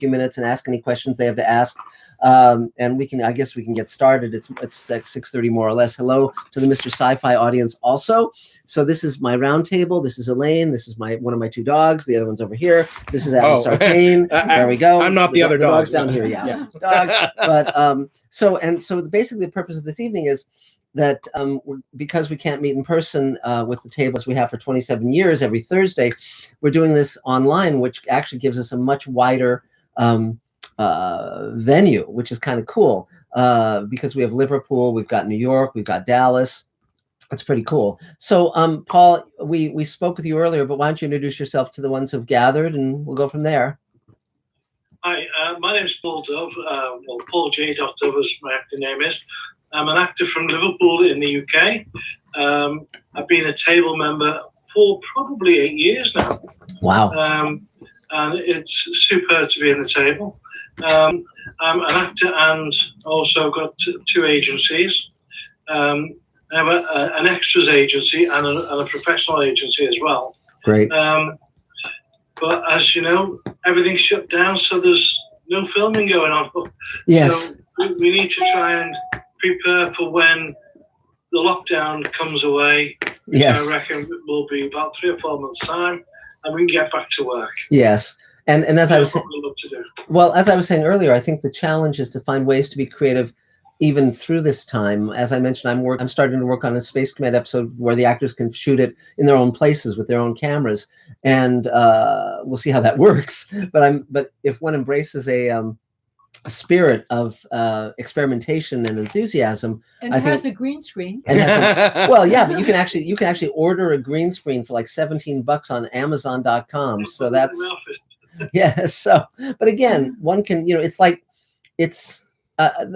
few minutes and ask any questions they have to ask. And I guess we can get started. It's like 6:30 more or less. Hello to the Mr. Sci-Fi audience also. So this is my round table. This is Elaine. This is one of my two dogs. The other one's over here. This is Adam Sartain. There we go. I'm not the other dog. Dog's down here. Yeah. Dogs. But so basically the purpose of this evening is that because we can't meet in person with the tables we have for 27 years every Thursday, we're doing this online, which actually gives us a much wider venue, which is kind of cool because we have Liverpool, we've got New York, we've got Dallas. It's pretty cool. So, Paul, we spoke with you earlier, but why don't you introduce yourself to the ones who've gathered, and we'll go from there. Hi, my name is Paul Dove. Paul J. Dove, as my acting name is. I'm an actor from Liverpool in the UK. I've been a table member for probably 8 years now. Wow. And it's superb to be in the table. I'm an actor and also got two agencies. I have an extras agency and a professional agency as well. Great. But as you know, everything's shut down, so there's no filming going on. Yes. So we need to try and prepare for when the lockdown comes away. Yes. So I reckon it will be about 3 or 4 months' time, and we can get back to work. Yes. And as I was saying, well, as I was saying earlier, I think the challenge is to find ways to be creative even through this time. As I mentioned, I'm starting to work on a Space Command episode where the actors can shoot it in their own places with their own cameras, and we'll see how that works. But if one embraces a spirit of experimentation and enthusiasm, and it has a green screen. And well, yeah, but you can actually order a green screen for like $17 on Amazon.com. So that's yeah. So, but again, one can, it's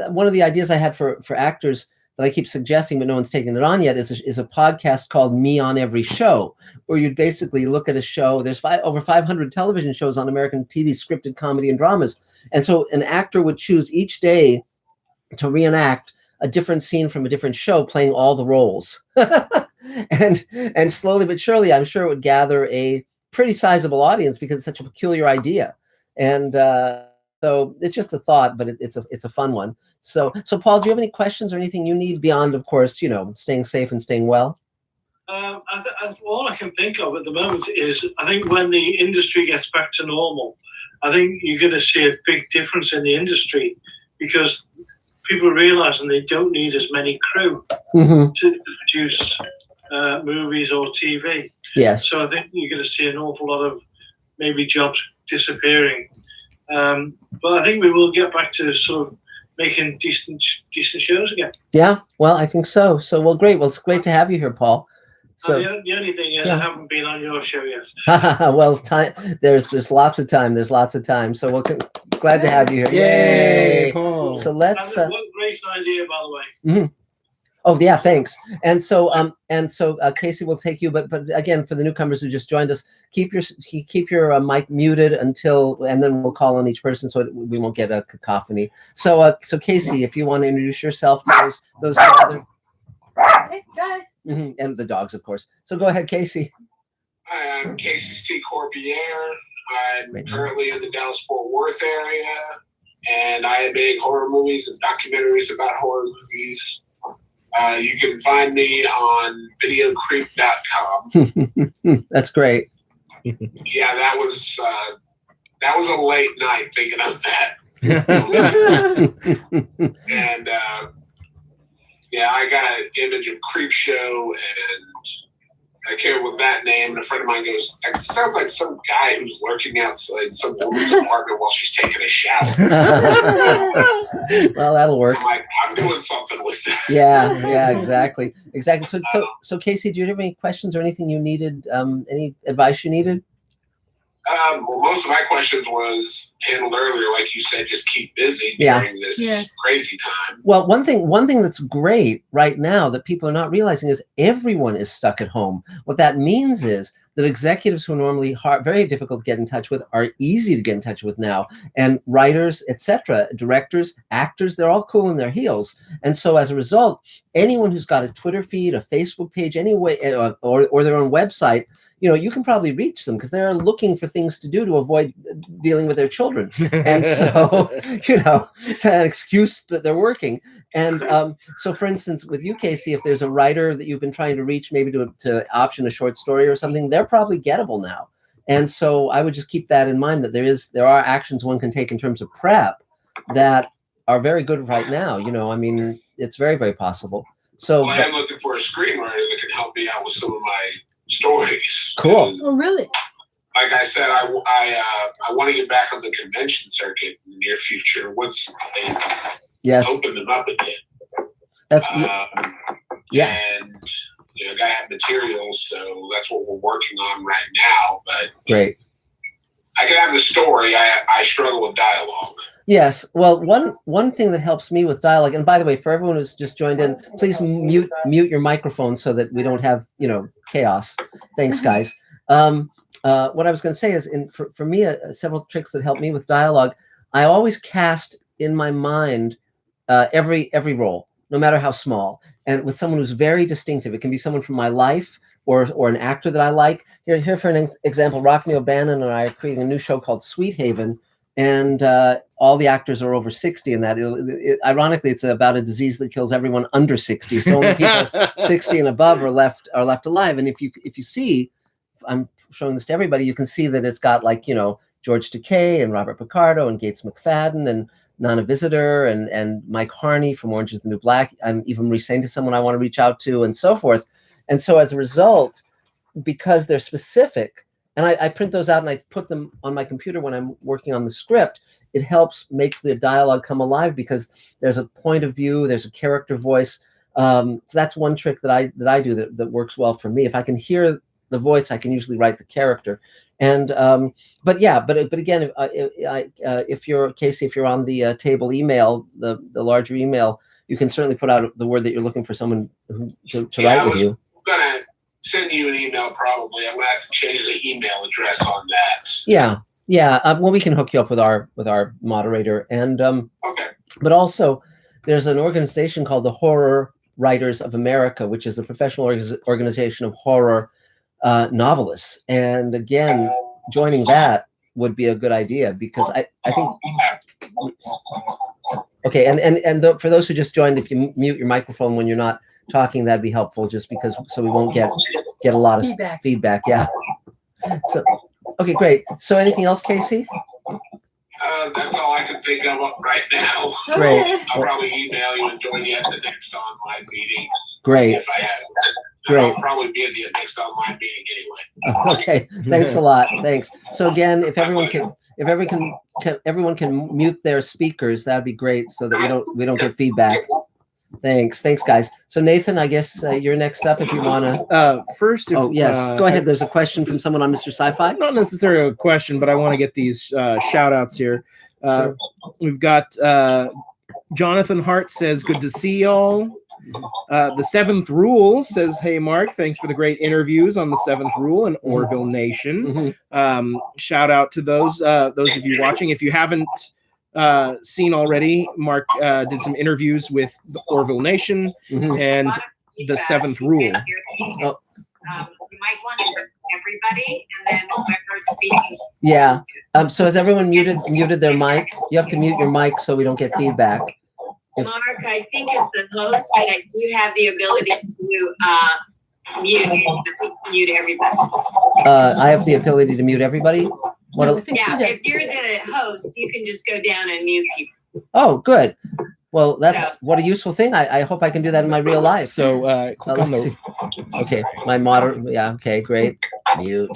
one of the ideas I had for actors that I keep suggesting, but no one's taken it on yet, is a podcast called Me on Every Show, where you'd basically look at a show. There's over 500 television shows on American TV, scripted comedy and dramas. And so an actor would choose each day to reenact a different scene from a different show, playing all the roles. and slowly but surely, I'm sure it would gather a pretty sizable audience because it's such a peculiar idea. And so it's just a thought, but it's a fun one. So Paul, do you have any questions or anything you need beyond, of course, staying safe and staying well? All I can think of at the moment is, I think when the industry gets back to normal, I think you're going to see a big difference in the industry because people are realizing they don't need as many crew to produce movies or TV. Yes. So I think you're going to see an awful lot of maybe jobs disappearing. But I think we will get back to sort of making decent shows again. Yeah, well, I think so. So, well, great. Well, it's great to have you here, Paul. So the only thing is, I haven't been on your show yet. Well, there's lots of time. There's lots of time. So, glad to have you here. Yay, Paul. So let's. What a great idea, by the way. Mm-hmm. Oh yeah, thanks. And so Casey will take you, but again, for the newcomers who just joined us, keep your mic muted and then we'll call on each person so we won't get a cacophony. So Casey, if you want to introduce yourself to those other. Hey guys. Mm-hmm. And the dogs, of course. So go ahead, Casey. Hi, I'm Casey T. Corbiere. I'm currently in the Dallas-Fort Worth area, and I make horror movies and documentaries about horror movies. You can find me on videocreep.com. That's great. Yeah, that was a late night thinking of that. And yeah, I got an image of Creepshow, and I came up with that name. And a friend of mine goes, "That sounds like some guy who's lurking outside some woman's apartment while she's taking a shower." Well, that'll work. I'm like, I'm doing something with that. Yeah, exactly. So Casey, do you have any questions or anything you needed? Any advice you needed? Well, most of my questions was handled earlier, like you said, just keep busy during this crazy time. Well, one thing that's great right now that people are not realizing is everyone is stuck at home. What that means is that executives who are normally very difficult to get in touch with are easy to get in touch with now, and writers, etc., directors, actors, they're all cooling their heels. And so as a result, anyone who's got a Twitter feed, a Facebook page, anyway, or their own website you can probably reach them because they're looking for things to do to avoid dealing with their children. And so, it's an excuse that they're working. And so, for instance, with you, Casey, if there's a writer that you've been trying to reach, maybe to option a short story or something, they're probably gettable now. And so I would just keep that in mind, that there are actions one can take in terms of prep that are very good right now. I mean, it's very, very possible. So I am looking for a screenwriter that can help me out with some of my stories. Cool. Oh, really? Like I said, I want to get back on the convention circuit in the near future once they open them up again. That's yeah. And gotta have materials, so that's what we're working on right now. But great. I can have the story. I struggle with dialogue. Yes. Well, one thing that helps me with dialogue, and by the way, for everyone who's just joined in, please mute your microphone so that we don't have chaos. Thanks, guys. What I was going to say is, for me, several tricks that help me with dialogue. I always cast in my mind every role, no matter how small, and with someone who's very distinctive. It can be someone from my life or an actor that I like. Here for an example, Rockne O'Bannon and I are creating a new show called Sweet Haven, and all the actors are over 60 in that. Ironically, it's about a disease that kills everyone under 60. So only people 60 and above are left alive. And if you see, I'm showing this to everybody, you can see that it's got George Takei and Robert Picardo and Gates McFadden and Nana Visitor and Mike Harney from Orange is the New Black. I'm even re-saying to someone I want to reach out to, and so forth. And so as a result, because they're specific, and I print those out and I put them on my computer when I'm working on the script, it helps make the dialogue come alive because there's a point of view, there's a character voice. So that's one trick that I do that works well for me. If I can hear the voice, I can usually write the character. And but again, if you're Casey, if you're on the table email, the larger email, you can certainly put out the word that you're looking for someone to write with you. I'm gonna send you an email probably. I'm gonna have to change the email address on that. Yeah. Well, we can hook you up with our moderator, and okay. But also, there's an organization called the Horror Writers of America, which is the professional organization of horror novelists. And again, joining that would be a good idea because I think. Okay, and for those who just joined, if you mute your microphone when you're not talking, that'd be helpful, just because so we won't get a lot of feedback. Yeah. So, okay, great. So, anything else, Casey? That's all I can think of right now. Great. I'll probably email you and join you at the next online meeting. Great. If I have. Great. I'll probably be at the next online meeting anyway. Okay. Thanks a lot. Thanks. So again, if everyone can mute their speakers, that'd be great, so that we don't get feedback. Thanks, guys. So Nathan, I guess you're next up if you want to. First, go ahead. There's a question from someone on Mr. Sci-Fi. Not necessarily a question, but I want to get these shout outs here. Sure. We've got Jonathan Hart says, "Good to see y'all." The Seventh Rule says, "Hey Mark, thanks for the great interviews on the Seventh Rule and Orville Nation." Mm-hmm. Shout out to those of you watching. If you haven't seen already, Mark did some interviews with the Orville Nation and the Seventh Rule. Oh. You might want to hear everybody, and then whoever's speaking. Yeah. So has everyone muted their mic? You have to mute your mic so we don't get feedback. Mark, I think as the host, that you have the ability to mute everybody. I have the ability to mute everybody. If you're the host, you can just go down and mute people. Oh, good. Well, what a useful thing. I hope I can do that in my real life. So click on the. Okay, my moderator. Yeah. Okay, great. Mute.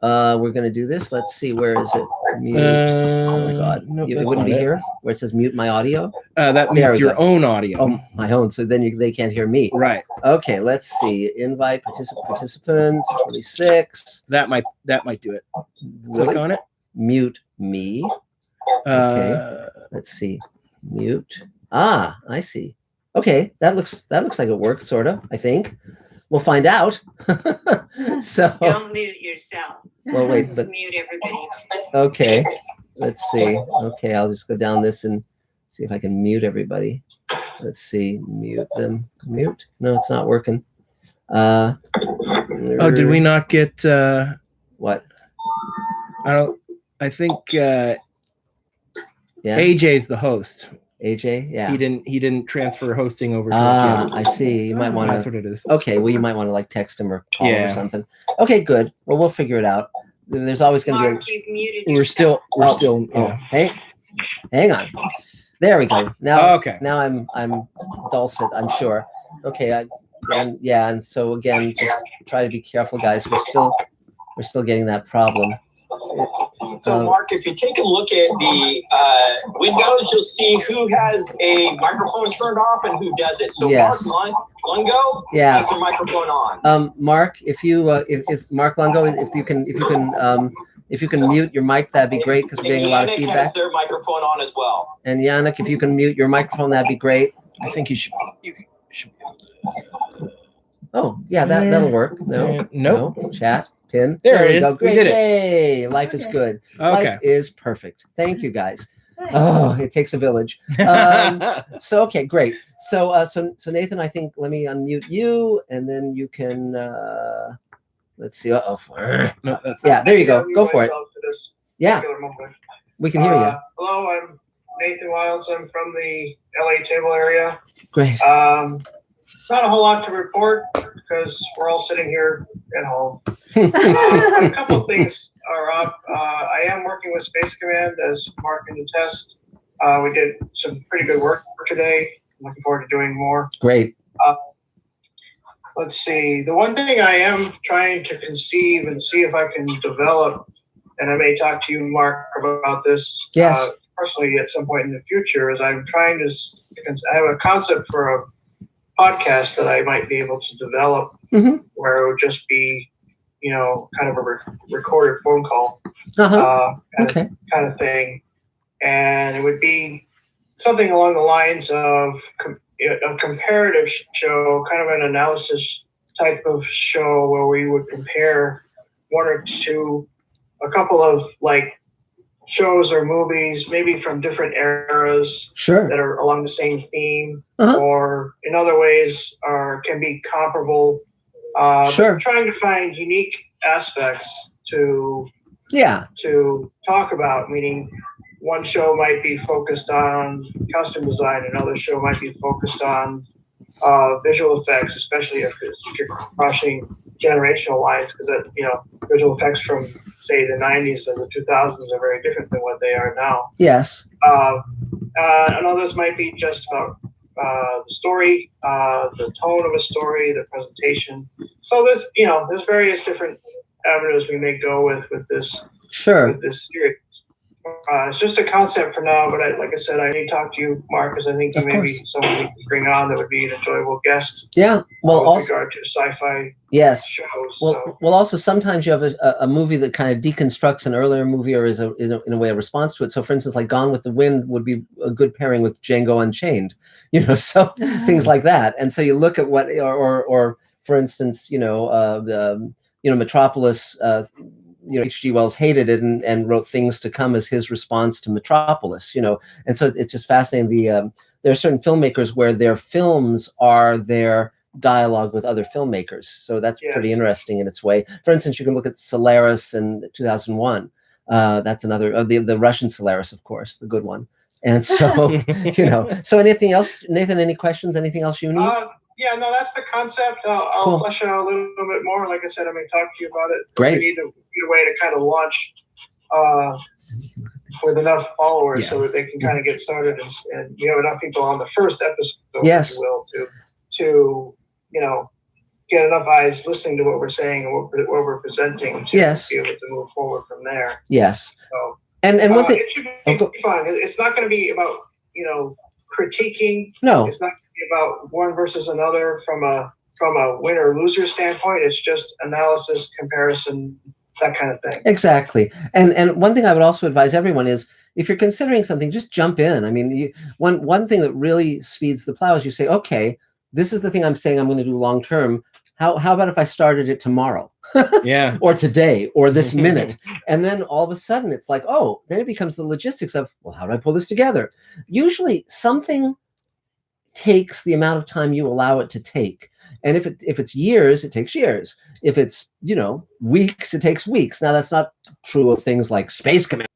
We're gonna do this. Let's see. Where is it? Mute. Oh my God. Nope, It wouldn't be here where it says mute my audio. That means your own audio. Oh, my own. So then they can't hear me. Right. Okay. Let's see. Invite participants. 26. That might do it. Really? Click on it. Mute me. Okay. Let's see. Mute. Ah, I see. Okay, that looks like it works, sort of. I think we'll find out. So don't mute yourself. Well, wait, just mute everybody. Okay, let's see. Okay, I'll just go down this and see if I can mute everybody. Let's see. Mute them. Mute. No, it's not working. Oh, did we not get? What? I think Yeah. AJ's the host. AJ. Yeah. He didn't transfer hosting over to us yet. I see. You might want That's to. what it is. Okay. Well, you might want to like text him or call him or Yeah. something. Okay. Good. Well, we'll figure it out. There's always going to be. Mark, you've muted We're still. Oh, hey, hang on. There we go. Now, Okay. Now I'm dulcet. I'm sure. Okay. And so again, just try to be careful, guys. We're still getting that problem. So, Mark, if you take a look at the windows, you'll see who has a microphone turned off and who doesn't. So, Yes. Mark Lungo has their microphone on. Mark, if Mark Longo, if you can mute your mic, that'd be great because we're getting a lot of Yannick feedback. has their microphone on as well. And Yannick, if you can mute your microphone, that'd be great. I think you should. Oh, yeah, that'll work. No, Nope. no, chat. Pin. There it we is. go. We Great. did it. Yay. Life is good. Okay. Life is perfect. Thank you, guys. Thanks. Oh, it takes a village. So, okay, great. So Nathan, I think let me unmute you and then you can, let's see. No, that's Yeah, there you go. Go for it. Yeah, we can hear you. Hello, I'm Nathan Wilds. I'm from the LA Table area. Great. Not a whole lot to report because we're all sitting here at home. A couple of things are up. I am working with Space Command, as Mark can attest. We did some pretty good work today. I'm looking forward to doing more. Great. Let's see. The one thing I am trying to conceive and see if I can develop, and I may talk to you, Mark, about this Yes. personally at some point in the future, is I'm trying to, I have a concept for a podcast that I might be able to develop where it would just be, kind of a recorded phone call kind of thing. And it would be something along the lines of a comparative show, kind of an analysis type of show where we would compare a couple of like shows or movies, maybe from different eras that are along the same theme, or in other ways can be comparable. But trying to find unique aspects to talk about, meaning one show might be focused on costume design, another show might be focused on visual effects, especially if you're crossing generational lines, because visual effects from say the 90s and the 2000s are very different than what they are now. Yes. And others might be just about the story, the tone of a story, the presentation. So there's various different avenues we may go with this series. It's just a concept for now, but like I said, I need to talk to you, Mark, because I think you may be someone we can bring on that would be an enjoyable guest. Yeah. Well, with also regard to sci-fi shows. Well, also sometimes you have a movie that kind of deconstructs an earlier movie or is in a way a response to it. So, for instance, like Gone with the Wind would be a good pairing with Django Unchained. So things like that. And so you look at what, or for instance, Metropolis. H.G. Wells hated it and wrote Things to Come as his response to Metropolis, and so it's just fascinating. There are certain filmmakers where their films are their dialogue with other filmmakers. So that's pretty interesting in its way. For instance, you can look at Solaris in 2001. That's another, the Russian Solaris, of course, the good one. And so, so anything else, Nathan, any questions, anything else you need? Yeah, no, that's the concept. I'll flesh it out a little bit more. Like I said, I may talk to you about it. Great. We need a way to kind of launch with enough followers so that they can kind of get started, and you have enough people on the first episode, if you will, to get enough eyes listening to what we're saying and what we're presenting to be able to move forward from there. Yes. So, and one thing, it should be fun. It's not going to be about critiquing. No. It's not going to be about one versus another from a winner or loser standpoint. It's just analysis, comparison, that kind of thing. Exactly. And one thing I would also advise everyone is, if you're considering something, just jump in. I mean, one thing that really speeds the plow is you say, okay, this is the thing I'm saying I'm going to do long term. How about if I started it tomorrow? Or today, or this minute? And then all of a sudden it's like, then it becomes the logistics of, well, how do I pull this together? Usually something takes the amount of time you allow it to take. And if it's years, it takes years. If it's, weeks, it takes weeks. Now, that's not true of things like Space Command.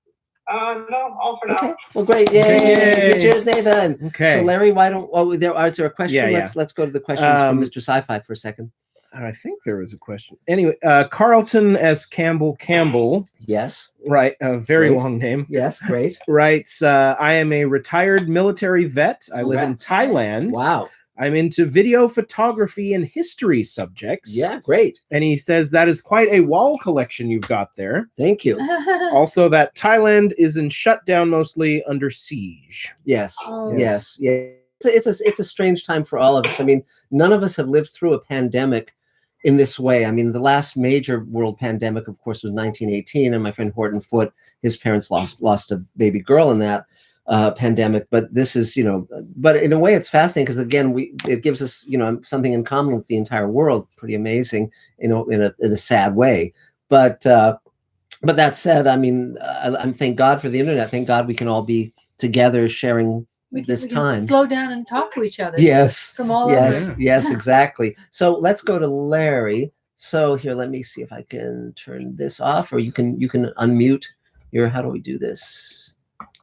No, all for now. Okay. Well, great. Yay. Cheers, Nathan. Okay. So, Larry, why don't? Oh, is there a question? Yeah. Let's go to the questions from Mr. Sci-Fi for a second. I think there was a question. Anyway, Carlton S. Campbell. Yes. Right. A very long name. Yes. Great. Writes, I am a retired military vet. I live in Thailand. Wow. I'm into video photography and history subjects. Yeah, great. And he says that is quite a wall collection you've got there. Thank you. Also, that Thailand is in shutdown, mostly under siege. Yes. Oh. Yes. Yeah. It's a strange time for all of us. I mean, none of us have lived through a pandemic in this way. I mean, the last major world pandemic, of course, was 1918, and my friend Horton Foote, his parents lost a baby girl in that pandemic. But this is, but in a way, it's fascinating because again, it gives us, something in common with the entire world. Pretty amazing, in a sad way. But that said, I mean, I'm thank God for the internet. Thank God we can all be together sharing. We can slow down and talk to each other. Yes. From all over. Yes, exactly. So let's go to Larry. So here, let me see if I can turn this off, or you can unmute your. How do we do this?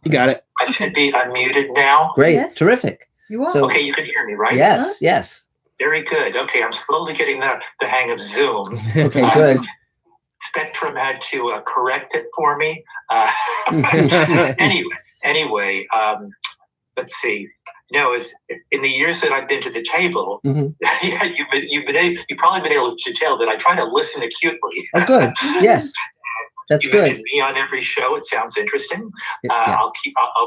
You got it. I should be unmuted now. Great. Yes. Terrific. You are. So, Okay, you can hear me, right? Yes. Huh? Yes. Very good. Okay, I'm slowly getting the hang of Zoom. Okay. Good. Spectrum had to correct it for me. Anyway, let's see. Is in the years that I've been to the table, Mm-hmm. you've probably been able to tell that I try to listen acutely. Oh, good. Yes. That's you good. mentioned me on every show. It sounds interesting. Yeah. I'll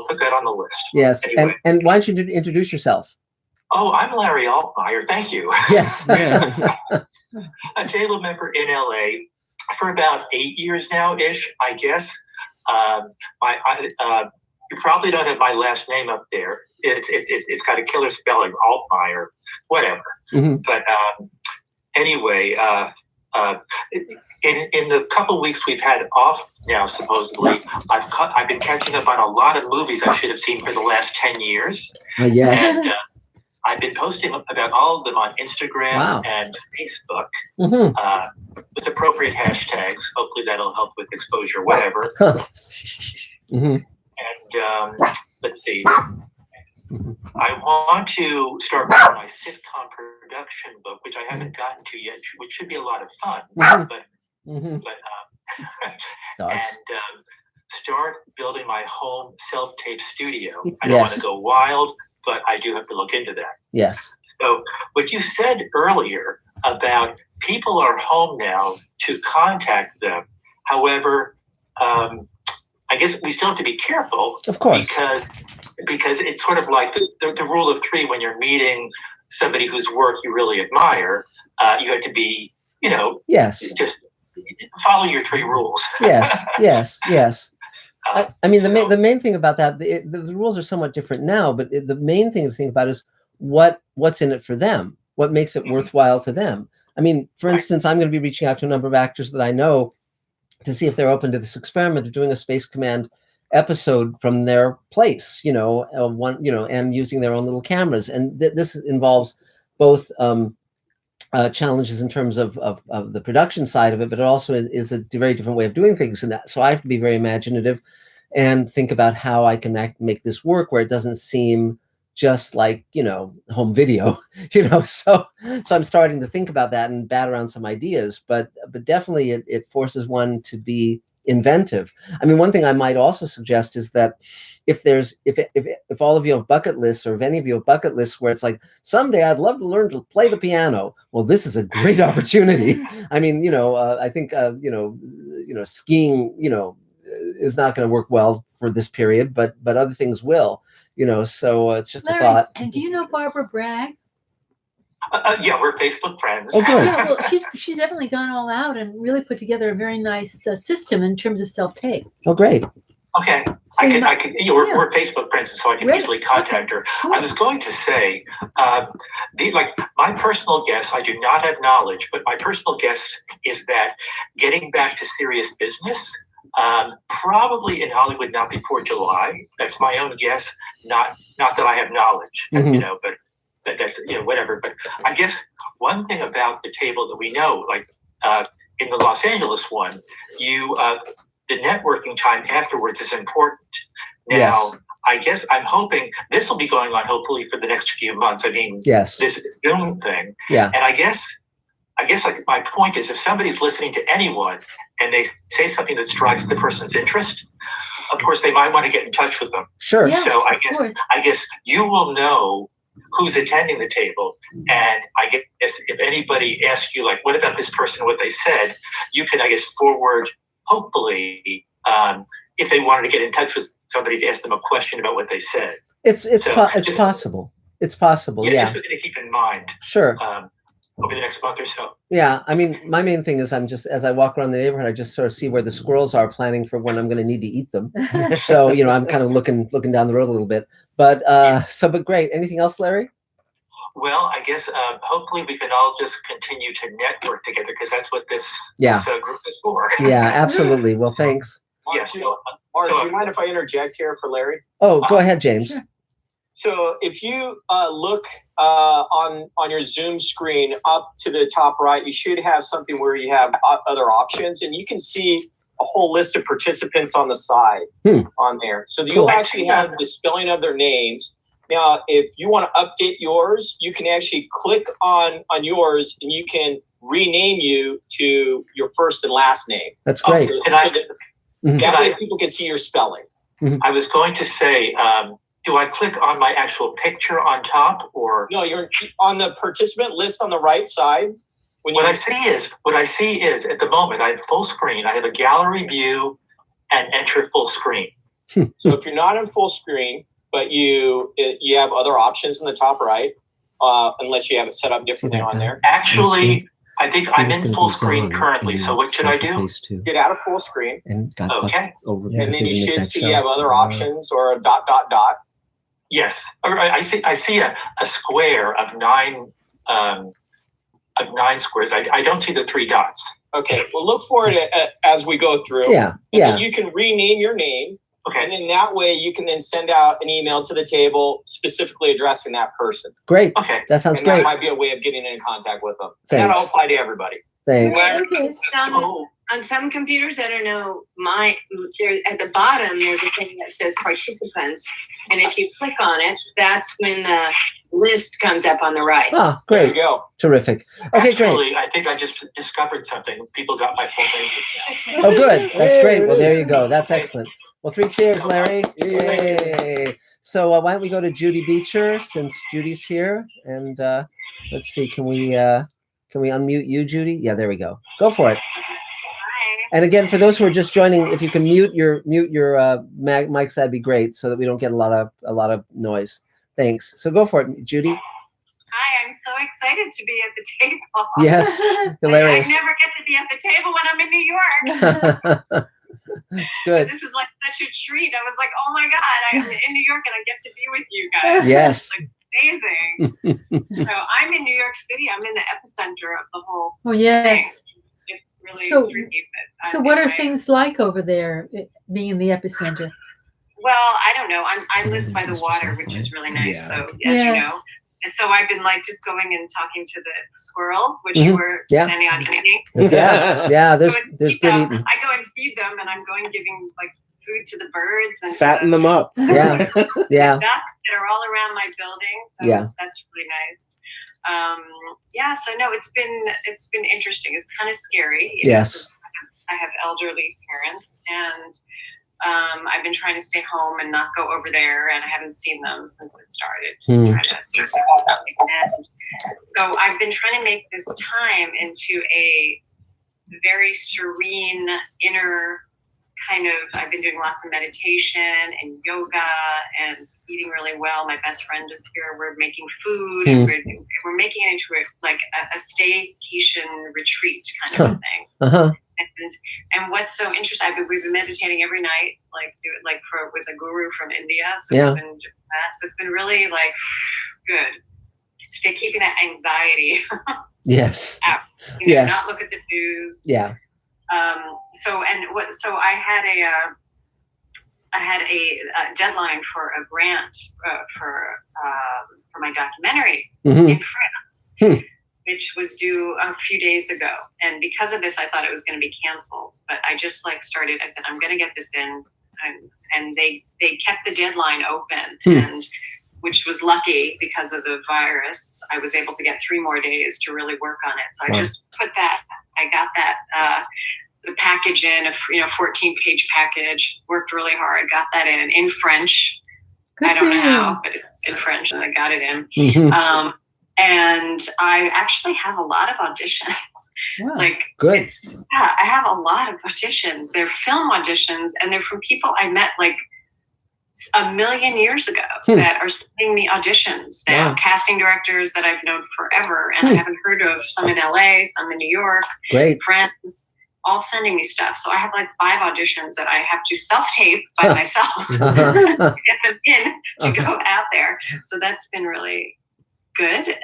put that on the list. Yes. Anyway. And why don't you introduce yourself? Oh, I'm Larry Altmeyer. Thank you. Yes. A table member in LA for about 8 years now-ish, I guess. You probably don't have my last name up there. It's got a killer spelling, Altmeyer, whatever. Mm-hmm. But anyway, in the couple weeks we've had off now, supposedly, I've been catching up on a lot of movies I should have seen for the last 10 years. Yes. And I've been posting about all of them on Instagram and Facebook with appropriate hashtags. Hopefully that'll help with exposure, whatever. Mm-hmm. And let's see. I want to start writing my sitcom production book, which I haven't gotten to yet, which should be a lot of fun. And start building my home self-tape studio. I don't want to go wild, but I do have to look into that. Yes. So what you said earlier about people are home now to contact them. However, I guess we still have to be careful. Of course. Because it's sort of like the rule of three when you're meeting somebody whose work you really admire. You have to be, just follow your three rules. Yes. I mean, the main thing about that, the rules are somewhat different now, but the main thing to think about is what's in it for them, what makes it worthwhile to them. I mean, for instance, I'm going to be reaching out to a number of actors that I know to see if they're open to this experiment of doing a Space Command episode from their place, and using their own little cameras. And this involves both challenges in terms of the production side of it, but it also is a very different way of doing things. And so I have to be very imaginative and think about how I can make this work where it doesn't seem just like, home video, so I'm starting to think about that and bat around some ideas, but definitely it forces one to be inventive. I mean, one thing I might also suggest is that if all of you have bucket lists, or if any of you have bucket lists where it's like, someday I'd love to learn to play the piano. Well, this is a great opportunity. I mean, I think, skiing, is not going to work well for this period, but other things will, so it's just Larry, a thought. And do you know Barbara Bragg? Yeah, we're Facebook friends. Oh, good. Yeah, well, she's definitely gone all out and really put together a very nice system in terms of self-tape. Oh, great. Okay, So we're Facebook friends, so I can easily contact her. Cool. I was going to say, my personal guess, I do not have knowledge, but my personal guess is that getting back to serious business, probably in Hollywood not before July. That's my own guess, not that I have knowledge, Mm-hmm. but that's whatever. But I guess one thing about the table that we know, like in the Los Angeles one, the networking time afterwards is important. Now, Yes. I guess I'm hoping this will be going on hopefully for the next few months. I mean, Yes. this Zoom thing. Yeah. And I guess like my point is, if somebody's listening to anyone and they say something that strikes the person's interest, of course they might want to get in touch with them. Sure. Yeah, So course. I guess you will know who's attending the table, and I guess if anybody asks you, like, what about this person, what they said, you can, I guess, forward, hopefully, if they wanted to get in touch with somebody to ask them a question about what they said. It's possible. It's possible. Yeah. Just something to keep in mind. Sure. Over the next month or so. Yeah. I mean, my main thing is as I walk around the neighborhood, I just sort of see where the squirrels are, planning for when I'm going to need to eat them. So, I'm kind of looking down the road a little bit, but but great. Anything else, Larry? Well, I guess hopefully we can all just continue to network together, because that's what this group is for. Yeah, absolutely. Well, thanks. Yes. Mark, do you mind if I interject here for Larry? Oh, go ahead, James. Sure. So if you look on your Zoom screen up to the top right, you should have something where you have other options, and you can see a whole list of participants on the side on there. So you'll actually have the spelling of their names. Now, if you want to update yours, you can actually click on yours, and you can rename you to your first and last name. That's great. That way people can see your spelling. I was going to say, do I click on my actual picture on top, or no? You're on the participant list on the right side. What I see is at the moment I have full screen. I have a gallery view and enter full screen. So if you're not in full screen, but you have other options in the top right, unless you have it set up differently on there. Actually, I think I'm in full screen currently. So what should I do? Get out of full screen. Okay. And then you should see you have other options or a ... Yes, I see a square of 9 squares. I don't see the 3 dots. Okay, well, look for it as we go through. Yeah. Then you can rename your name. Okay. And then that way you can then send out an email to the table specifically addressing that person. Great. Okay. That sounds and great. That might be a way of getting in contact with them. Thanks. That'll apply to everybody. Thanks. On some computers, I don't know, at the bottom, there's a thing that says participants. And if you click on it, that's when the list comes up on the right. Oh, great. There you go. Terrific. Okay, Actually, great. I think I just discovered something. People got my full name now. Oh, good. That's great. Well, there you go. That's excellent. Well, 3 cheers, Larry. Yay. So why don't we go to Judy Beecher, since Judy's here, and let's see. Can we unmute you, Judy? Yeah, there we go. Go for it. And again, for those who are just joining, if you can mute your mics, that'd be great, so that we don't get a lot of noise. Thanks. So go for it, Judy. Hi, I'm so excited to be at the table. Yes, hilarious. I never get to be at the table when I'm in New York. It's good. This is like such a treat. I was like, oh my God, I'm in New York and I get to be with you guys. Yes. It's like amazing. So I'm in New York City. I'm in the epicenter of the whole thing. It's really tricky. So what are things like over there, being in the epicenter? Well, I don't know. I live by the water, which is really nice. So as you know. And so I've been like just going and talking to the squirrels, which you were planning on eating. Yeah. There's good eating. I go and feed them, and I'm going giving like food to the birds and fatten them up. Yeah. The ducks that are all around my building. So that's really nice. So no, it's been interesting. It's kind of scary. Yes. I have elderly parents, and I've been trying to stay home and not go over there, and I haven't seen them since it started. And so I've been trying to make this time into a very serene inner kind of, I've been doing lots of meditation and yoga and eating really well. My best friend is here. We're making food. And we're making it into a staycation retreat kind of thing. And what's so interesting, we've been meditating every night, with a guru from India. So we've been doing that. So it's been really good. Keeping that anxiety out. Not look at the news. Yeah. So I had had a deadline for a grant for my documentary in France, which was due a few days ago. And because of this, I thought it was going to be canceled. But I just started. I said, I'm going to get this in, and they kept the deadline open, and which was lucky because of the virus. I was able to get 3 more days to really work on it. So I just put that. I got that. The package in, a 14-page package, worked really hard, got that in French. I don't know how, but it's in French, and I got it in. And I actually have a lot of auditions. Wow. Good. I have a lot of auditions. They're film auditions, and they're from people I met a million years ago that are sending me auditions. They're casting directors that I've known forever, and I haven't heard of. Some in LA, some in New York. Great. Friends. All sending me stuff. So I have 5 auditions that I have to self-tape by myself to get them in to go out there. So that's been really good.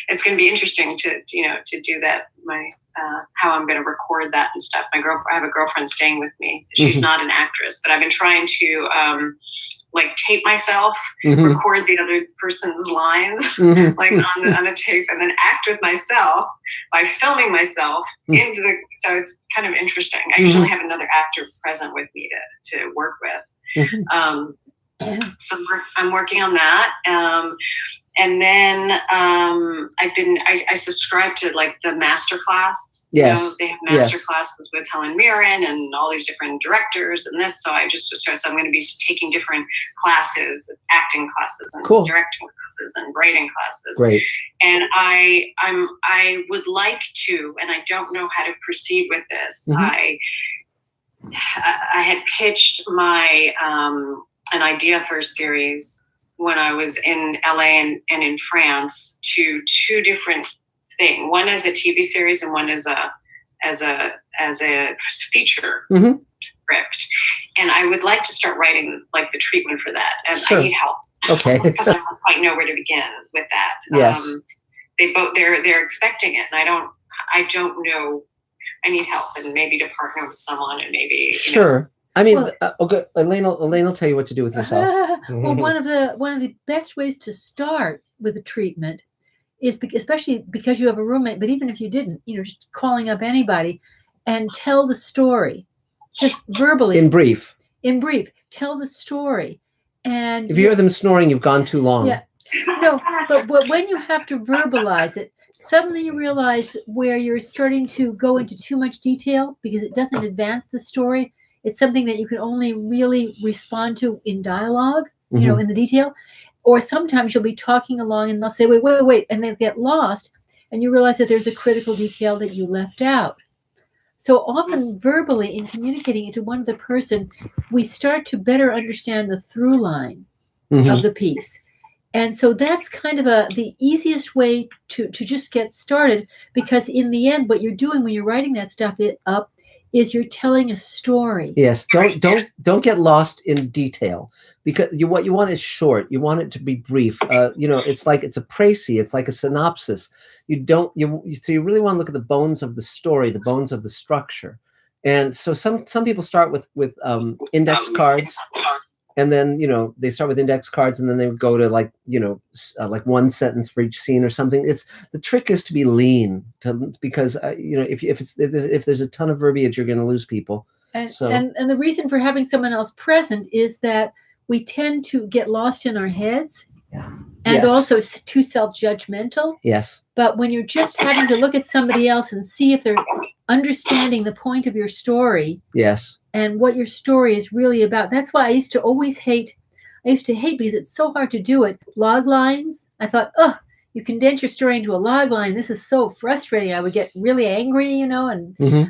It's going to be interesting to do that. How I'm going to record that and stuff. I have a girlfriend staying with me. She's not an actress, but I've been trying to tape myself, record the other person's lines, on the tape, and then act with myself by filming myself so it's kind of interesting. I usually have another actor present with me to work with. So I'm working on that. And then I subscribe to the master class. Yes. They have master classes with Helen Mirren and all these different directors and this. So I just was so I'm going to be taking different classes, acting classes and directing classes and writing classes. Great. And I would like to, and I don't know how to proceed with this. I had pitched my an idea for a series when I was in LA and in France to 2 different things. One as a TV series and one as a feature script. And I would like to start writing the treatment for that. And I need help. Okay. Because I don't quite know where to begin with that. Yes. They're expecting it, and I don't know. I need help, and maybe to partner with someone, and maybe I mean, okay. Elaine will tell you what to do with yourself. Well, one of the best ways to start with a treatment is, especially because you have a roommate, but even if you didn't, just calling up anybody and tell the story, just verbally. In brief, tell the story. And if you hear them snoring, you've gone too long. Yeah. No, but when you have to verbalize it, suddenly you realize where you're starting to go into too much detail because it doesn't advance the story. It's something that you can only really respond to in dialogue, in the detail. Or sometimes you'll be talking along and they'll say, wait, and they'll get lost. And you realize that there's a critical detail that you left out. So often verbally in communicating it to one other person, we start to better understand the through line of the piece. And so that's kind of the easiest way to just get started, because in the end, what you're doing when you're writing that stuff up is you're telling a story. Yes, don't get lost in detail, because what you want is short. You want it to be brief. It's a précis. It's like a synopsis. So you really want to look at the bones of the story, the bones of the structure. And so some people start with index cards, and then they start with index cards, and then they would go to like one sentence for each scene or something. The trick is to be lean, because if there's a ton of verbiage, you're going to lose people. And the reason for having someone else present is that we tend to get lost in our heads, and also too self-judgmental. Yes. But when you're just having to look at somebody else and see if they're understanding the point of your story. Yes. And what your story is really about. That's why I used to hate because it's so hard to do it. Log lines. I thought, you condense your story into a log line. This is so frustrating. I would get really angry, and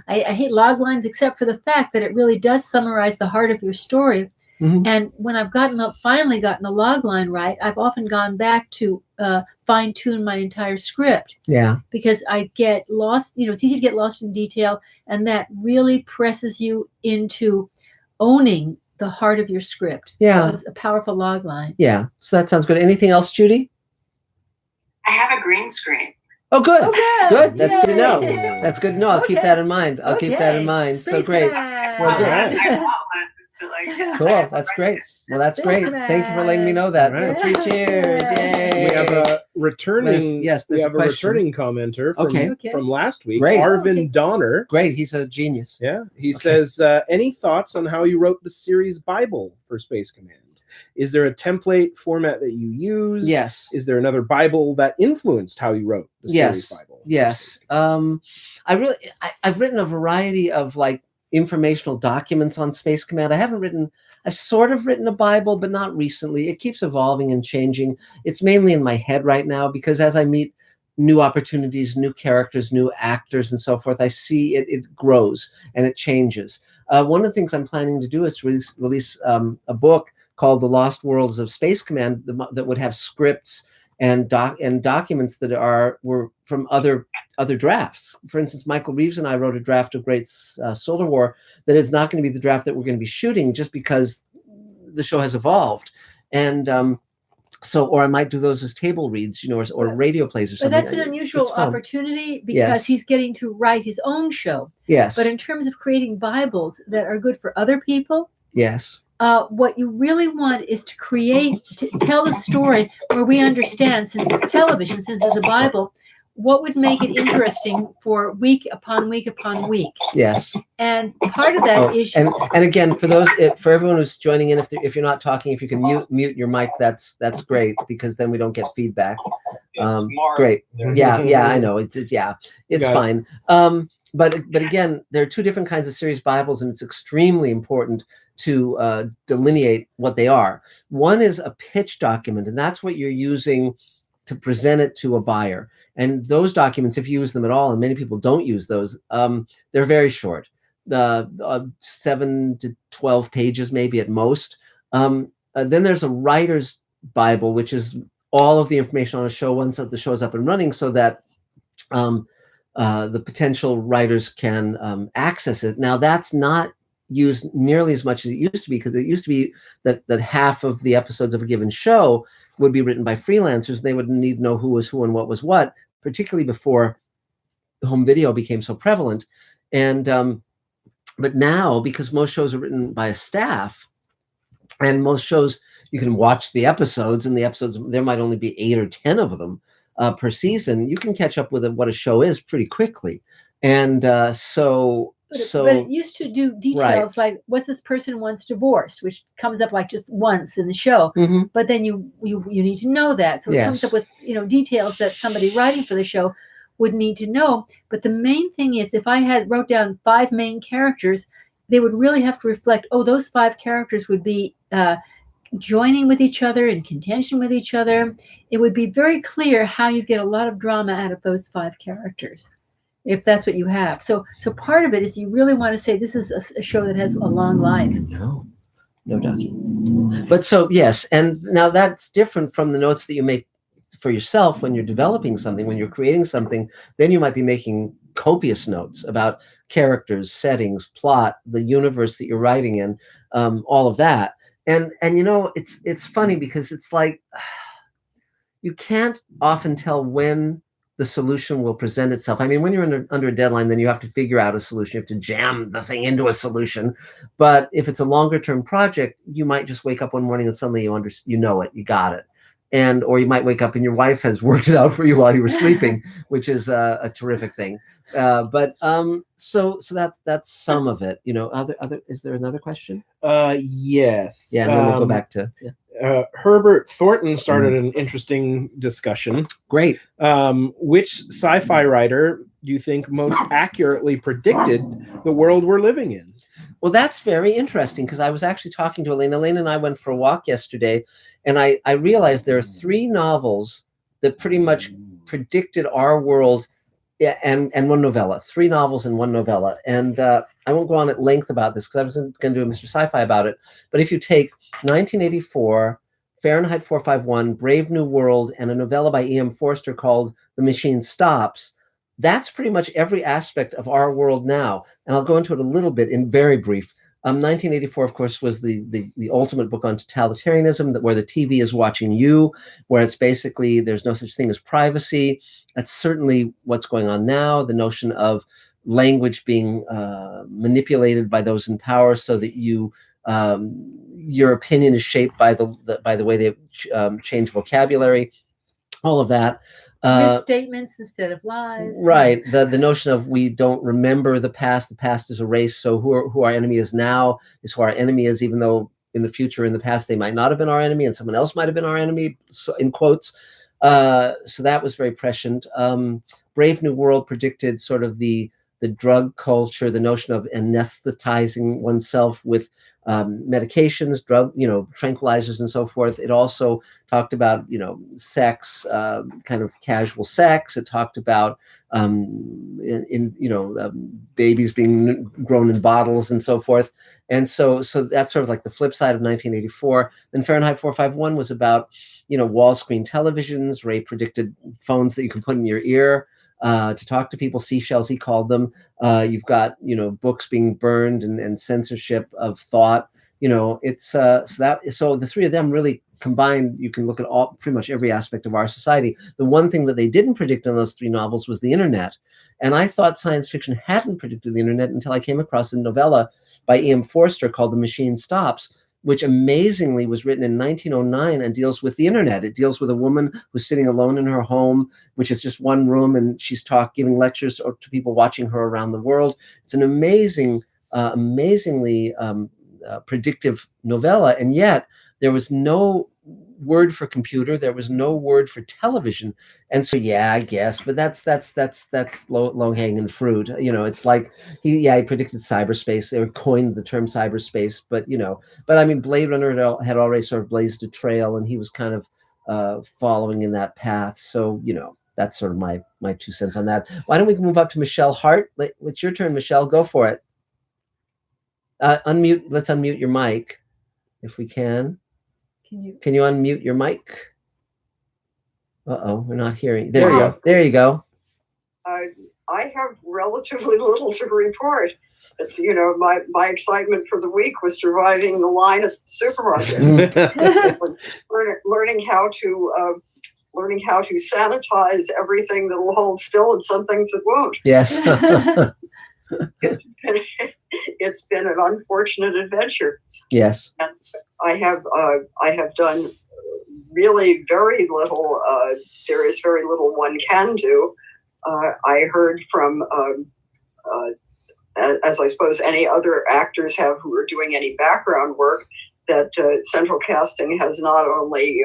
I hate log lines, except for the fact that it really does summarize the heart of your story. And when I've finally gotten a log line right, I've often gone back to fine tune my entire script. Yeah. Because I get lost, it's easy to get lost in detail, and that really presses you into owning the heart of your script. Yeah. It's a powerful log line. Yeah. So that sounds good. Anything else, Judy? I have a green screen. Oh, good. Okay. Good. That's good to know. Yay. That's good to know. I'll keep that in mind. Keep that in mind. So great. Time. Well, good. I want one. Cool. That's great. Well, that's great. Thank you for letting me know that. Right. So 3 cheers. Yay. We have a returning. There's we have a question. returning commenter from last week. Great. Arvin Donner. Great. He's a genius. Yeah. He says, any thoughts on how you wrote the series Bible for Space Command? Is there a template format that you use? Yes. Is there another Bible that influenced how you wrote the series Bible? Yes. I've written a variety of like informational documents on Space Command. I've sort of written a Bible, but not recently. It keeps evolving and changing. It's mainly in my head right now because as I meet new opportunities, new characters, new actors, and so forth, I see it grows and it changes. One of the things I'm planning to do is release a book called The Lost Worlds of Space Command that would have scripts and documents that were from other drafts. For instance, Michael Reeves and I wrote a draft of Great Solar War that is not going to be the draft that we're going to be shooting just because the show has evolved. And or I might do those as table reads, or radio plays or something. But that's an unusual opportunity because he's getting to write his own show. Yes. But in terms of creating Bibles that are good for other people, yes. What you really want is to tell the story where we understand, since it's television, since it's a Bible, what would make it interesting for week upon week upon week. Yes. And part of that is... And again, for everyone who's joining in, if you're not talking, if you can mute your mic, that's great, because then we don't get feedback. Great. Yeah, I know. It's fine. But again, there are two different kinds of series Bibles, and it's extremely important to delineate what they are. One is a pitch document, and that's what you're using to present it to a buyer. And those documents, if you use them at all, and many people don't use those, they're very short, 7 to 12 pages, maybe at most. Then there's a writer's Bible, which is all of the information on a show once the show's up and running, so that the potential writers can access it. Now, that's not used nearly as much as it used to be, because it used to be that half of the episodes of a given show would be written by freelancers. They would need to know who was who and what was what, particularly before home video became so prevalent. And but now, because most shows are written by a staff, and most shows you can watch the episodes, and the episodes, there might only be 8 or 10 of them per season, you can catch up with what a show is pretty quickly. And but it used to do details like, was this person once divorced, which comes up like just once in the show. Mm-hmm. But then you need to know that. So it comes up with details that somebody writing for the show would need to know. But the main thing is, if I wrote down 5 main characters, they would really have to reflect, those 5 characters would be joining with each other, in contention with each other. It would be very clear how you get a lot of drama out of those 5 characters, if that's what you have. So part of it is you really want to say this is a show that has a long life. No ducky. But yes, and now that's different from the notes that you make for yourself when you're developing something. When you're creating something, then you might be making copious notes about characters, settings, plot, the universe that you're writing in, all of that. And it's funny because it's like you can't often tell when the solution will present itself. I mean, when you're under a deadline, then you have to figure out a solution. You have to jam the thing into a solution. But if it's a longer term project, you might just wake up one morning and suddenly you know it, you got it. Or you might wake up and your wife has worked it out for you while you were sleeping, which is a terrific thing. So that's some of it. Is there another question? Yes. Yeah, and then we'll go back to Herbert Thornton started an interesting discussion. Great. Which sci-fi writer do you think most accurately predicted the world we're living in? Well, that's very interesting, because I was actually talking to Elaine. Elaine and I went for a walk yesterday, and I realized there are 3 novels that pretty much predicted our world, and one novella. 3 novels and 1 novella. And I won't go on at length about this because I wasn't going to do a Mr. Sci-Fi about it. But if you take 1984, Fahrenheit 451, Brave New World, and a novella by E.M. Forster called The Machine Stops, that's pretty much every aspect of our world now. And I'll go into it a little bit in very brief. 1984, of course, was the ultimate book on totalitarianism, where the TV is watching you, where it's basically there's no such thing as privacy. That's certainly what's going on now. The notion of language being manipulated by those in power so that you Your opinion is shaped by the way they change vocabulary, all of that. Misstatements instead of lies. Right. The notion of we don't remember the past. The past is erased. So who our enemy is now is who our enemy is, even though in the future, in the past, they might not have been our enemy and someone else might have been our enemy, so, in quotes. So that was very prescient. Brave New World predicted sort of the drug culture, the notion of anesthetizing oneself with medications, tranquilizers and so forth. It also talked about, sex, kind of casual sex. It talked about, babies being grown in bottles and so forth. And so that's sort of like the flip side of 1984. Then Fahrenheit 451 was about, wall screen televisions. Ray predicted phones that you can put in your ear to talk to people, seashells, he called them. You've got, books being burned and censorship of thought. It's so the three of them really combined. You can look at pretty much every aspect of our society. The one thing that they didn't predict in those three novels was the internet. And I thought science fiction hadn't predicted the internet until I came across a novella by E.M. Forster called The Machine Stops, which amazingly was written in 1909 and deals with the internet. It deals with a woman who's sitting alone in her home, which is just one room, and she's giving lectures to people watching her around the world. It's an amazingly predictive novella, and yet there was no word for computer, there was no word for television. And so, yeah, I guess, but that's low hanging fruit. It's like he predicted cyberspace, or coined the term cyberspace, but I mean, Blade Runner had already sort of blazed a trail, and he was kind of following in that path. So, that's sort of my 2 cents on that. Why don't we move up to Michelle Hart? It's your turn, Michelle. Go for it. Let's unmute your mic if we can. Can you unmute your mic? We're not hearing. There you go. There you go. I have relatively little to report. It's my excitement for the week was surviving the line at the supermarket, learning how to sanitize everything that'll hold still and some things that won't. Yes. It's been an unfortunate adventure. Yes. And I have done really very little. There is very little one can do. I heard from, as I suppose any other actors have who are doing any background work, that Central Casting has not only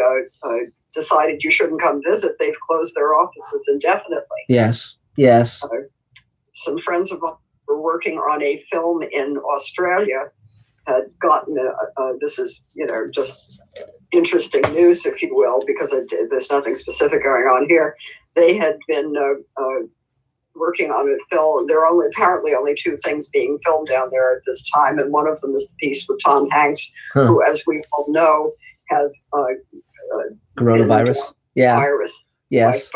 decided you shouldn't come visit, they've closed their offices indefinitely. Yes. Yes. Some friends of mine were working on a film in Australia, had gotten this is just interesting news, if you will, because there's nothing specific going on here. They had been working on a film. There are apparently only 2 things being filmed down there at this time, and one of them is the piece with Tom Hanks, who, as we all know, has coronavirus. Virus. Yes.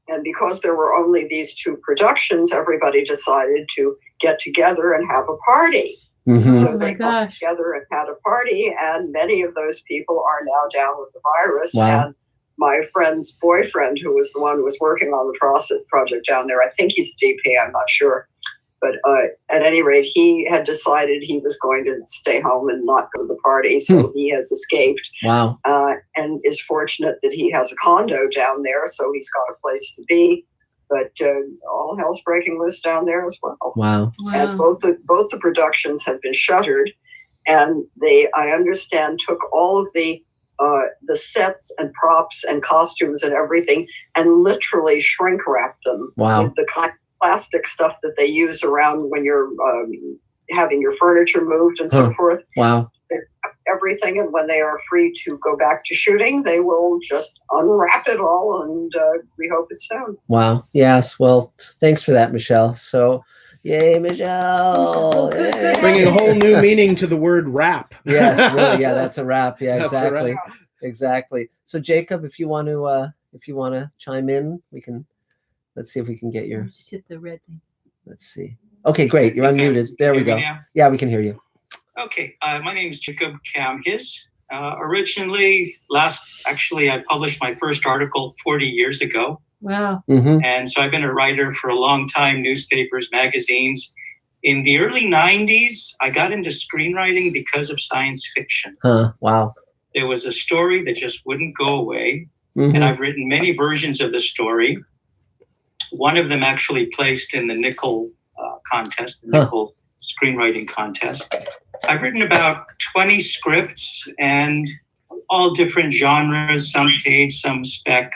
And because there were only these 2 productions, everybody decided to get together and have a party. Mm-hmm. So they got together and had a party, and many of those people are now down with the virus. Wow. And my friend's boyfriend, who was the one who was working on the project down there, I think he's DP, I'm not sure. But at any rate, he had decided he was going to stay home and not go to the party. So he has escaped. Wow. And is fortunate that he has a condo down there, so he's got a place to be. But all hell's breaking loose down there as well. Wow. And both the productions have been shuttered, and they, I understand, took all of the sets and props and costumes and everything and literally shrink wrapped them with the kind of plastic stuff that they use around when you're having your furniture moved and so forth. Wow. Everything, and when they are free to go back to shooting, they will just unwrap it all, and we hope it's soon. Wow. Yes. Well, thanks for that, Michelle. So, yay, Michelle! Yay. Bringing a whole new meaning to the word wrap. Yes, really. Yeah, that's a wrap. Yeah, That's exactly. a wrap. Exactly. So, Jacob, if you want to chime in, we can. Let's see if we can get your. Just hit the red thing. Let's see. Okay, great. You're unmuted. There we go. Yeah, we can hear you. Okay, my name is Jacob Kamhis. Originally, I published my first article 40 years ago. Wow. Mm-hmm. And so I've been a writer for a long time, newspapers, magazines. In the early 90s, I got into screenwriting because of science fiction. Wow. There was a story that just wouldn't go away. Mm-hmm. And I've written many versions of the story. One of them actually placed in the Nickel contest, the Nickel screenwriting contest. I've written about 20 scripts and all different genres, some paid, some spec.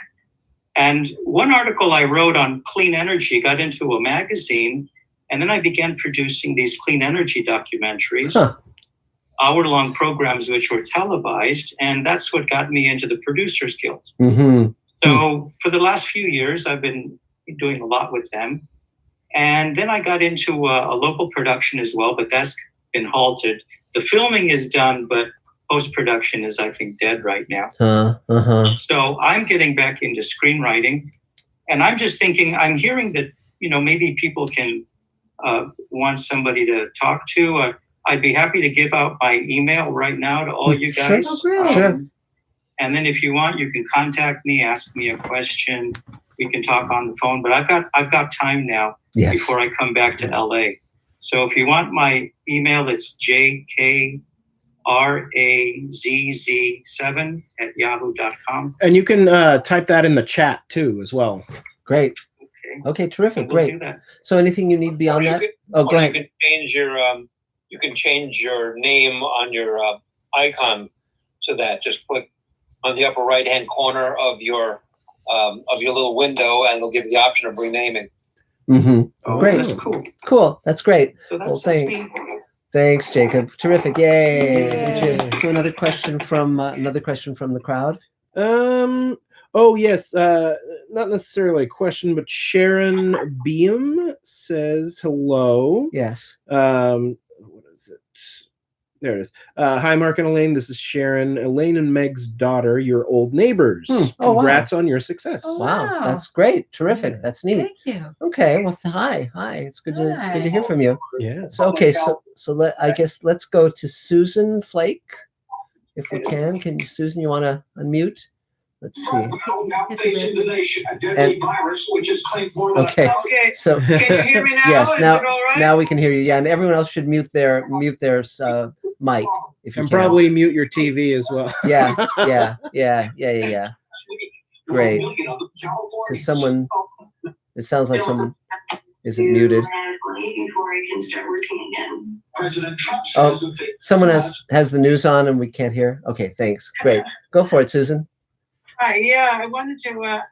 And one article I wrote on clean energy got into a magazine, and then I began producing these clean energy documentaries, hour-long programs which were televised, and that's what got me into the Producers Guild. Mm-hmm. So for the last few years, I've been doing a lot with them. And then I got into a local production as well, but that's been halted. The filming is done, but post-production is, I think, dead right now. So I'm getting back into screenwriting. And I'm just thinking, I'm hearing that, maybe people can want somebody to talk to. I'd be happy to give out my email right now to all you guys. Sure. And then if you want, you can contact me, ask me a question. We can talk on the phone. But I've got time now before I come back to LA. So if you want my email, it's jkrazz7@yahoo.com. And you can type that in the chat too as well. Great. Okay, terrific. Great. So anything you need beyond that? Go ahead. You can change your name on your icon to that. Just click on the upper right-hand corner of your little window, and it'll give you the option of renaming. Mm-hmm. Oh, great. That's cool. Cool. That's great. So that's thanks. me. Thanks, Jacob. Terrific. Yay. Cheers. So another question from the crowd. Oh yes. Not necessarily a question, but Sharon Beam says hello. Yes. What is it? There it is. Hi, Mark and Elaine. This is Sharon, Elaine and Meg's daughter, your old neighbors. Congrats on your success. Wow, that's great. Terrific. That's neat. Thank you. Okay. Well, hi. It's good to hear from you. Yeah. So I guess let's go to Susan Flake, if we can. Susan, you want to unmute? Let's see. Okay. So can you hear me now? Yes. Is Now, it all right? now we can hear you. Yeah, and everyone else should mute their mic if you can. Probably mute your TV as well. Yeah. Great. Because it sounds like someone isn't muted. Oh, someone has the news on and we can't hear. Okay, thanks. Great. Go for it, Susan. Hi, I wanted to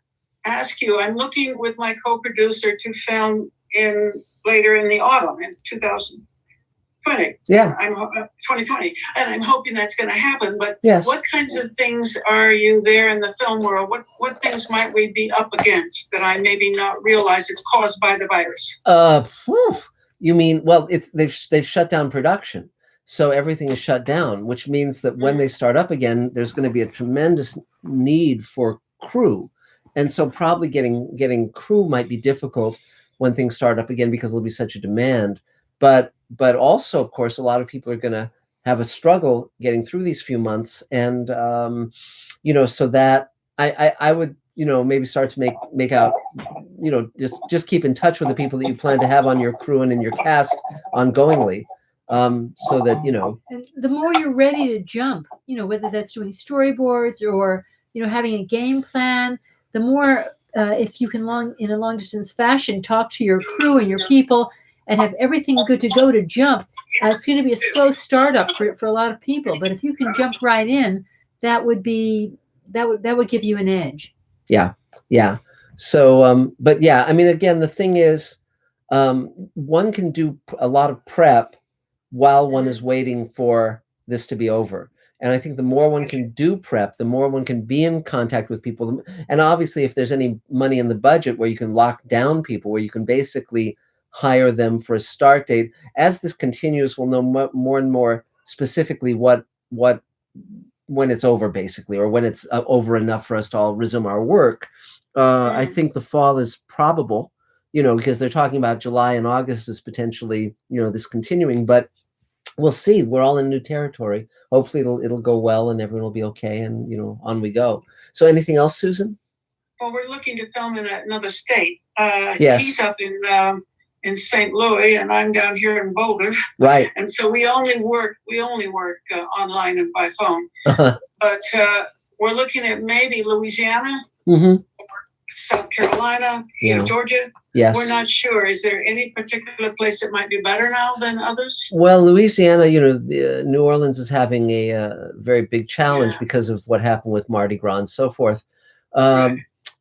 ask you, I'm looking with my co-producer to film later in the autumn in 2020. Yeah. 2020. And I'm hoping that's going to happen. But yes. What kinds of things are you there in the film world? What things might we be up against that I maybe not realize it's caused by the virus? You mean, well, they've shut down production. So everything is shut down, which means that when they start up again, there's going to be a tremendous need for crew. And so probably getting crew might be difficult when things start up again because there'll be such a demand. But also, of course, a lot of people are going to have a struggle getting through these few months. And, so that I would, maybe start to make out, just keep in touch with the people that you plan to have on your crew and in your cast ongoingly. So that, And the more you're ready to jump, whether that's doing storyboards or, having a game plan, the more, if you can in a long distance fashion, talk to your crew and your people and have everything good to go to jump. It's going to be a slow startup for a lot of people, but if you can jump right in, that would give you an edge. Yeah. So, but yeah, I mean, again, the thing is, one can do a lot of prep while one is waiting for this to be over. And I think the more one can do prep, the more one can be in contact with people. And obviously, if there's any money in the budget where you can lock down people, where you can basically hire them for a start date, as this continues, we'll know more and more specifically when it's over, basically, or when it's over enough for us to all resume our work. I think the fall is probable, because they're talking about July and August is potentially, this continuing, but we'll see. We're all in new territory. Hopefully it'll go well and everyone will be okay, and on we go. So anything else, Susan? Well, we're looking to film in another state. Yes. He's up in in St. Louis, and I'm down here in Boulder. Right. And so we only work online and by phone. Uh-huh. But we're looking at maybe Louisiana, South Carolina, Georgia. Yes. We're not sure. Is there any particular place that might do better now than others? Well, Louisiana, New Orleans is having a very big challenge because of what happened with Mardi Gras and so forth.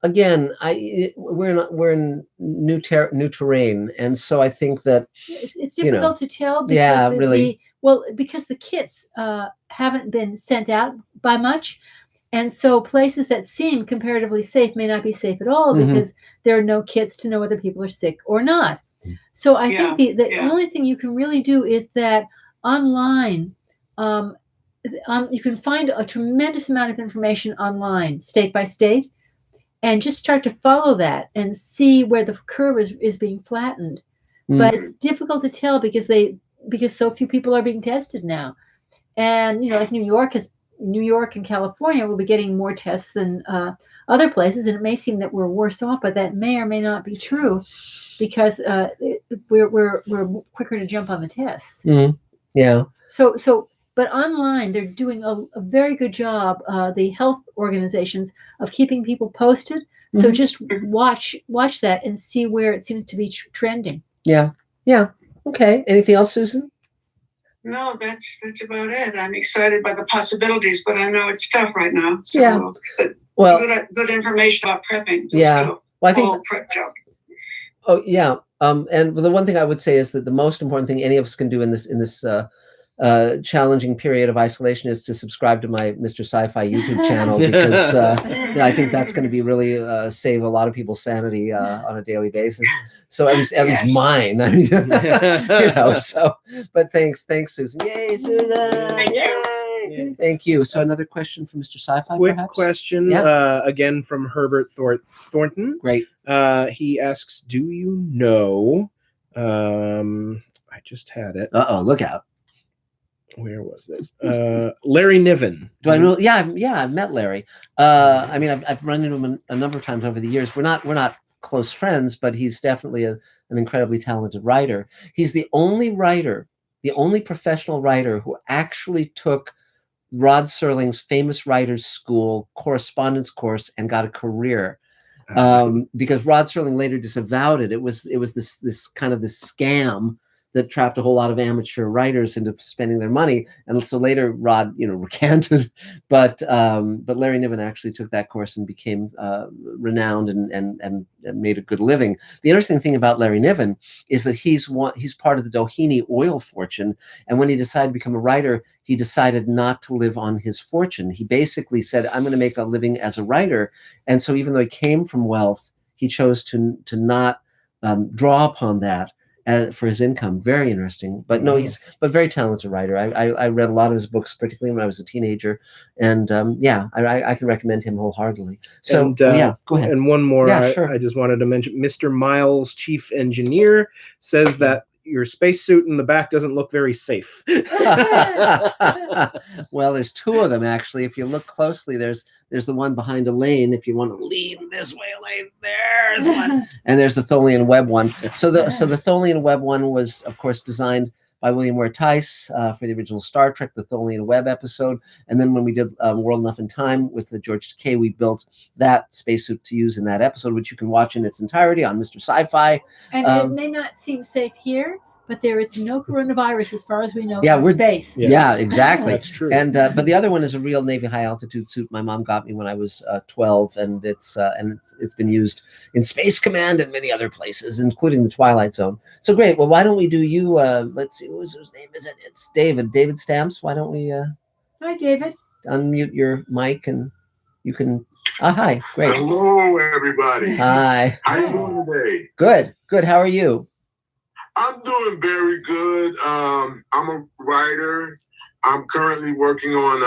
Again, we're in new terrain, and so I think that it's difficult to tell because because the kits haven't been sent out by much. And so places that seem comparatively safe may not be safe at all because there are no kits to know whether people are sick or not. So I think the only thing you can really do is that online, you can find a tremendous amount of information online, state by state, and just start to follow that and see where the curve is being flattened. But it's difficult to tell because so few people are being tested now. And, like New York and California will be getting more tests than other places, and it may seem that we're worse off, but that may or may not be true because we're quicker to jump on the tests. Yeah. But online they're doing a very good job. The health organizations of keeping people posted. So just watch that and see where it seems to be trending. Yeah. Okay. Anything else, Susan? No, that's about it. I'm excited by the possibilities, but I know it's tough right now. So good information about prepping. Well, I think prep job. Oh yeah. And the one thing I would say is that the most important thing any of us can do in this challenging period of isolation is to subscribe to my Mr. Sci-Fi YouTube channel because I think that's going to be really save a lot of people's sanity on a daily basis. So at least mine. I mean, but thanks, Susan. Yay, Susan! Yay! Thank you. So another question from Mr. Sci-Fi. Quick perhaps? question, again from Herbert Thornton. Great. He asks, "Do you know?" I just had it. Look out. Where was it? Larry Niven. Do I know? Yeah, I've met Larry. I mean, I've run into him a number of times over the years. We're not close friends, but he's definitely an incredibly talented writer. He's the only professional writer who actually took Rod Serling's famous writers' school correspondence course and got a career. Because Rod Serling later disavowed it. It was this kind of this scam that trapped a whole lot of amateur writers into spending their money, and so later Rod, recanted. But Larry Niven actually took that course and became renowned and made a good living. The interesting thing about Larry Niven is that he's part of the Doheny oil fortune, and when he decided to become a writer, he decided not to live on his fortune. He basically said, "I'm going to make a living as a writer," and so even though he came from wealth, he chose to not draw upon that for his income. Very interesting, but no, he's very talented writer. I read a lot of his books, particularly when I was a teenager, and I can recommend him wholeheartedly. So go ahead. And one more, sure. I just wanted to mention, Mr. Miles, chief engineer, says that your spacesuit in the back doesn't look very safe. Well, there's two of them actually. If you look closely, there's the one behind Elaine. If you want to lean this way, Elaine, there's one, and there's the Tholian Webb one. So the Tholian Webb one was, of course, designed by William Ware Tice for the original Star Trek, the Tholian Webb episode, and then when we did World Enough in Time with George Takei, we built that spacesuit to use in that episode, which you can watch in its entirety on Mr. Sci-Fi. And it may not seem safe here, but there is no coronavirus as far as we know in space. Yes. Yeah, exactly. That's true. And but the other one is a real Navy high altitude suit my mom got me when I was 12, and it's been used in Space Command and many other places, including the Twilight Zone. So great. Well, why don't we do you? Let's see, whose name is it? It's David. David Stamps. Why don't we? Hi, David. Unmute your mic and you can. Hi. Great. Hello, everybody. Hi. How you doing today? Good. Good. How are you? I'm doing very good. I'm a writer. I'm currently working on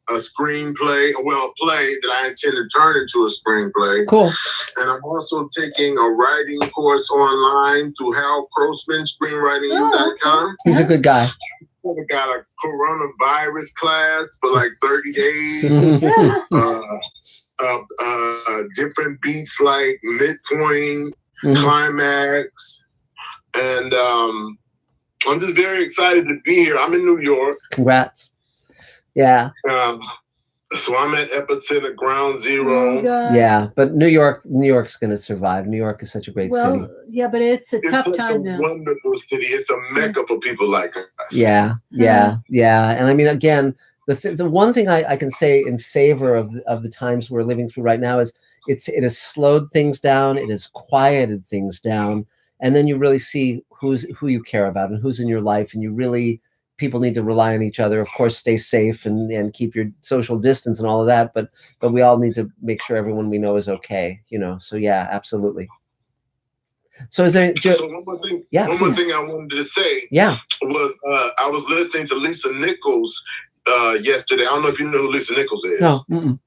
a screenplay, a play that I intend to turn into a screenplay. Cool. And I'm also taking a writing course online through Hal Grossman, screenwriting.com. He's a good guy. I got a coronavirus class for like 30 days. Different beats like midpoint, climax. And I'm just very excited to be here. I'm in New York. Congrats. Yeah. So I'm at epicenter ground zero. Yeah, but New York's going to survive. New York is such a great city. Yeah, but it's a tough time now. It's a wonderful city. It's a mecca for people like us. Yeah. And I mean, again, the one thing I can say in favor of the times we're living through right now is it has slowed things down. It has quieted things down. And then you really see who you care about and who's in your life. And people need to rely on each other. Of course, stay safe and keep your social distance and all of that. But we all need to make sure everyone we know is okay, So yeah, absolutely. So is there? So one more thing. Yeah. One more thing I wanted to say. Yeah. Was I was listening to Lisa Nichols yesterday. I don't know if you know who Lisa Nichols is.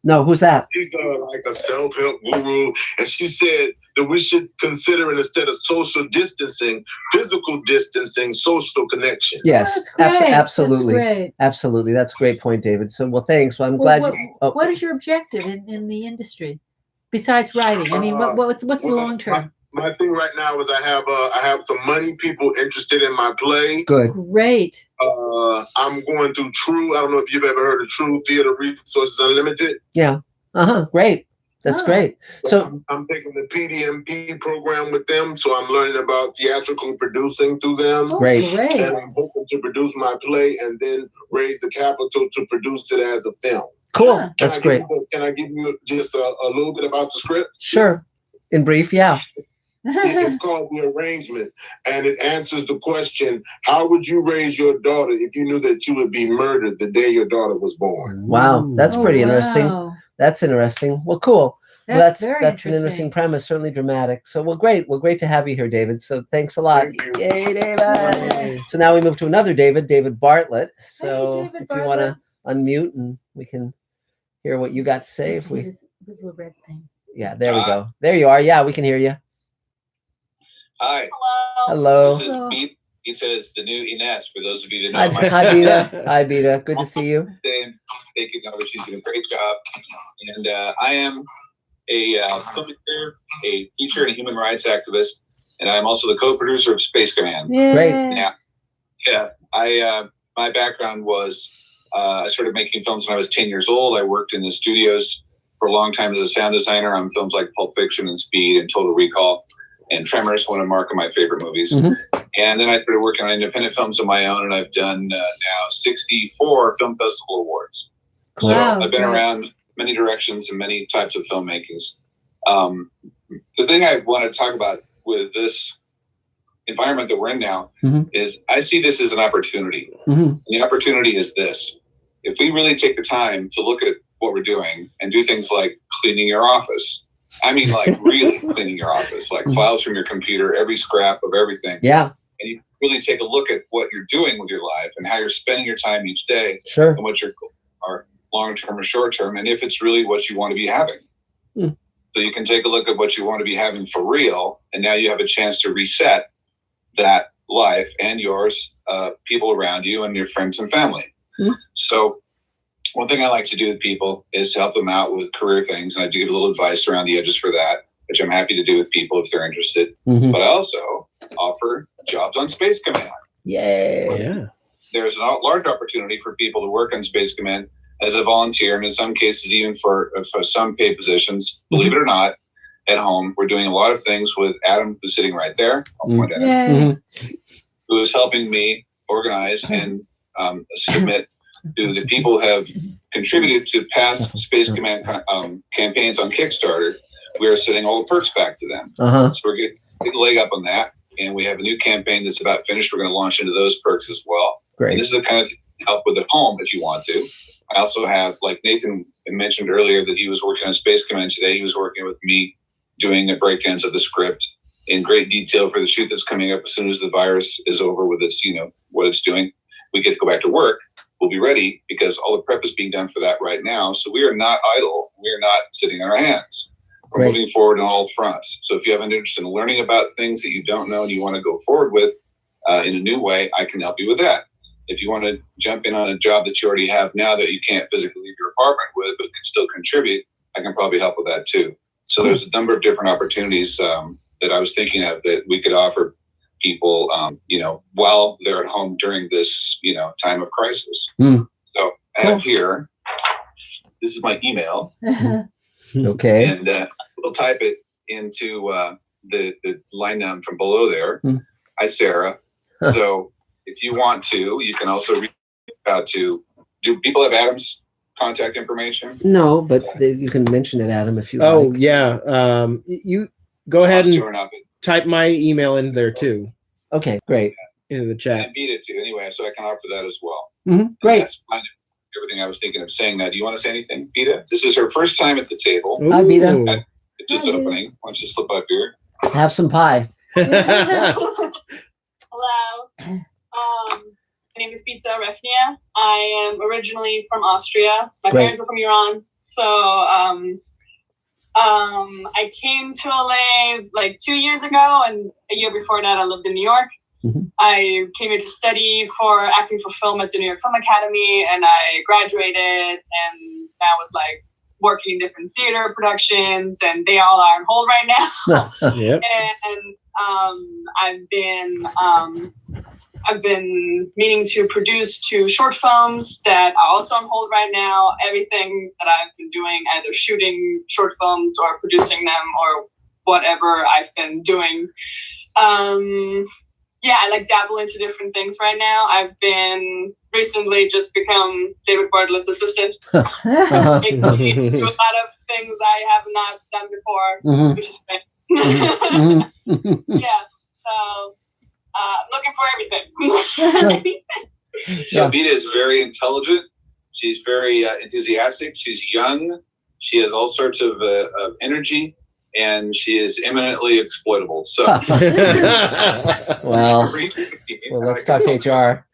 No. Who's that? She's like a self-help guru, and she said that we should consider, instead of social distancing, physical distancing, social connection. Yes, absolutely. That's great. Absolutely. That's a great point, David. So, well, thanks. Well, I'm glad. What is your objective in the industry besides writing? I mean, what's the long term? My thing right now is I have some money people interested in my play. Good. Great. I'm going through True. I don't know if you've ever heard of True Theater Resources Unlimited. Yeah. Great. That's great. So I'm taking the PDMP program with them, so I'm learning about theatrical producing through them. Great. And I'm hoping to produce my play and then raise the capital to produce it as a film. Cool. That's great. Can I give you just a little bit about the script? Sure. In brief, yeah. It's called The Arrangement, and it answers the question, how would you raise your daughter if you knew that you would be murdered the day your daughter was born? Wow, that's pretty interesting. That's interesting. Well, cool. That's an interesting premise, certainly dramatic. So, well, great. Well, great to have you here, David. So thanks a lot. Yay, David. Yay. So now we move to another David Bartlett. So David if you want to unmute and we can hear what you got to say. If we, his little red thing. Yeah, there we go. There you are. Yeah, we can hear you. Hi. Hello. This is Bita is the new Ines, for those of you that know my Hi, Bita. Hi, Bita. Good to see you. Taking over. She's doing a great job. And I am a filmmaker, a teacher, and a human rights activist. And I'm also the co-producer of Space Command. Yay. Great. Yeah. My background was I started making films when I was 10 years old. I worked in the studios for a long time as a sound designer on films like Pulp Fiction and Speed and Total Recall and Tremors, one of my favorite movies. And then I started working on independent films of my own, and I've done now 64 film festival awards. Cool. So Wow, I've been great. around many directions and many types of filmmakings. The thing I want to talk about with this environment that we're in now is I see this as an opportunity. And the opportunity is this. If we really take the time to look at what we're doing and do things like cleaning your office, I mean, like really cleaning your office, like files from your computer, every scrap of everything. Yeah. And you really take a look at what you're doing with your life and how you're spending your time each day. Sure. And what your goals are, long-term or short-term, and if it's really what you want to be having. So you can take a look at what you want to be having for real, and now you have a chance to reset that life and yours, people around you, and your friends and family. So one thing I like to do with people is to help them out with career things. And I do give a little advice around the edges for that, which I'm happy to do with people if they're interested. But I also offer jobs on Space Command. Yay. Yeah. There's a large opportunity for people to work on Space Command as a volunteer, and in some cases, even for some paid positions, believe it or not, at home. We're doing a lot of things with Adam, who's sitting right there, I'll point at him, who is helping me organize and submit to the people who have contributed to past Space Command campaigns on Kickstarter. We are sending all the perks back to them. So we're getting a leg up on that. And we have a new campaign that's about finished. We're going to launch into those perks as well. Great. And this is the kind of thing to help with at home if you want to. I also have, like Nathan mentioned earlier, that he was working on Space Command today. He was working with me doing the breakdowns of the script in great detail for the shoot that's coming up as soon as the virus is over with its, what it's doing. We get to go back to work. We'll be ready because all the prep is being done for that right now. So we are not idle. We are not sitting on our hands. We're moving forward on all fronts. So if you have an interest in learning about things that you don't know and you want to go forward with in a new way, I can help you with that. If you want to jump in on a job that you already have now that you can't physically leave your apartment with, but can still contribute, I can probably help with that too. So there's a number of different opportunities that I was thinking of that we could offer people, while they're at home during this, time of crisis. So I have here, this is my email. Okay. And we'll type it into the line down from below there. Hi, Sarah. So if you want to, you can also reach out to, do people have Adam's contact information? No, but you can mention it, Adam, if you like. Oh, yeah. You go ahead and type my email in there too. Okay, great. Into the chat. And beat it too, anyway, so I can offer that as well. Great. That's kind of everything I was thinking of saying that. Do you want to say anything, Beta? This is her first time at the table. Hi, Beta. It's just opening. Why don't you slip up here? Have some pie. Hello. My name is Pizza Refnia. I am originally from Austria. My parents are from Iran. So I came to LA like 2 years ago, and a year before that I lived in New York. I came here to study for acting for film at the New York Film Academy, and I graduated, and I was like working in different theater productions, and they all are on hold right now. Yep. And I've been meaning to produce 2 short films that are also on hold right now. Everything that I've been doing, either shooting short films or producing them or whatever I've been doing. I like dabble into different things right now. I've been recently just become David Bartlett's assistant. Do a lot of things I have not done before, which is great. So looking for everything. So Beta is very intelligent. She's very enthusiastic. She's young. She has all sorts of energy, and she is eminently exploitable. So, well, let's talk to HR.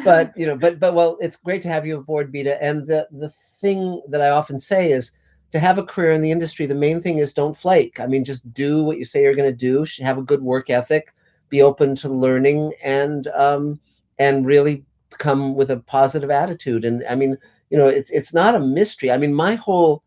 But it's great to have you aboard, Beta. And the thing that I often say is, to have a career in the industry, the main thing is don't flake. I mean, just do what you say you're going to do. Have a good work ethic. Be open to learning, and really come with a positive attitude. And I mean, it's not a mystery. I mean, my whole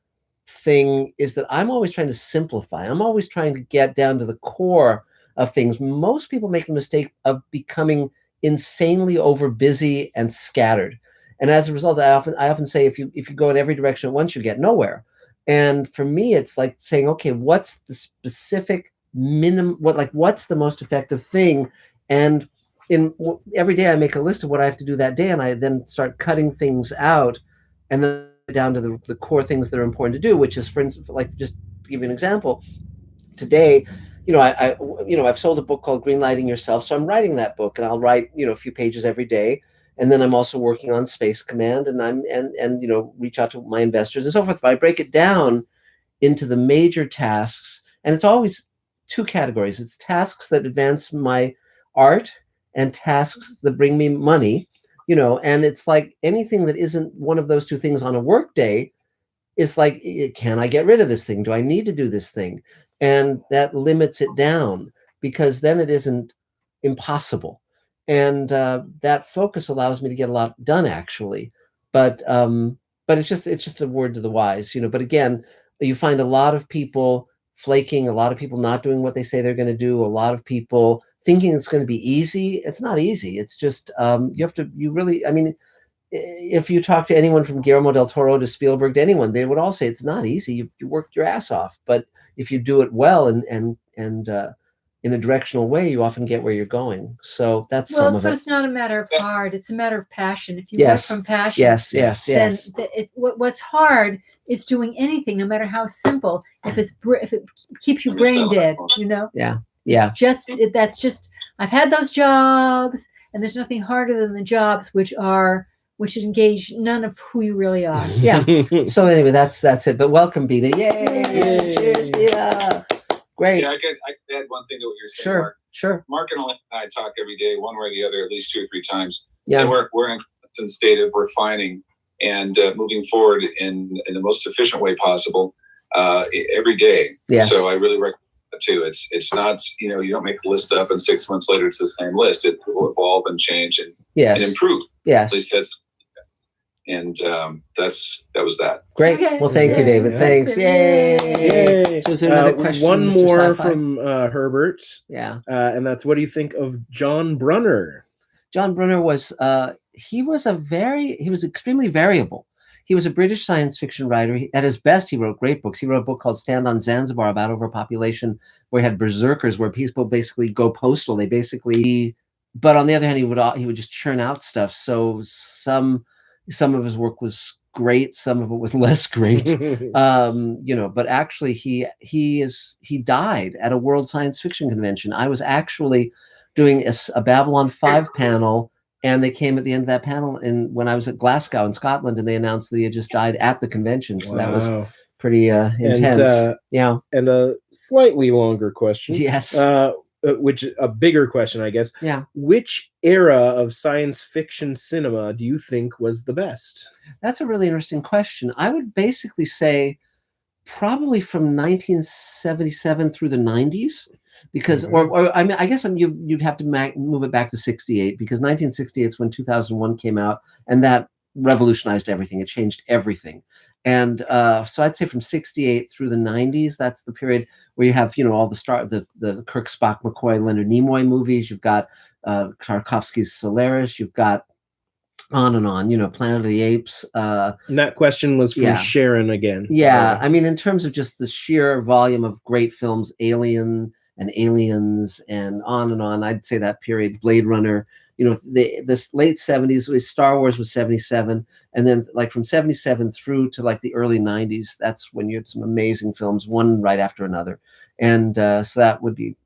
thing is that I'm always trying to simplify. I'm always trying to get down to the core of things. Most people make the mistake of becoming insanely over busy and scattered. And as a result, I often say, if you go in every direction at once, you get nowhere. And for me, it's like saying, okay, what's the specific what's the most effective thing? And every day I make a list of what I have to do that day, and I then start cutting things out, and then down to the core things that are important to do, which is, for instance, like, just to give you an example, today, I've sold a book called Greenlighting Yourself. So I'm writing that book, and I'll write, a few pages every day. And then I'm also working on Space Command, and reach out to my investors and so forth. But I break it down into the major tasks, and it's always 2 categories. It's tasks that advance my art and tasks that bring me money, and it's like anything that isn't one of those 2 things on a work day is like, can I get rid of this thing? Do I need to do this thing? And that limits it down, because then it isn't impossible. And that focus allows me to get a lot done, actually. But it's just a word to the wise, But again, you find a lot of people flaking, a lot of people not doing what they say they're going to do, a lot of people thinking it's going to be easy. It's not easy. It's just if you talk to anyone from Guillermo del Toro to Spielberg to anyone, they would all say it's not easy. You worked your ass off, but if you do it well and in a directional way, you often get where you're going. So that's some of it. It's not a matter of hard. It's a matter of passion. If you work from passion, yes. What's hard is doing anything, no matter how simple. If it keeps you brain dead, Yeah. That's just. I've had those jobs, and there's nothing harder than the jobs which engage none of who you really are. Yeah. So anyway, that's it. But welcome, Beta. Yay! Cheers, Beta. Great. Yeah, I could add one thing to what you're saying. Sure. Mark and I talk every day, one way or the other, at least 2 or 3 times. Yeah. And we're in a constant state of refining and moving forward in the most efficient way possible every day. Yeah. So I really recommend that too. It's not, you don't make a list up and 6 months later it's the same list. It will evolve and change and improve. Yes. At least that's. And that was that. Great. Well, thank you, David. Yeah. Thanks. Yay. So is there another question? One Mr. more Sci-Fi? from Herbert. Yeah. And that's, what do you think of John Brunner? John Brunner was he was extremely variable. He was a British science fiction writer. At his best, he wrote great books. He wrote a book called Stand on Zanzibar about overpopulation, where he had berserkers, where people basically go postal. But on the other hand, he would just churn out stuff. So some of his work was great, some of it was less great. But actually he died at a World Science Fiction Convention. I was actually doing a Babylon 5 panel, and they came at the end of that panel when I was at Glasgow in Scotland, and they announced that he had just died at the convention. So that was pretty intense. And a slightly longer question. Yes. Which a bigger question, I guess. Yeah. Which era of science fiction cinema do you think was the best? That's a really interesting question. I would basically say probably from 1977 through the 90s, because, or I mean, I guess you'd have to move it back to 68, because 1968 is when 2001 came out, and that revolutionized everything. It changed everything. And so I'd say from 68 through the 90s, that's the period where you have, all the Kirk, Spock, McCoy, Leonard Nimoy movies. You've got Tarkovsky's Solaris. You've got on and on, Planet of the Apes. And that question was from Sharon again. Yeah. I mean, in terms of just the sheer volume of great films, Alien and Aliens and on, I'd say that period, Blade Runner, this late 70s, Star Wars was 77. And then like from 77 through to like the early 90s, that's when you had some amazing films, one right after another. And so that would be,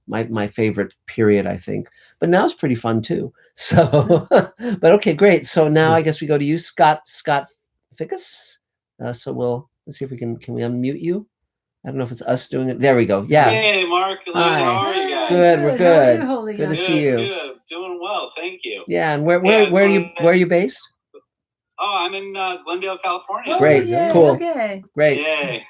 my favorite period, I think. But now it's pretty fun too. So, but okay, great. So now I guess we go to you, Scott Fickus. So let's see if we can we unmute you? I don't know if it's us doing it. There we go. Yeah. Hey, Mark. Hi. How are you guys? Good. We're good. How are you Good to see you. Good. Doing well. Thank you. Yeah. And where are you based? Oh, I'm in Glendale, California. Oh, great. Yay, Cool. Okay. Great. Yay.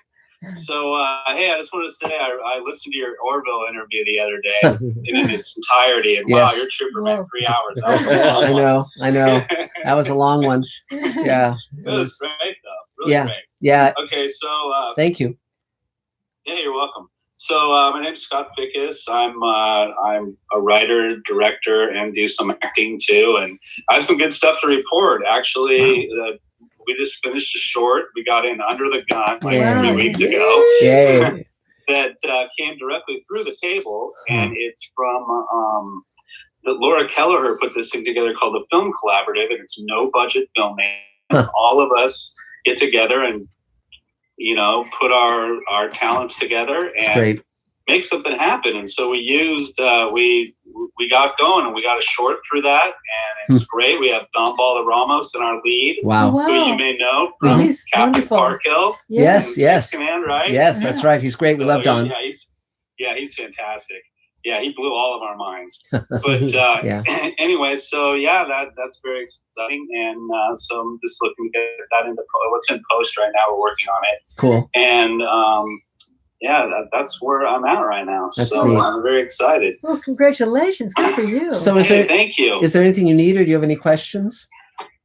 So, hey, I just want to say I listened to your Orville interview the other day in its entirety, and wow, your trooper meant 3 hours. That was a long I know. That was a long one. Yeah. It was great, though. Really great. Yeah. Okay, so thank you. Yeah, you're welcome. So my name's Scott Fickus. I'm a writer, director, and do some acting too. And I have some good stuff to report. Actually, we just finished a short. We got in Under the Gun like 3 weeks ago. Yay. That came directly through the table, and it's from Laura Kelleher put this thing together called the Film Collaborative, and it's no budget filmmaking. All of us get together and put our talents together and make something happen. And so we used we got going, and we got a short through that, and it's great. We have Don Balderramos in our lead, who you may know from Captain Parkhill. Yes. Command, right? Yes, that's right. He's great. We love Don. He's fantastic. Yeah, he blew all of our minds. But anyway, so that's very exciting, and so I'm just looking to get that into what's in post right now. We're working on it. Cool. And that's where I'm at right now. That's so neat. I'm very excited. Well, congratulations. Good for you. So thank you. Is there anything you need, or do you have any questions?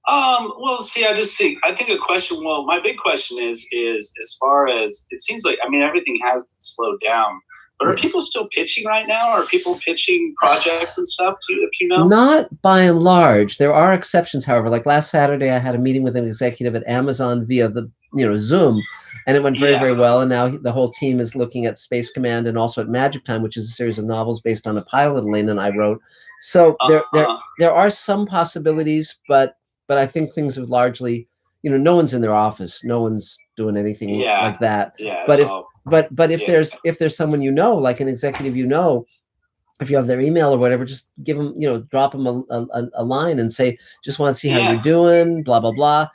Well, see, I think a question. Well, my big question is as far as it seems like, everything has slowed down. But are people still pitching right now? Are people pitching projects and stuff, if you know? Not by and large. There are exceptions, however. Like last Saturday, I had a meeting with an executive at Amazon via the Zoom, and it went very, very well. And now the whole team is looking at Space Command and also at Magic Time, which is a series of novels based on a pilot Elaine and I wrote. So there are some possibilities, but I think things have largely, no one's in their office, no one's doing anything like that. Yeah. But if there's someone like an executive, if you have their email or whatever, just give them, drop them a line and say, just want to see how you're doing, blah blah blah.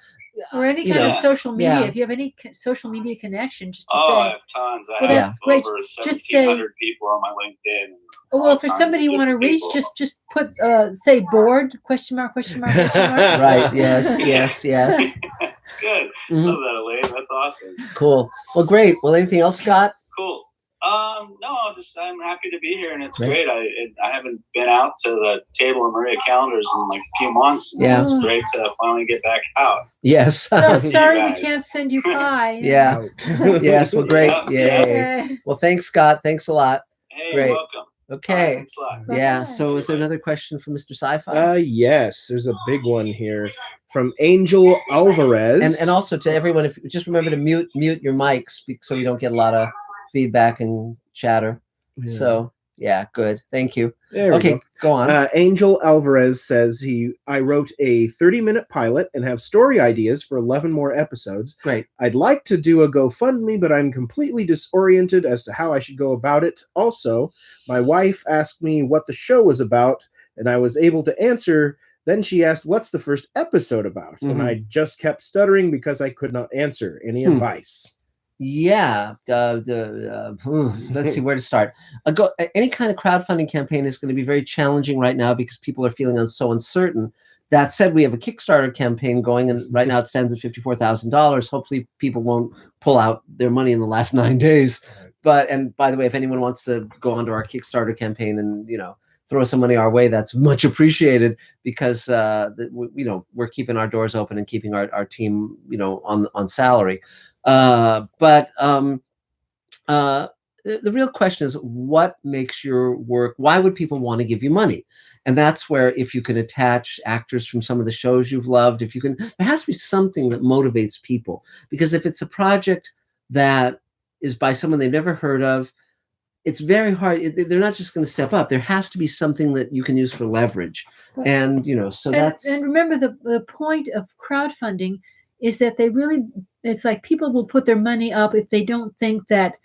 Or any kind of social media. If you have any social media connection, just to say. I have tons. I have that's great. over Just say 1,700 people on my LinkedIn. Well, for somebody you want to reach, just put say board ? Right. Yes. That's good. Love that, Elaine. That's awesome. Cool. Well, great. Well, anything else, Scott? Cool. No, I'm happy to be here, and it's great. I haven't been out to the table of Maria calendars in like a few months. And Yeah. It's great to finally get back out. Yes. So See you sorry we guys. can't send you pie. Yeah. Yes. Well, great. Yeah. Yay. Okay. Well, thanks, Scott. Thanks a lot. Hey, Great. you're welcome. Okay. Thanks a lot. Yeah. Bye-bye. So, is there another question from Mr. Sci-Fi? Yes, there's a big one here from Angel Alvarez. And also to everyone, if just remember to mute your mics so we don't get a lot of feedback and chatter. Yeah. So yeah, good. Thank you. There we Okay, go on. Angel Alvarez says I wrote a 30-minute pilot and have story ideas for 11 more episodes. Great. I'd like to do a GoFundMe, but I'm completely disoriented as to how I should go about it. Also, my wife asked me what the show was about, and I was able to answer. Then she asked, what's the first episode about? And I just kept stuttering because I could not answer. Any advice? Yeah. Let's see where to start. Any kind of crowdfunding campaign is going to be very challenging right now because people are feeling so uncertain. That said, we have a Kickstarter campaign going, and right now it stands at $54,000. Hopefully people won't pull out their money in the last 9 days. And by the way, if anyone wants to go onto our Kickstarter campaign and, throw some money our way, that's much appreciated because, we're keeping our doors open and keeping our team, on salary. But the real question is, what makes your work? Why would people want to give you money? And that's where, if you can attach actors from some of the shows you've loved, there has to be something that motivates people. Because if it's a project that is by someone they've never heard of, it's very hard. They're not just going to step up. There has to be something that you can use for leverage. Right. And, that's... And remember, the point of crowdfunding is that it's like people will put their money up if they don't think that,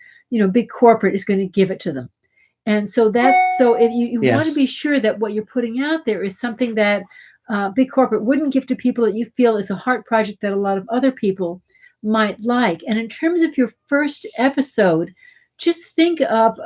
big corporate is going to give it to them. And so if you want to be sure that what you're putting out there is something that big corporate wouldn't give to people that you feel is a heart project that a lot of other people might like. And in terms of your first episode, just think of,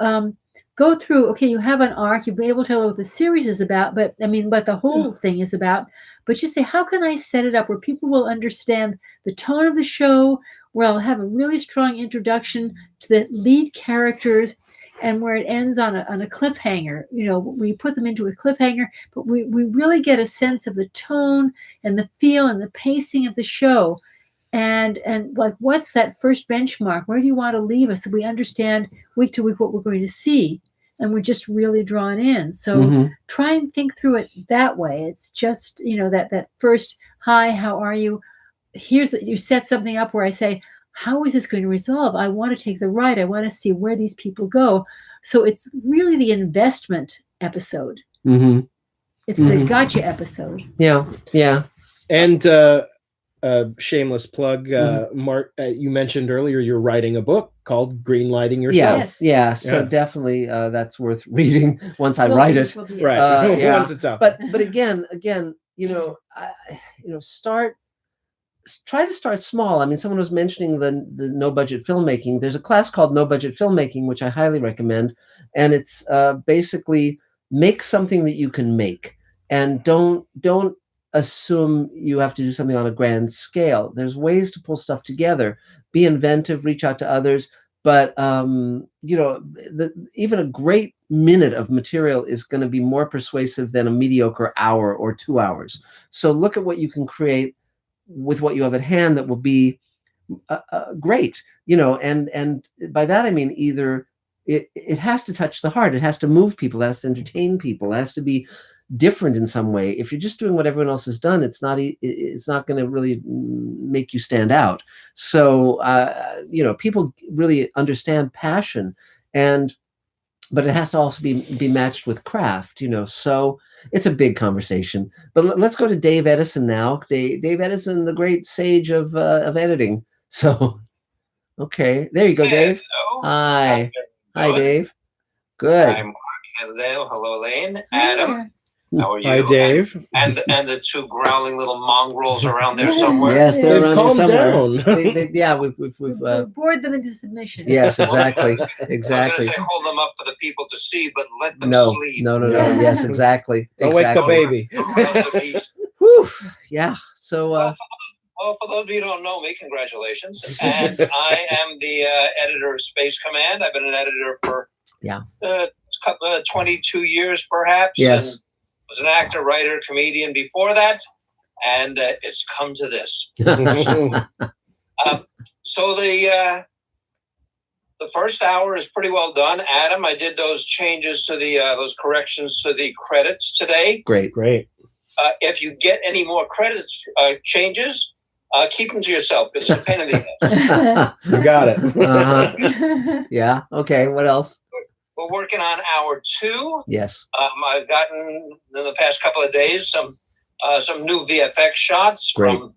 go through, okay, you have an arc, you'll be able to tell what the series is about, but the whole thing is about, but just say, how can I set it up where people will understand the tone of the show, where I'll have a really strong introduction to the lead characters, and where it ends on a cliffhanger. We put them into a cliffhanger, but we really get a sense of the tone and the feel and the pacing of the show. And like, what's that first benchmark? Where do you want to leave us so we understand week to week what we're going to see? And we're just really drawn in. So try and think through it that way. It's just, that first, hi, how are you? You set something up where I say, how is this going to resolve? I want to take the ride. I want to see where these people go. So it's really the investment episode. It's the gotcha episode. Yeah. Yeah. And, shameless plug, Mark, you mentioned earlier you're writing a book called Greenlighting Yourself. Yeah. So definitely that's worth reading once I write it. Right. Once it's out. But again, try to start small. I mean, someone was mentioning the no budget filmmaking. There's a class called No Budget Filmmaking, which I highly recommend. And it's basically make something that you can make, and don't assume you have to do something on a grand scale. There's ways to pull stuff together. Be inventive, reach out to others. But even a great minute of material is going to be more persuasive than a mediocre hour or 2 hours. So look at what you can create with what you have at hand that will be great. And by that I mean either it has to touch the heart, it has to move people, it has to entertain people, it has to be different in some way. If you're just doing what everyone else has done, it's not going to really make you stand out. So people really understand passion, but it has to also be matched with craft. So it's a big conversation. But let's go to Dave Edison now. Dave Edison, the great sage of editing. So okay, there you go, Dave. Hi, Dave. Good. Hi, Mark. Hello, Elaine. Adam. How are you? Hi, Dave. And the two growling little mongrels around there somewhere. Yes, they're around there somewhere. Down. We've bored them into submission. Yes, exactly. I was going to say hold them up for the people to see, but let them sleep. No. Yes, exactly. Don't wake the baby. Whew. Yeah. So. Well, for those of you who don't know me, congratulations. And I am the editor of Space Command. I've been an editor for Yeah. 22 years perhaps. Yes. And was an actor, writer, comedian before that. And it's come to this. So the first hour is pretty well done. Adam, I did those changes to those corrections to the credits today. Great. If you get any more credits changes, keep them to yourself because it's a pain in the ass. You got it. Yeah. Okay. What else? We're working on hour 2. Yes. I've gotten in the past couple of days some new VFX shots from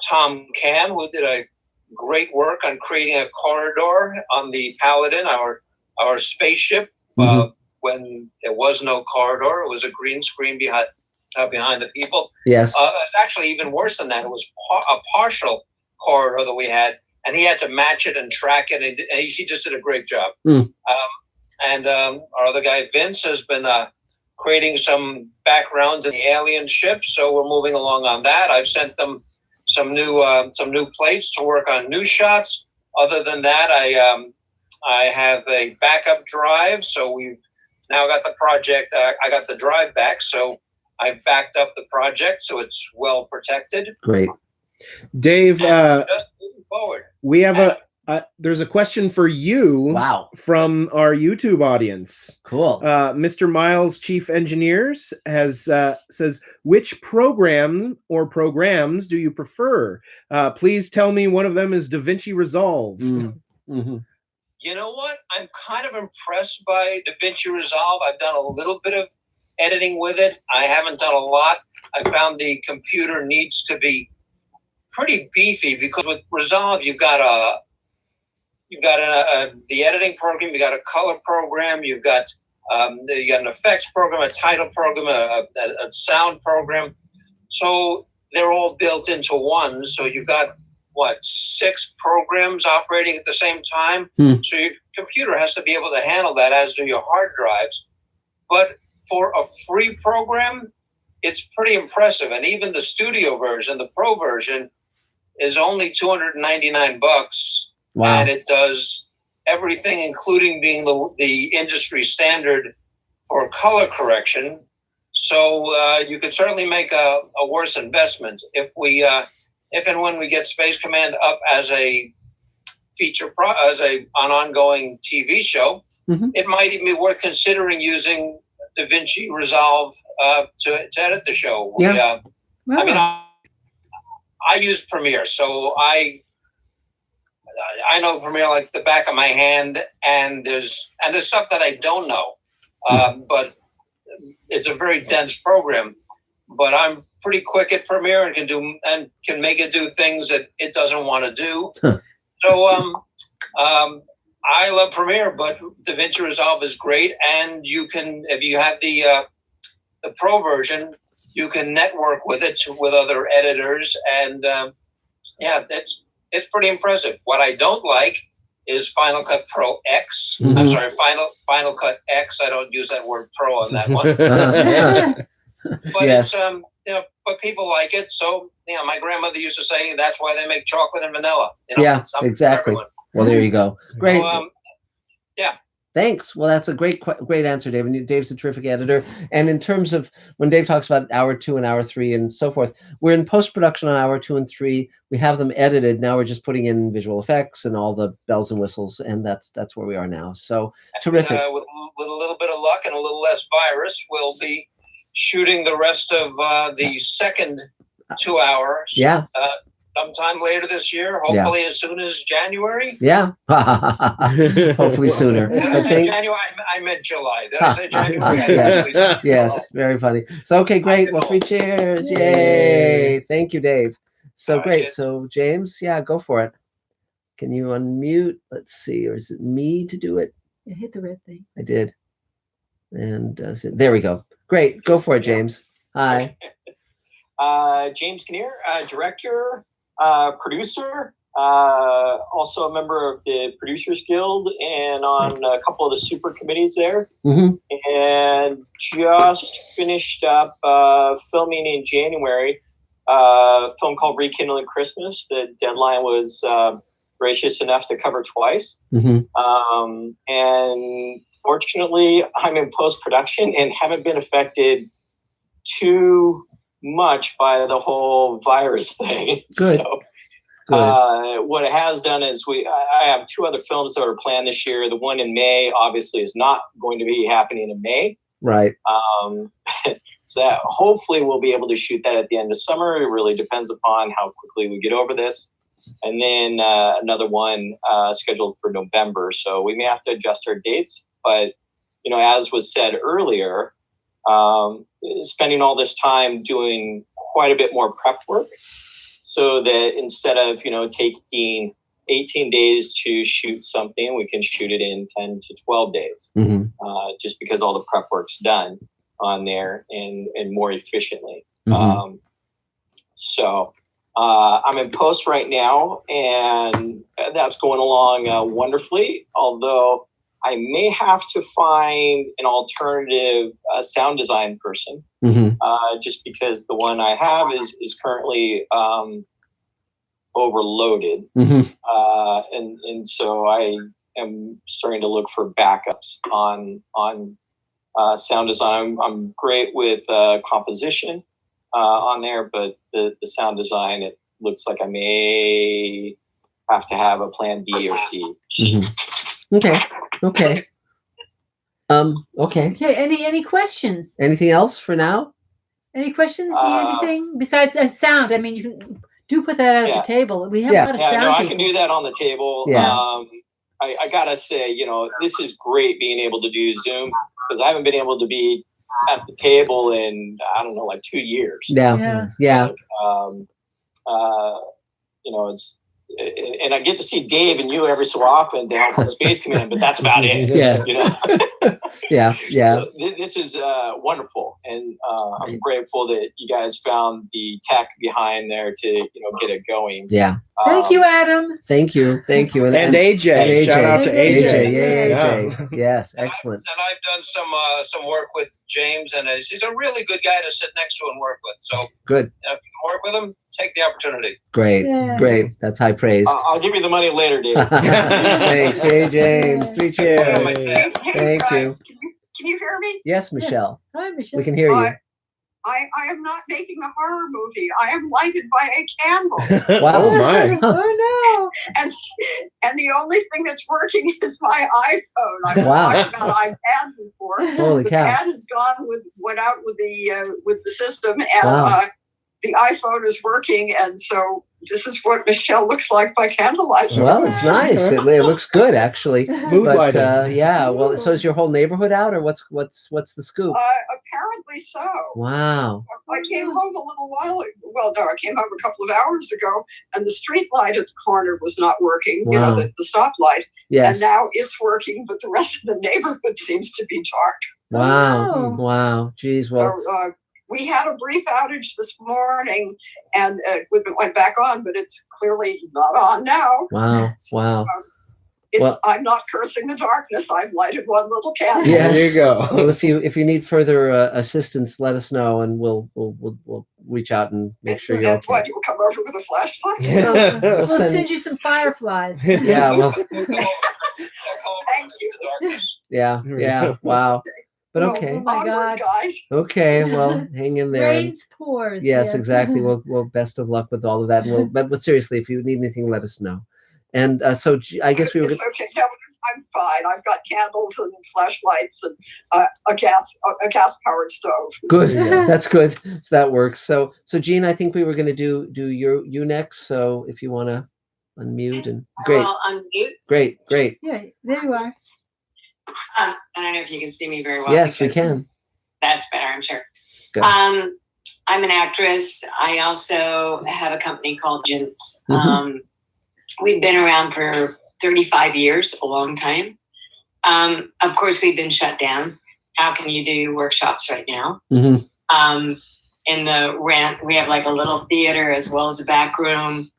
Tom Cam, who did a great work on creating a corridor on the Paladin, our spaceship. When there was no corridor, it was a green screen behind the people. Yes. It's actually even worse than that. It was a partial corridor that we had, and he had to match it and track it, and he just did a great job. And our other guy, Vince, has been creating some backgrounds in the alien ship, so we're moving along on that. I've sent them some new plates to work on new shots. Other than that, I have a backup drive, so we've now got the project. I got the drive back, so I backed up the project, so it's well protected. Great. Dave, just moving forward. we have there's a question for you from our YouTube audience. Cool. Mr. Miles, Chief Engineers, says, which program or programs do you prefer? Please tell me one of them is DaVinci Resolve. You know what? I'm kind of impressed by DaVinci Resolve. I've done a little bit of editing with it. I haven't done a lot. I found the computer needs to be pretty beefy because with Resolve, you've got the editing program, you got a color program, you got an effects program, a title program, a sound program. So they're all built into one. So you've got 6 programs operating at the same time. So your computer has to be able to handle that, as do your hard drives. But for a free program, it's pretty impressive. And even the studio version, the pro version, is only $299. Wow. And it does everything, including being the industry standard for color correction. So you could certainly make a worse investment if and when we get Space Command up as a an ongoing TV show. It might even be worth considering using DaVinci Resolve to edit the show. I mean, I use Premiere, so I know Premiere like the back of my hand, and there's stuff that I don't know, but it's a very dense program. But I'm pretty quick at Premiere and can make it do things that it doesn't want to do. So I love Premiere, but DaVinci Resolve is great, and you can, if you have the pro version, you can network with it with other editors, and it's pretty impressive. What I don't like is Final Cut Pro X. I'm sorry, Final Cut X. I don't use that word pro on that one. But Yes. it's but people like it. So my grandmother used to say that's why they make chocolate and vanilla. Yeah, something for exactly. everyone. Well, there you go. Great. So, yeah. Thanks. Well, that's a great answer, Dave. And Dave's a terrific editor. And in terms of when Dave talks about hour 2 and hour 3 and so forth, we're in post-production on hour 2 and 3. We have them edited. Now we're just putting in visual effects and all the bells and whistles, and that's where we are now. So terrific. With a little bit of luck and a little less virus, we'll be shooting the rest of the second 2 hours. Yeah. Sometime later this year, hopefully as soon as January. Yeah. Hopefully sooner. Did I say January? I meant July. Did I say January? Yes, very funny. So, okay, great. Well, 3 cheers. Yay. Thank you, Dave. So great. So, James, go for it. Can you unmute? Let's see. Or is it me to do it? Yeah, hit the red thing. I did. And there we go. Great. Go for it, James. Hi. James Kinnear, director, producer, also a member of the Producers Guild and on a couple of the super committees there. And just finished up filming in January a film called Rekindling Christmas. The deadline was gracious enough to cover twice. And fortunately, I'm in post-production and haven't been affected too much by the whole virus thing. Good. So, Good. what it has done is I have 2 other films that are planned this year. The one in May, obviously, is not going to be happening in May. Right. So that hopefully we'll be able to shoot that at the end of summer. It really depends upon how quickly we get over this. And then another one scheduled for November. So we may have to adjust our dates. But, as was said earlier, spending all this time doing quite a bit more prep work so that instead of, taking 18 days to shoot something, we can shoot it in 10 to 12 days, just because all the prep work's done on there and more efficiently. So I'm in post right now, and that's going along wonderfully, although I may have to find an alternative sound design person, just because the one I have is currently overloaded. And so I am starting to look for backups on sound design. I'm great with composition on there, but the sound design, it looks like I may have to have a plan B or C. Okay. Okay. Okay. Okay. Any questions? Anything else for now? Any questions? Anything besides sound? I mean, you do put that out at the table. We have a lot of sound. I can do that on the table. Yeah. I gotta say, this is great being able to do Zoom, because I haven't been able to be at the table in, I don't know, like 2 years. Yeah. It's, and I get to see Dave and you every so often to help the Space Command, but that's about it. Yeah. So this is wonderful, and I'm grateful that you guys found the tech behind there to get it going. Yeah. Thank you, Adam. Thank you. And AJ. Shout out to AJ. AJ. Yes, excellent. And I've done some work with James, and he's a really good guy to sit next to and work with. So good. If you can work with him, take the opportunity. Great. Great. That's high praise. I'll give you the money later, Dave. Thanks. Hey, James. 3 cheers. Thank you. Can you hear me? Yes, Michelle. Hi, Michelle. We can hear you. I am not making a horror movie. I am lighted by a candle. Wow. Oh my. Oh no. And the only thing that's working is my iPhone. I was talking about iPad before. Holy cow. The pad has went out with the system, and the iPhone is working, and so this is what Michelle looks like by candlelight. Well, it's nice. It looks good, actually. Mood lighting. Yeah. Well, so is your whole neighborhood out, or what's the scoop? Apparently so. Wow. I came home a little while ago. Well, no, I came home a couple of hours ago, and the street light at the corner was not working. Wow. The stoplight. Yes. And now it's working, but the rest of the neighborhood seems to be dark. Wow. Wow. Geez. Well. So, we had a brief outage this morning, and it went back on, but it's clearly not on now. Wow. Wow. I'm not cursing the darkness. I've lighted one little candle. Yes. There you go. Well, if you need further assistance, let us know, and we'll reach out and make sure you're okay. What, you'll come over with a flashlight? We'll send you some fireflies. Yeah. Well. Thank you. Yeah. Wow. But okay. Oh my God. Guys. Okay. Well, hang in there. Rains pours. Yes, exactly. Well, best of luck with all of that. But seriously, if you need anything, let us know. And so I guess we were. It's okay. No, I'm fine. I've got candles and flashlights and a gas powered stove. Good. That's good. So that works. So Jean, I think we were going to do you next. So if you want to unmute and great. I'll unmute. Great. Yeah, there you are. I don't know if you can see me very well. Yes, we can. That's better, I'm sure. Good. I'm an actress. I also have a company called Gents. We've been around for 35 years, a long time. Of course, we've been shut down. How can you do workshops right now? In the rent, we have like a little theater as well as a back room.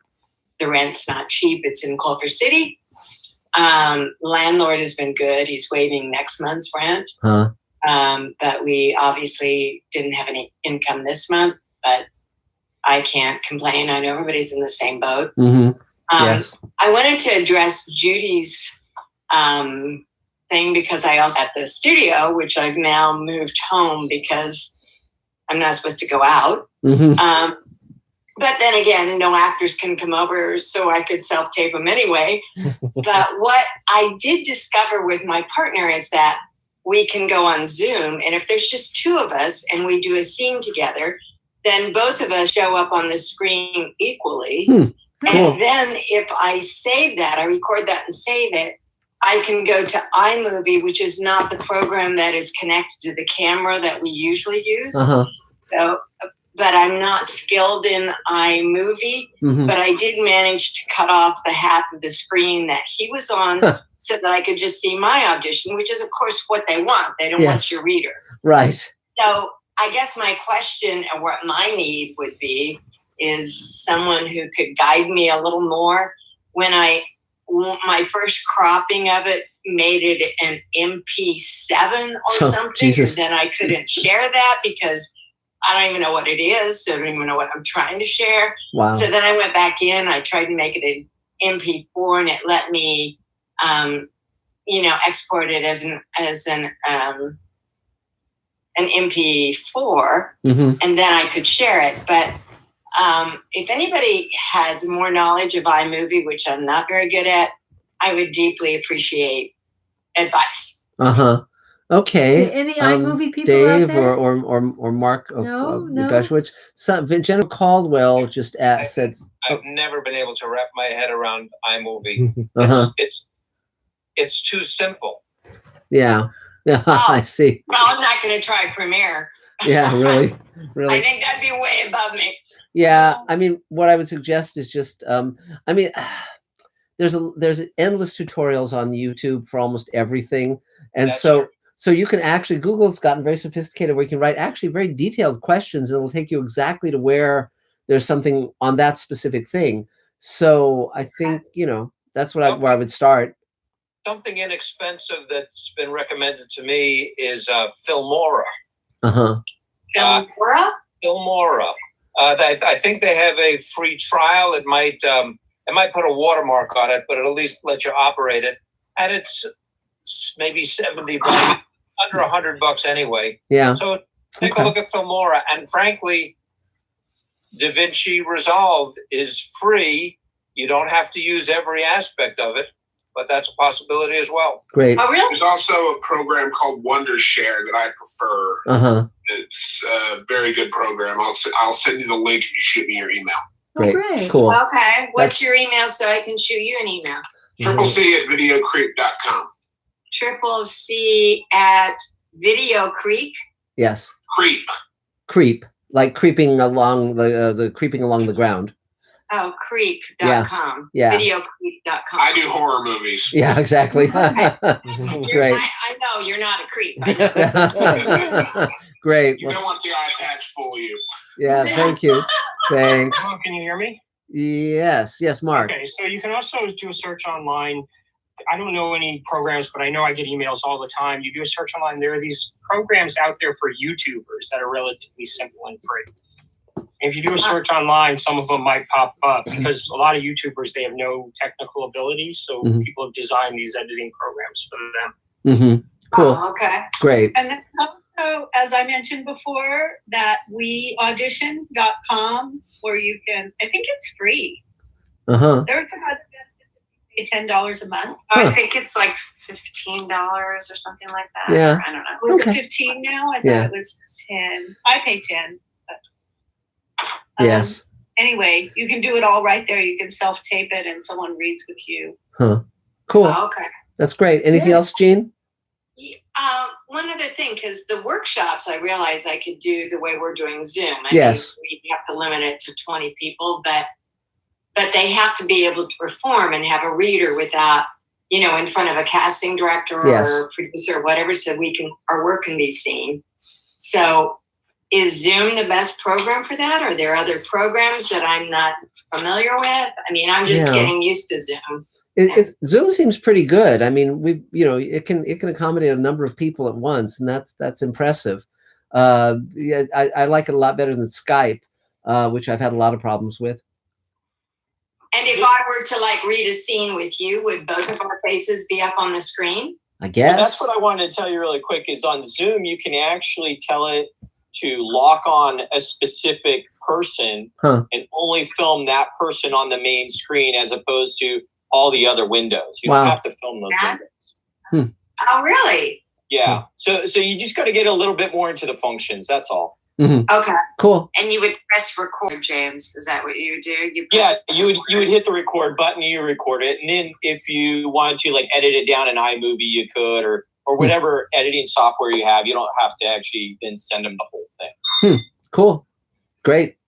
The rent's not cheap. It's in Culver City. Landlord has been good. He's waiving next month's rent. But we obviously didn't have any income this month, but I can't complain. I know everybody's in the same boat. Yes. I wanted to address Judy's thing because I also at the studio, which I've now moved home because I'm not supposed to go out. But then again, no actors can come over, so I could self-tape them anyway. But what I did discover with my partner is that we can go on Zoom, and if there's just two of us and we do a scene together, then both of us show up on the screen equally. Cool. And then if I save that, I record that and save it, I can go to iMovie, which is not the program that is connected to the camera that we usually use. So, but I'm not skilled in iMovie, but I did manage to cut off the half of the screen that he was on so that I could just see my audition, which is, of course, what they want. They don't want your reader. Right. So I guess my question and what my need would be is someone who could guide me a little more. When my first cropping of it made it an MP7 or something, Jesus. and then I couldn't share that because I don't even know what it is. So I don't even know what I'm trying to share. Wow. So then I went back in, I tried to make it an MP4 and it let me, export it as an MP4 and then I could share it. But if anybody has more knowledge of iMovie, which I'm not very good at, I would deeply appreciate advice. Okay. Any iMovie people Dave out there? or Mark No. Gushwich. Jennifer Caldwell just said. I've never been able to wrap my head around iMovie. It's too simple. Yeah. I see. Well, I'm not going to try Premiere. Yeah, really. I think that'd be way above me. Yeah, I mean, what I would suggest is just, there's endless tutorials on YouTube for almost everything, and so you can actually, Google's gotten very sophisticated where you can write actually very detailed questions, and it'll take you exactly to where there's something on that specific thing. So I think that's where I would start. Something inexpensive that's been recommended to me is Filmora. Filmora? Filmora. I think they have a free trial. It might put a watermark on it, but it'll at least let you operate it. And it's maybe $70, under $100 anyway. Yeah. So take a look at Filmora. And frankly, DaVinci Resolve is free. You don't have to use every aspect of it, but that's a possibility as well. Great. Oh, really? There's also a program called Wondershare that I prefer. It's a very good program. I'll send you the link if you shoot me your email. Great. Cool. Okay. What's your email so I can shoot you an email? CCC@videocreep.com. CCC@videocreep. Yes. Creep. Like creeping along the ground. Oh, creep.com. Yeah. Videocreep.com. I do horror movies. Yeah, exactly. Great. I know you're not a creep. I know. Great. You don't want the eye patch fool you. Yeah, thank you. Thanks. Hello, can you hear me? Yes, Mark. Okay, so you can also do a search online. I don't know any programs, but I know I get emails all the time. You do a search online. There are these programs out there for YouTubers that are relatively simple and free. If you do a search online, some of them might pop up because a lot of YouTubers, they have no technical ability. So people have designed these editing programs for them. Cool. Oh, okay. Great. And then also, as I mentioned before, that weaudition.com where you can, I think it's free. There's about $10 a month. I think it's like $15 or something like that. Yeah. I don't know. Was it 15 now? I thought it was 10. I pay 10. But, yes. Anyway, you can do it all right there. You can self-tape it and someone reads with you. Cool. Oh, okay. That's great. Anything else, Jean? One other thing, because the workshops, I realized I could do the way we're doing Zoom. I Yes. mean, we have to limit it to 20 people, but they have to be able to perform and have a reader without, in front of a casting director or producer or whatever, so our work can be seen. So is Zoom the best program for that? Are there other programs that I'm not familiar with? I mean, I'm just getting used to Zoom. Zoom seems pretty good. I mean, it can accommodate a number of people at once, and that's impressive. I like it a lot better than Skype, which I've had a lot of problems with. And if I were to read a scene with you, would both of our faces be up on the screen? I guess. Well, that's what I wanted to tell you really quick is on Zoom, you can actually tell it to lock on a specific person and only film that person on the main screen as opposed to all the other windows. You don't have to film those windows. Oh, really? Yeah. So you just got to get a little bit more into the functions. That's all. Okay. Cool. And you would press record, James. Is that what you would do? You would hit the record button, you record it, and then if you wanted to like edit it down in iMovie, you could, or whatever editing software you have. You don't have to actually then send them the whole thing. Cool. Great.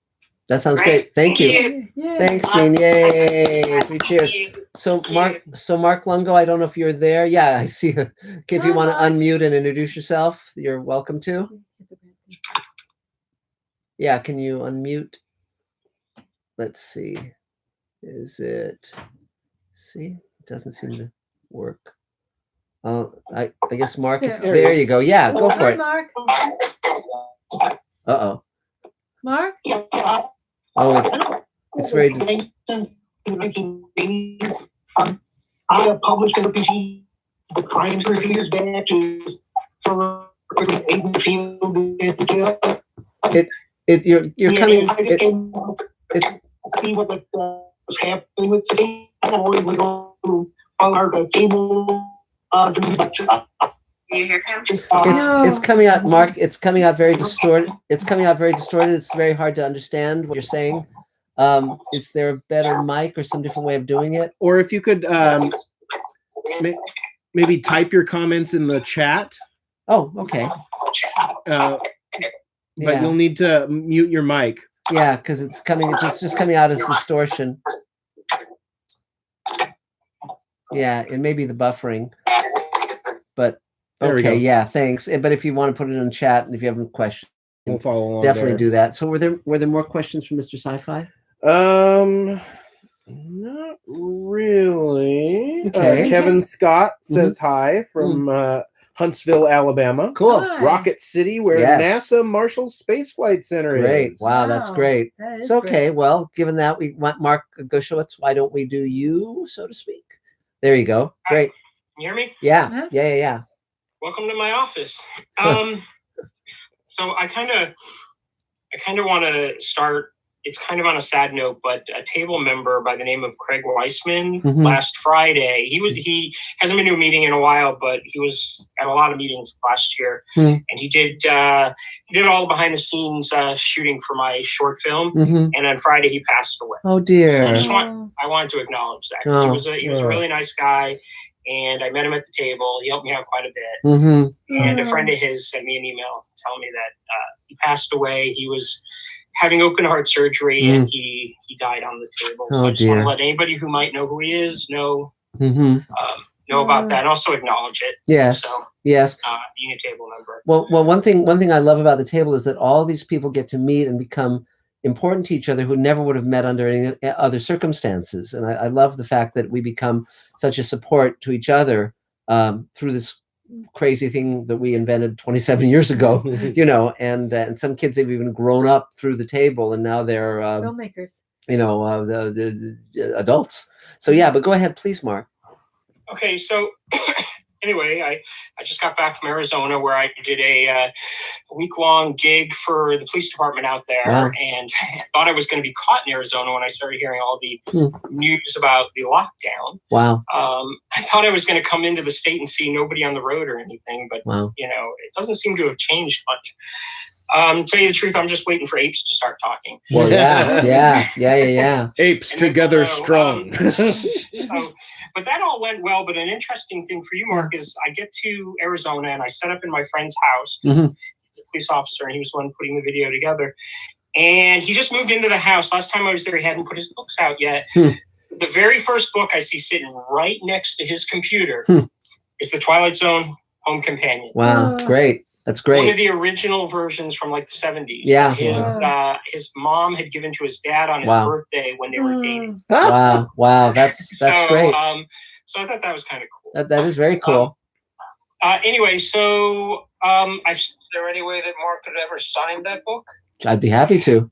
That sounds great. Thank you. Thanks, Jean. Yay. 3 cheers. So Mark Lungo, I don't know if you're there. Yeah, I see. Okay, if you want to unmute and introduce yourself, you're welcome to. Yeah, can you unmute? Let's see. Is it? See, it doesn't seem to work. I guess Mark. There you go. Yeah, go for it. Mark. Uh-oh. Mark? Oh, it's very. I published a RPG, The Crimes for a few years back to You're coming. It's see what was happening with the game. We go to our table. You hear him? It's coming out, Mark. It's coming out very distorted. It's very hard to understand what you're saying. Is there a better mic or some different way of doing it? Or if you could maybe type your comments in the chat. Oh, okay. But you'll need to mute your mic. Yeah, because it's just coming out as distortion. Yeah, it may be the buffering. But okay, yeah, thanks. But if you want to put it in chat and if you have a question, we'll follow along. Definitely do that. So were there more questions from Mr. Sci-Fi? Not really. Okay. Kevin Scott says hi from Huntsville, Alabama. Cool. Rocket City, where NASA Marshall Space Flight Center Great. is. Wow, that's great. That is So okay, great. well, given that we want Mark Gushowitz, why don't we do you, so to speak? There you go. Great. Can you hear me? Yeah. Welcome to my office. So I kind of want to start. It's kind of on a sad note, but a table member by the name of Craig Weissman last Friday. He hasn't been to a meeting in a while, but he was at a lot of meetings last year, and he did all the behind the scenes shooting for my short film. And on Friday he passed away. Oh dear. So I wanted to acknowledge that because he was a really nice guy. And I met him at the table. He helped me out quite a bit. And a friend of his sent me an email telling me that he passed away. He was having open heart surgery and he died on the table. So I just want to let anybody who might know who he is know about that and also acknowledge it. Yes. So, yes. Being a table member. Well, one thing I love about the table is that all these people get to meet and become important to each other who never would have met under any other circumstances. And I love the fact that we become such a support to each other through this crazy thing that we invented 27 years ago, and some kids have even grown up through the table and now they're filmmakers, the adults. So yeah, but go ahead, please, Mark. Okay, so anyway, I just got back from Arizona where I did a week-long gig for the police department out there. Wow. And I thought I was going to be caught in Arizona when I started hearing all the news about the lockdown. Wow. I thought I was going to come into the state and see nobody on the road or anything, but it doesn't seem to have changed much. To tell you the truth, I'm just waiting for apes to start talking. Well, yeah. Apes together strong. But that all went well. But an interesting thing for you, Mark, is I get to Arizona and I set up in my friend's house. He's a police officer and he was the one putting the video together. And he just moved into the house. Last time I was there, he hadn't put his books out yet. The very first book I see sitting right next to his computer is The Twilight Zone Home Companion. Wow, great. That's great. One of the original versions from like the 70s. Yeah. His mom had given to his dad on his birthday when they were dating. Wow, that's great. So I thought that was kind of cool. That is very cool. Anyway, so is there any way that Mark could ever sign that book? I'd be happy to.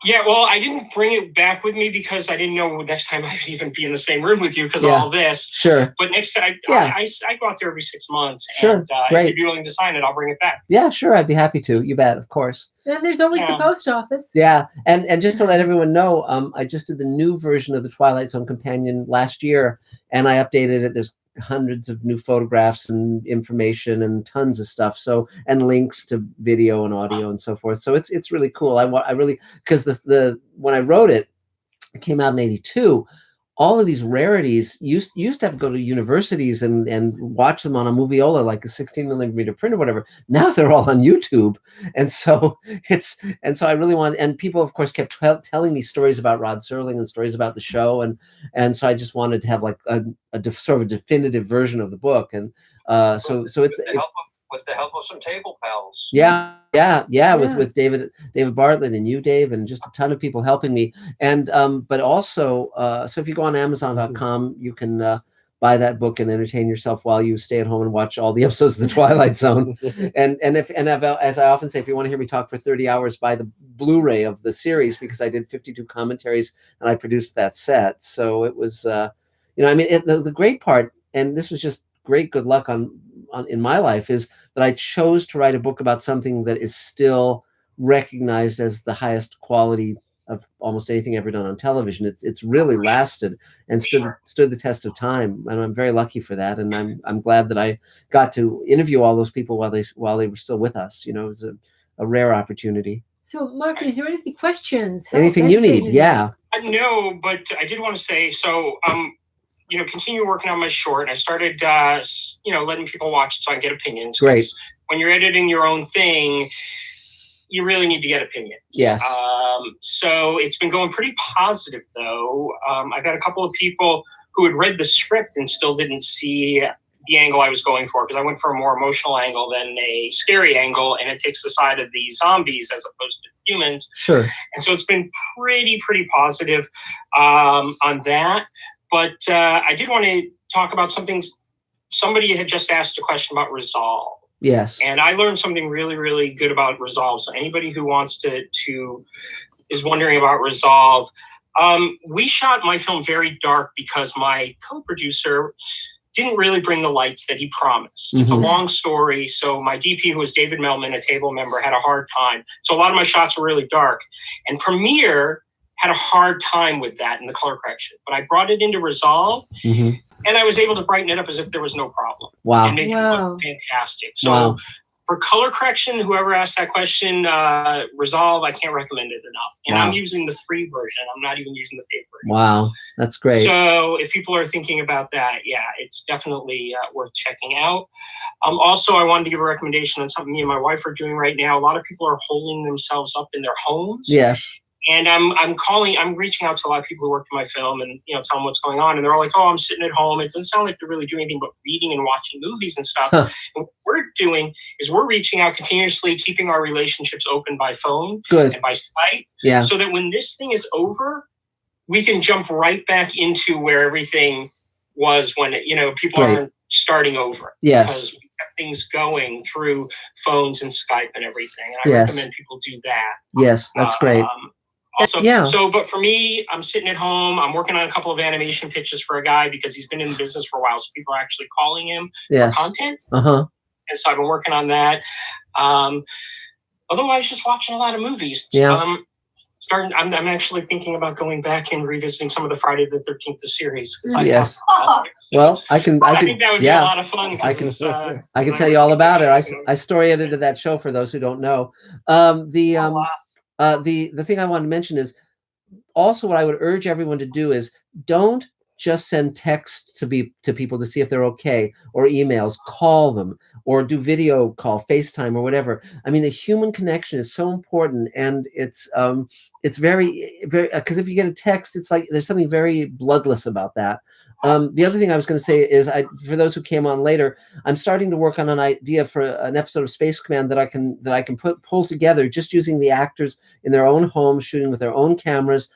Yeah, well, I didn't bring it back with me because I didn't know next time I would even be in the same room with you because of all this. Sure. But next time, Yeah. I go out there every 6 months. Sure, And great. if you'd be willing to sign it, I'll bring it back. Yeah, sure. I'd be happy to. You bet. Of course. And there's always the post office. Yeah, and just to let everyone know, I just did the new version of the Twilight Zone Companion last year, and I updated it. There's hundreds of new photographs and information and tons of stuff. So, and links to video and audio and so forth. So it's really cool. I really, because the when I wrote it, it came out in '82. All of these rarities used to have to go to universities and watch them on a moviola, like a 16mm print or whatever. Now they're all on YouTube, and so I really want. And people, of course, kept telling me stories about Rod Serling and stories about the show, and so I just wanted to have like a sort of a definitive version of the book, and so it's with the help of some table pals. Yeah. With David Bartlett and you, Dave, and just a ton of people helping me. And but also, so if you go on Amazon.com, you can buy that book and entertain yourself while you stay at home and watch all the episodes of the Twilight Zone. As I often say, if you want to hear me talk for 30 hours, buy the Blu-ray of the series, because I did 52 commentaries and I produced that set. So it was, the great part, and this was just great good luck in my life, is that I chose to write a book about something that is still recognized as the highest quality of almost anything ever done on television. It's really lasted and stood the test of time, and I'm very lucky for that. And I'm glad that I got to interview all those people while they were still with us. It was a rare opportunity. So, Mark, is there any questions? Anything you need? Yeah. No, but I did want to say, so continue working on my short. I started, letting people watch it so I can get opinions. Great. When you're editing your own thing, you really need to get opinions. Yes. So it's been going pretty positive, though. I've had a couple of people who had read the script and still didn't see the angle I was going for, because I went for a more emotional angle than a scary angle, and it takes the side of the zombies as opposed to humans. Sure. And so it's been pretty positive on that. But I did want to talk about something. Somebody had just asked a question about Resolve. Yes. And I learned something really, really good about Resolve. So anybody who wants is wondering about Resolve, we shot my film very dark because my co-producer didn't really bring the lights that he promised. It's a long story. So my DP, who was David Melman, a table member, had a hard time. So a lot of my shots were really dark. And Premiere had a hard time with that in the color correction. But I brought it into Resolve, and I was able to brighten it up as if there was no problem. Wow. And make it look fantastic. So for color correction, whoever asked that question, Resolve, I can't recommend it enough. And I'm using the free version. I'm not even using the paid version. Wow. That's great. So if people are thinking about that, it's definitely worth checking out. Also, I wanted to give a recommendation on something me and my wife are doing right now. A lot of people are holding themselves up in their homes. Yes. And I'm reaching out to a lot of people who work in my film and, tell them what's going on. And they're all like, oh, I'm sitting at home. It doesn't sound like they're really doing anything but reading and watching movies and stuff. And what we're doing is we're reaching out continuously, keeping our relationships open by phone and by Skype. Yeah. So that when this thing is over, we can jump right back into where everything was when, people aren't starting over. Yes. Because we kept things going through phones and Skype and everything. And I recommend people do that. Yes, that's great. But for me, I'm sitting at home. I'm working on a couple of animation pitches for a guy because he's been in the business for a while. So people are actually calling him for content. And so I've been working on that. Otherwise, just watching a lot of movies. Yeah. I'm actually thinking about going back and revisiting some of the Friday the 13th series. Yes. Well, I think that would be a lot of fun. I can tell you all about it. I story edited that show for those who don't know. The thing I wanted to mention is also what I would urge everyone to do is don't just send text to people to see if they're okay, or emails, call them, or do video call, FaceTime, or whatever. I mean, the human connection is so important, and it's very, very, because if you get a text, it's like there's something very bloodless about that. The other thing I was going to say is, for those who came on later, I'm starting to work on an idea for an episode of Space Command that I can pull together just using the actors in their own homes, shooting with their own cameras,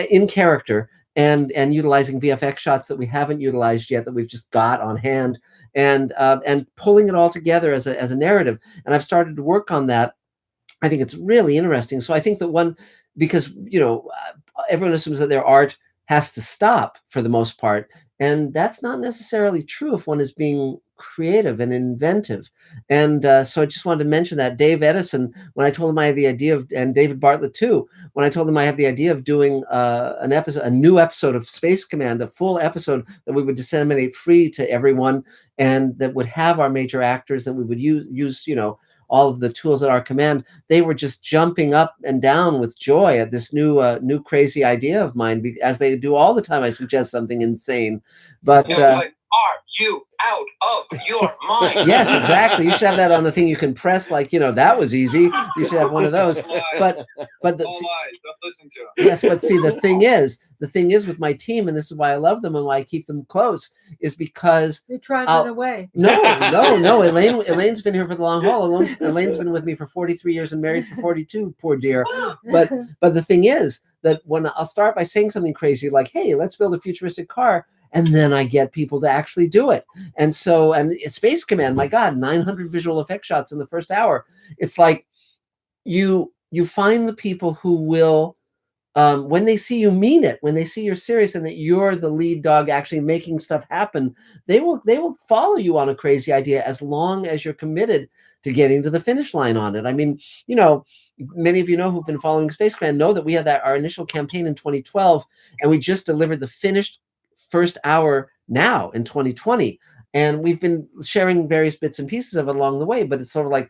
in character, and utilizing VFX shots that we haven't utilized yet, that we've just got on hand, and pulling it all together as a narrative. And I've started to work on that. I think it's really interesting. So I think that one, because, everyone assumes that their art has to stop for the most part. And that's not necessarily true if one is being creative and inventive. And so I just wanted to mention that Dave Edison, when I told him I had the idea of, and David Bartlett too, when I told him I have the idea of doing a new episode of Space Command, a full episode that we would disseminate free to everyone, and that would have our major actors, that we would use all of the tools at our command, they were just jumping up and down with joy at this new crazy idea of mine, as they do all the time. I suggest something insane, but are you out of your mind? Yes, exactly. You should have that on the thing you can press, that was easy. You should have one of those. But All lies. Don't listen to them. Yes, but see, the thing is with my team, and this is why I love them and why I keep them close, is because they try to run away. No. Elaine's been here for the long haul. Elaine's been with me for 43 years and married for 42, poor dear. But the thing is that when I'll start by saying something crazy like, hey, let's build a futuristic car, and then I get people to actually do it. And so, and Space Command, my God, 900 visual effect shots in the first hour. It's like you find the people who will, when they see you mean it, when they see you're serious and that you're the lead dog actually making stuff happen, they will follow you on a crazy idea as long as you're committed to getting to the finish line on it. I mean, many of you who've been following Space Command know that we had our initial campaign in 2012, and we just delivered the finished first hour now in 2020, and we've been sharing various bits and pieces of it along the way, but it's sort of like,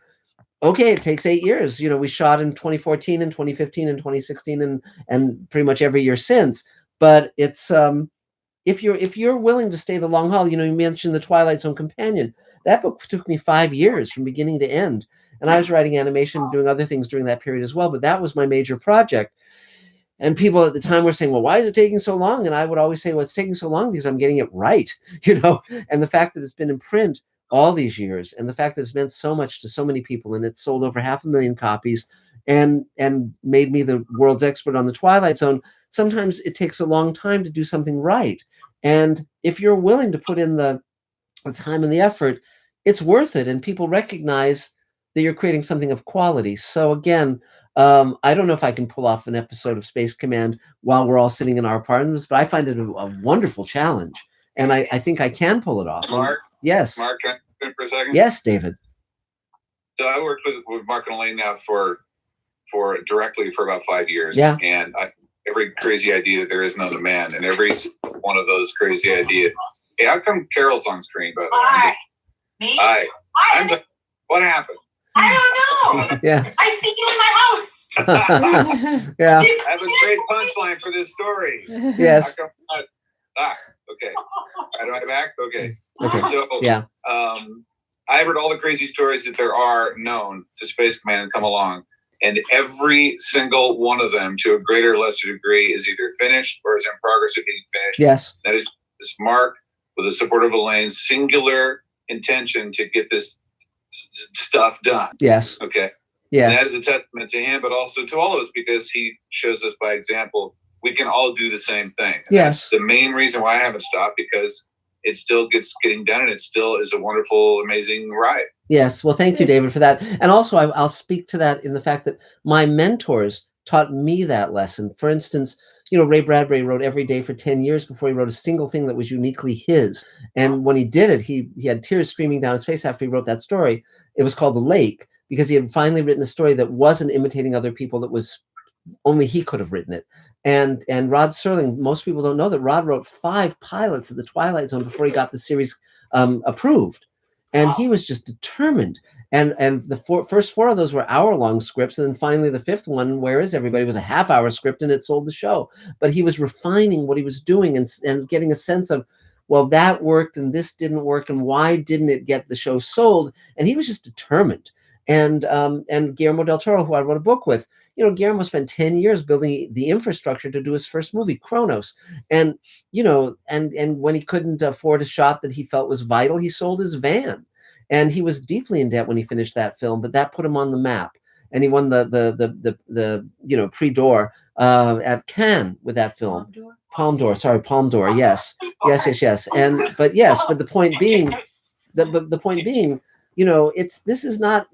okay, it takes 8 years. We shot in 2014 and 2015 and 2016 and pretty much every year since. But it's if you're willing to stay the long haul, you mentioned the Twilight Zone Companion. That book took me 5 years from beginning to end, and I was writing animation, doing other things during that period as well, but that was my major project. And people at the time were saying, well, why is it taking so long? And I would always say, well, it's taking so long because I'm getting it right, and the fact that it's been in print all these years, and the fact that it's meant so much to so many people, and it's sold over 500,000 copies and made me the world's expert on the Twilight Zone. Sometimes it takes a long time to do something right. And if you're willing to put in the time and the effort, it's worth it. And people recognize that you're creating something of quality. So again, I don't know if I can pull off an episode of Space Command while we're all sitting in our apartments, but I find it a wonderful challenge. And I think I can pull it off. Mark? Yes. Mark, can I come in for a second? Yes, David. So I worked with Mark and Elaine now directly for about 5 years. Yeah. And every crazy idea there is known to man, and every one of those crazy ideas. Hey, how come Carol's on screen, by the way? Hi. Me? Hi. What happened? I don't know. Yeah. I see you in my house. Yeah. That's a great punchline for this story. Yes. How come okay. Right on my back? Okay. Okay. So, yeah. I've heard all the crazy stories that there are known to Space Command and come along, and every single one of them, to a greater or lesser degree, is either finished or is in progress of being finished. Yes. That is Mark, with the support of Elaine's singular intention to get this stuff done. Yes. Okay. Yes. And that is a testament to him, but also to all of us, because he shows us by example we can all do the same thing. And yes. That's the main reason why I haven't stopped, because it still getting done, and it still is a wonderful, amazing ride. Yes. Well, thank you, David, for that. And also, I'll speak to that in the fact that my mentors taught me that lesson. For instance, Ray Bradbury wrote every day for 10 years before he wrote a single thing that was uniquely his. And when he did it, he had tears streaming down his face after he wrote that story. It was called The Lake, because he had finally written a story that wasn't imitating other people, that was only he could have written it. And Rod Serling, most people don't know that Rod wrote 5 pilots of the Twilight Zone before he got the series approved. And he was just determined. And the first 4 of those were hour-long scripts. And then finally the 5th one, Where Is Everybody, was a half-hour script, and it sold the show. But he was refining what he was doing and getting a sense of, well, that worked and this didn't work, and why didn't it get the show sold? And he was just determined. And Guillermo del Toro, who I wrote a book with, Guillermo spent 10 years building the infrastructure to do his first movie, Kronos. And, and when he couldn't afford a shot that he felt was vital, he sold his van. And he was deeply in debt when he finished that film, but that put him on the map. And he won the Prix d'Or at Cannes with that film. Palme d'Or. Yes. And but the point being, this is not,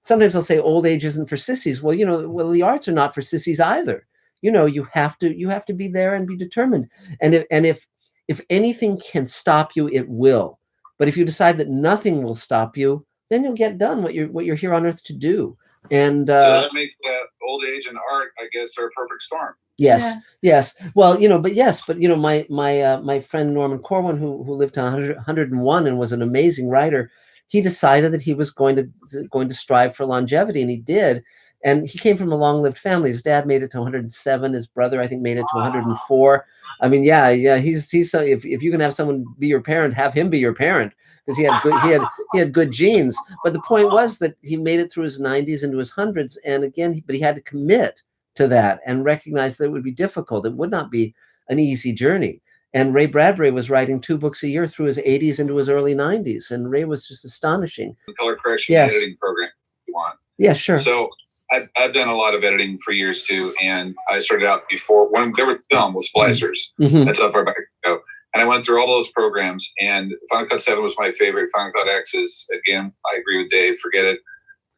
sometimes they'll say old age isn't for sissies. Well, the arts are not for sissies either. You have to be there and be determined. And if anything can stop you, it will. But if you decide that nothing will stop you, then you'll get done what you're here on earth to do. And so that makes that old age and art, I guess, are a perfect storm. Yes, yes. Well, my friend Norman Corwin, who lived to 101 and was an amazing writer, he decided that he was going to strive for longevity, and he did. And he came from a long-lived family. His dad made it to 107. His brother, I think, made it to 104. I mean, yeah. He's if you can have someone be your parent, have him be your parent, because he had good genes. But the point was that he made it through his 90s into his hundreds, and again, but he had to commit to that and recognize that it would be difficult. It would not be an easy journey. And Ray Bradbury was writing 2 books a year through his 80s into his early 90s, and Ray was just astonishing. The color correction editing program you want. Yeah, sure. So I've done a lot of editing for years too, and I started out before when there was film with splicers. Mm-hmm. That's how far back I go. And I went through all those programs, and Final Cut 7 was my favorite. Final Cut X is, again, I agree with Dave, forget it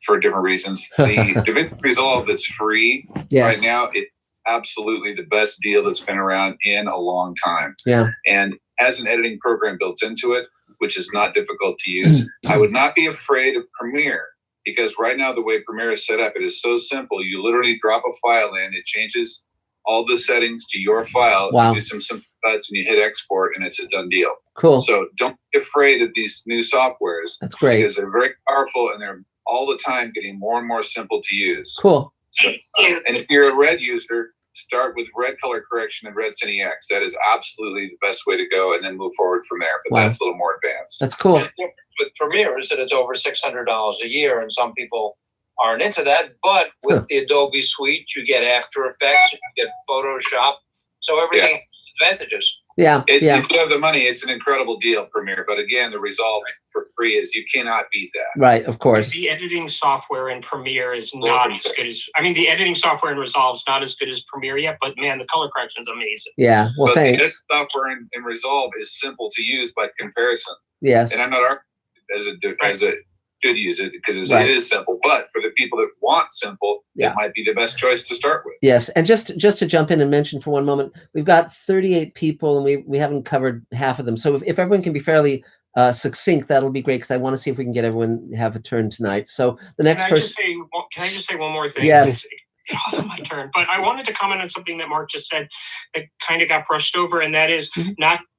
for different reasons. The DaVinci Resolve that's free right now, it's absolutely the best deal that's been around in a long time. Yeah. And has an editing program built into it, which is not difficult to use. I would not be afraid of Premiere, because right now the way Premiere is set up, it is so simple. You literally drop a file in, it changes all the settings to your file. Wow. You do some simple cuts and you hit export, and it's a done deal. Cool. So don't be afraid of these new softwares. That's great. Because they're very powerful, and they're all the time getting more and more simple to use. Cool. So, and if you're a red user, start with red color correction and red Cine X. That is absolutely the best way to go, and then move forward from there. But that's a little more advanced. That's cool. The difference with Premiere is that it's over $600 a year, and some people aren't into that. But with the Adobe Suite, you get After Effects, you get Photoshop, so everything has advantages. Yeah, If you have the money, it's an incredible deal, Premiere. But again, the Resolve for free is you cannot beat that. Right, of course. The editing software in Premiere is not as good as, the editing software in Resolve is not as good as Premiere yet, but man, the color correction is amazing. Yeah, well, but thanks. The editing software in Resolve is simple to use by comparison. Yes. And I'm not arguing as a should use it, because it is simple. But for the people that want simple, it might be the best choice to start with. Yes, and just to jump in and mention for one moment, we've got 38 people, and we haven't covered half of them. So if everyone can be fairly succinct, that'll be great, because I want to see if we can get everyone have a turn tonight. So the next person. Can I just say one more thing? Yes. It's my turn, but I wanted to comment on something that Mark just said that kind of got brushed over, and that is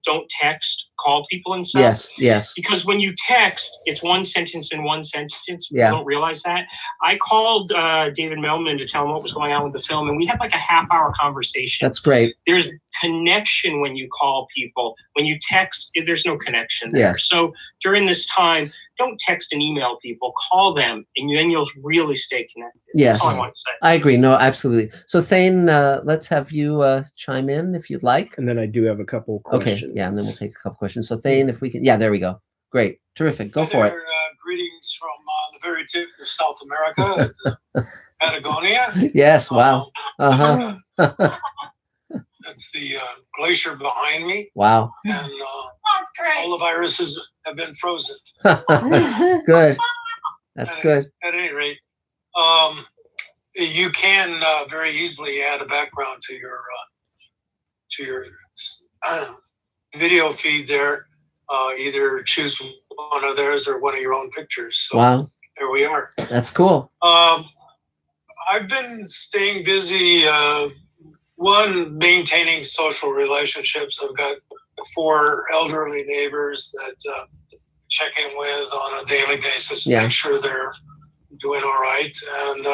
don't text, call people and stuff. Yes. Because when you text, it's one sentence in one sentence. Yeah. You don't realize that. I called David Melman to tell him what was going on with the film, and we had like a half-hour conversation. That's great. There's connection when you call people. When you text, there's no connection there. Yes. So during this time, don't text and email people. Call them, and then you'll really stay connected. Yes. That's all I want to say. I agree. No, absolutely. So Thane, let's have you chime in if you'd like. And then I do have a couple questions. Okay, yeah, and then we'll take a couple questions. So Thane, if we can, there we go. Great, terrific. Go for it. Greetings from the very tip of South America, Patagonia. Yes, wow. That's the glacier behind me. Wow. And That's great. all the viruses have been frozen. Good. That's good. At any rate, you can very easily add a background to your video feed there. Either choose one of theirs or one of your own pictures. So wow. There we are. That's cool. I've been staying busy. One, maintaining social relationships. I've got 4 elderly neighbors that check in with on a daily basis to make sure they're doing all right, and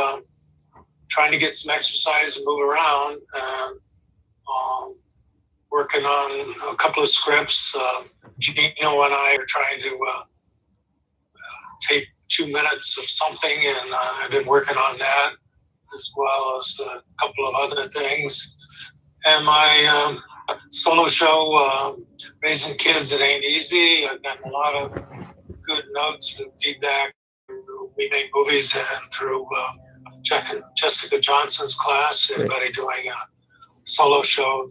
trying to get some exercise and move around, and working on a couple of scripts. Gino and I are trying to tape 2 minutes of something, and I've been working on that, as well as a couple of other things. And my solo show, Raising Kids It Ain't Easy, I've gotten a lot of good notes and feedback through We Make Movies and through Jessica Johnson's class. Anybody doing a solo show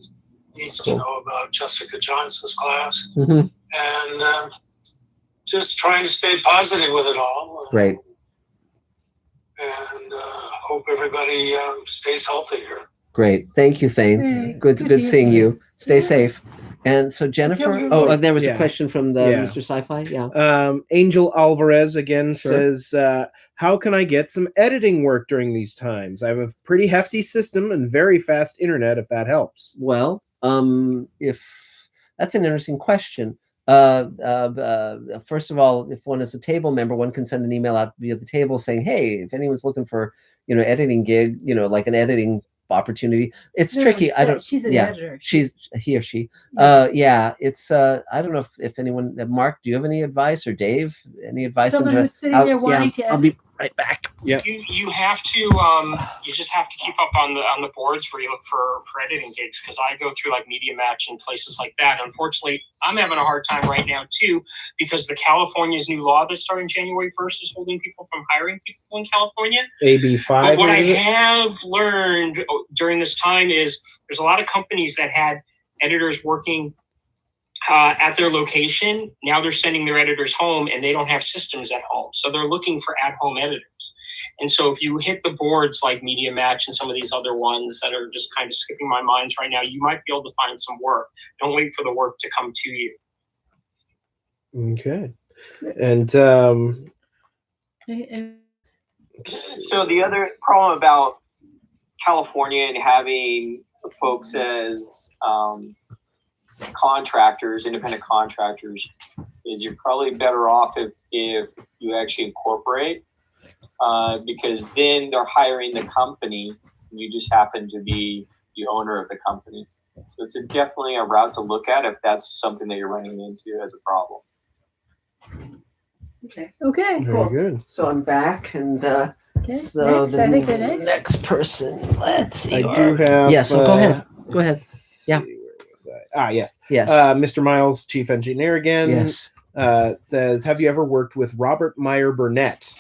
needs to know about Jessica Johnson's class. Mm-hmm. And just trying to stay positive with it all. Great. everybody stays healthy here. Great. Thank you, Thane. Good to hear seeing from you. Stay safe. And so Jennifer, there was a Yeah. question from the Yeah. Mr. Sci-Fi. Yeah. Angel Alvarez again Sure. says, how can I get some editing work during these times? I have a pretty hefty system and very fast internet, if that helps. Well, if that's an interesting question. First of all, if one is a table member, one can send an email out via the table saying, hey, if anyone's looking for, editing gig, like an editing opportunity. It's No, tricky. I don't. She's an yeah, editor. he or she. Yeah. It's. I don't know if anyone. Mark, do you have any advice, or Dave, any advice? Someone into who's sitting how- there wanting to I'll edit. be right back. Yeah. You have to you just have to keep up on the boards where you look for editing gigs, because I go through like Media Match and places like that. Unfortunately, I'm having a hard time right now too, because the California's new law that started January 1st is holding people from hiring people in California. AB5. But what I is it? have learned during this time is there's a lot of companies that had editors working at their location. Now they're sending their editors home, and they don't have systems at home. So they're looking for at-home editors. And so if you hit the boards like Media Match and some of these other ones that are just kind of skipping my mind right now, you might be able to find some work. Don't wait for the work to come to you. Okay. And So the other problem about California and having folks as contractors, independent contractors, is you're probably better off if you actually incorporate, because then they're hiring the company. You just happen to be the owner of the company. So it's definitely a route to look at if that's something that you're running into as a problem. Okay. Okay. very good. So I'm back, and Okay. so Next, the I think the next. person. Let's see. I do have. Yeah. So go ahead. Go ahead. Yeah. Yes. Yes. Mr. Miles, chief engineer again. Yes. Says, have you ever worked with Robert Meyer Burnett?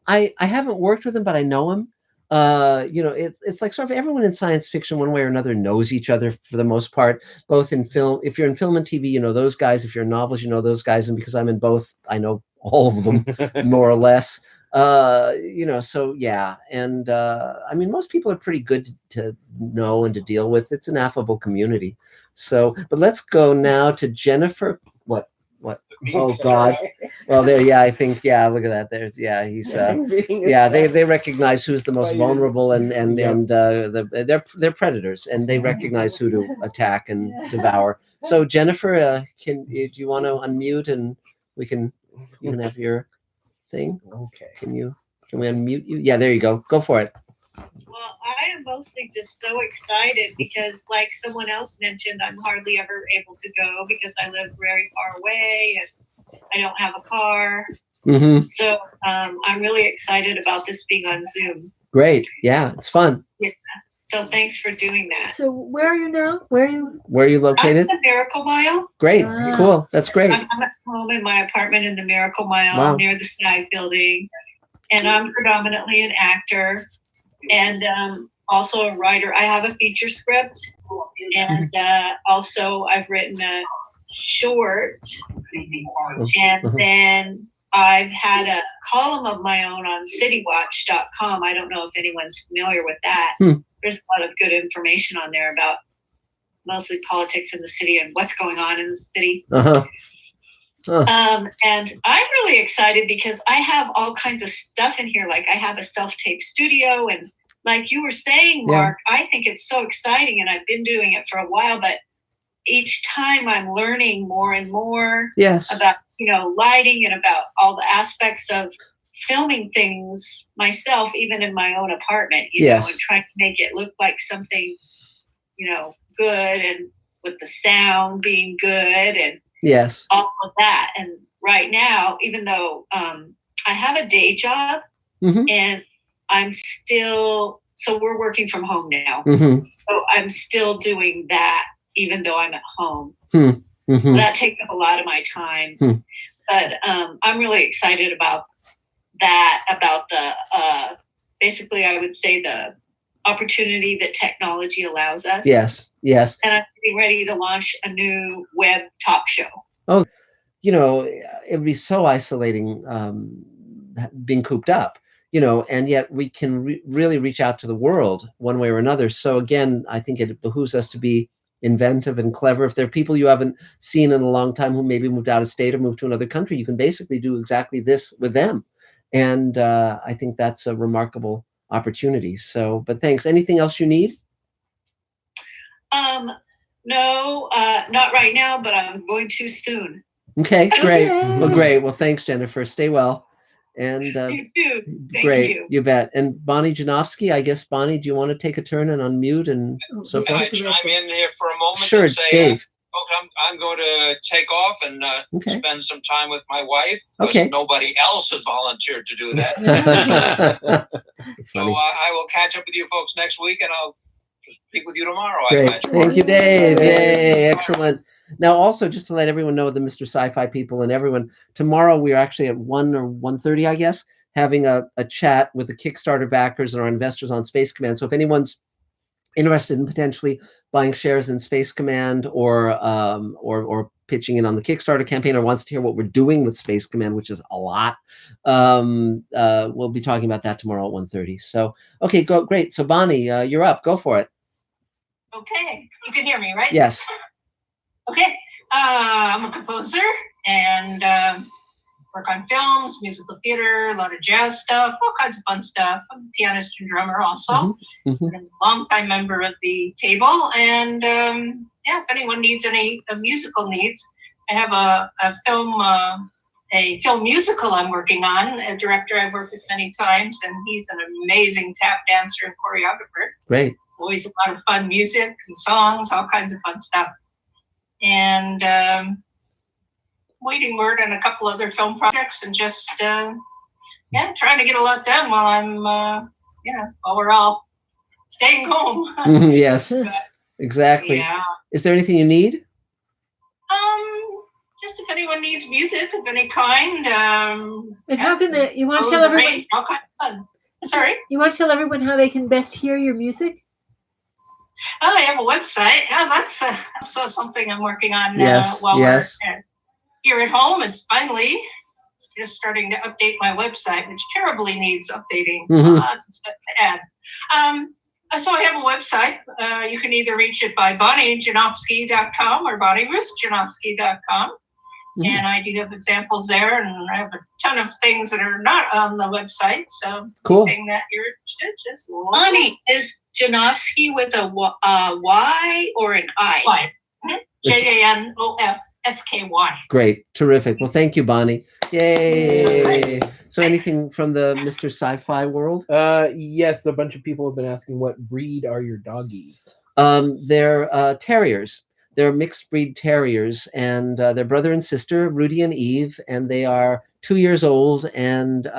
I haven't worked with him, but I know him. It's like sort of everyone in science fiction, one way or another, knows each other for the most part, both in film. If you're in film and TV, you know those guys. If you're in novels, you know those guys. And because I'm in both, I know all of them more or less. So yeah. And I mean, most people are pretty good to know and to deal with. It's an affable community. So, but let's go now to Jennifer. What? Oh God. Well, there. Yeah, I think. Yeah, look at that. There's. Yeah, he's. They recognize who's the most vulnerable, and they're predators, and they recognize who to attack and devour. So Jennifer, do you want to unmute, and you can have your thing? Okay. Can we unmute you? Yeah, there you go. Go for it. Well, I am mostly just so excited because, like someone else mentioned, I'm hardly ever able to go because I live very far away and I don't have a car. Mm-hmm. So I'm really excited about this being on Zoom. Great. Yeah, it's fun. Yeah. So thanks for doing that. So where are you now? Where are you located? I'm in the Miracle Mile. Great. Cool. That's great. I'm at home in my apartment in the Miracle Mile Wow. near the SNAG building. And I'm predominantly an actor and also a writer. I have a feature script, and also I've written a short, and then I've had a column of my own on citywatch.com. I don't know if anyone's familiar with that. There's a lot of good information on there about mostly politics in the city and what's going on in the city. And I'm really excited because I have all kinds of stuff in here. Like I have a self-tape studio, and like you were saying, Mark, I think it's so exciting, and I've been doing it for a while, but each time I'm learning more and more about, lighting and about all the aspects of filming things myself, even in my own apartment, know, and trying to make it look like something, good, and with the sound being good and all of that. And right now, even though I have a day job and I'm still, so we're working from home now. So I'm still doing that even though I'm at home. That takes up a lot of my time. But I'm really excited about that, about the, basically I would say the opportunity that technology allows us. Yes. And I'm getting ready to launch a new web talk show. Oh, it would be so isolating being cooped up. and yet we can really reach out to the world one way or another. So again, I think it behooves us to be inventive and clever. If there are people you haven't seen in a long time who maybe moved out of state or moved to another country, you can basically do exactly this with them. And I think that's a remarkable opportunity. So, but thanks. Anything else you need? No, not right now, but I'm going to soon. Okay, great. Well, great. Well, thanks, Jennifer. Stay well. And You too. Thank great, you. bet. And Bonnie Janofsky, I guess, Bonnie, do you want to take a turn and unmute and so Can I forth? chime in here for a moment? Sure, and say, Dave. I'm going to take off and Okay. spend some time with my wife because Okay. nobody else has volunteered to do that. So Funny. I will catch up with you folks next week, and I'll speak with you tomorrow. I Great. imagine. Thank you, Dave. Yay, excellent. Now, also, just to let everyone know, the Mr. Sci-Fi people and everyone, tomorrow we are actually at 1 or 1:30, I guess, having a chat with the Kickstarter backers and our investors on Space Command. So if anyone's interested in potentially buying shares in Space Command or pitching in on the Kickstarter campaign or wants to hear what we're doing with Space Command, which is a lot, we'll be talking about that tomorrow at 1:30. So, okay, great. So Bonnie, you're up. Go for it. Okay, you can hear me, right? Yes. Okay, I'm a composer and work on films, musical theater, a lot of jazz stuff, all kinds of fun stuff. I'm a pianist and drummer also. I'm a longtime member of the table. And yeah, if anyone needs any musical needs, I have a film musical I'm working on, a director I've worked with many times, and he's an amazing tap dancer and choreographer. Great. It's always a lot of fun music and songs, all kinds of fun stuff. And waiting word on a couple other film projects and just trying to get a lot done while I'm while we're all staying home. Yes, exactly. Yeah. Is there anything you need? Just if anyone needs music of any kind. And how can they? You want to tell everyone? All kinds of fun. Sorry. You want to tell everyone how they can best hear your music? Oh, I have a website. Yeah, that's something I'm working on Yes, while yes. we're here at home. Is finally just starting to update my website, which terribly needs updating. Lots of stuff to add. So I have a website. You can either reach it by BonnieJanofsky.com or BonnieRuthJanofsky.com. And I do have examples there, and I have a ton of things that are not on the website. So cool. Anything that you're interested, just Bonnie, is Janofsky with a Y or an I? Y. JANOFSKY. Great, terrific. Well, thank you, Bonnie. Yay! So, anything from the Mr. Sci-Fi world? Yes, a bunch of people have been asking, what breed are your doggies? They're terriers. They're mixed breed terriers, and they're brother and sister, Rudy and Eve, and they are 2 years old and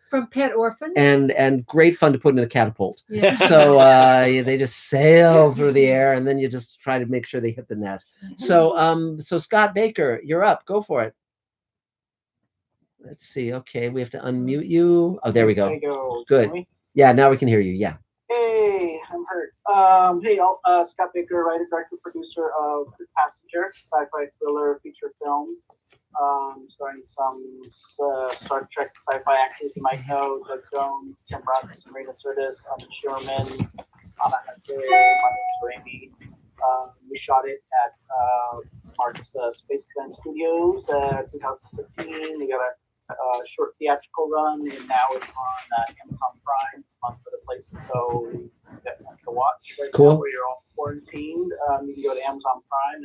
from pet orphans. And great fun to put in a catapult. Yeah. So they just sail through the air, and then you just try to make sure they hit the net. So so Scott Baker, you're up. Go for it. Let's see. Okay, we have to unmute you. Oh, there we go. There you go. Good. Yeah, now we can hear you. Yeah. Hey, I'm hurt. Hey, Scott Baker, writer, director, producer of The Passenger, sci-fi thriller feature film, starring some Star Trek sci-fi actors you might know: Doug Jones, Tim Russ, Marina Sirtis, Sherman, Anna Hunter, Martin Raimi. We shot it at Mark's Space Command Studios 2015. We got a short theatrical run, and now it's on Amazon Prime, among other places. So you get to watch right Cool. now where you're all quarantined. You can go to Amazon Prime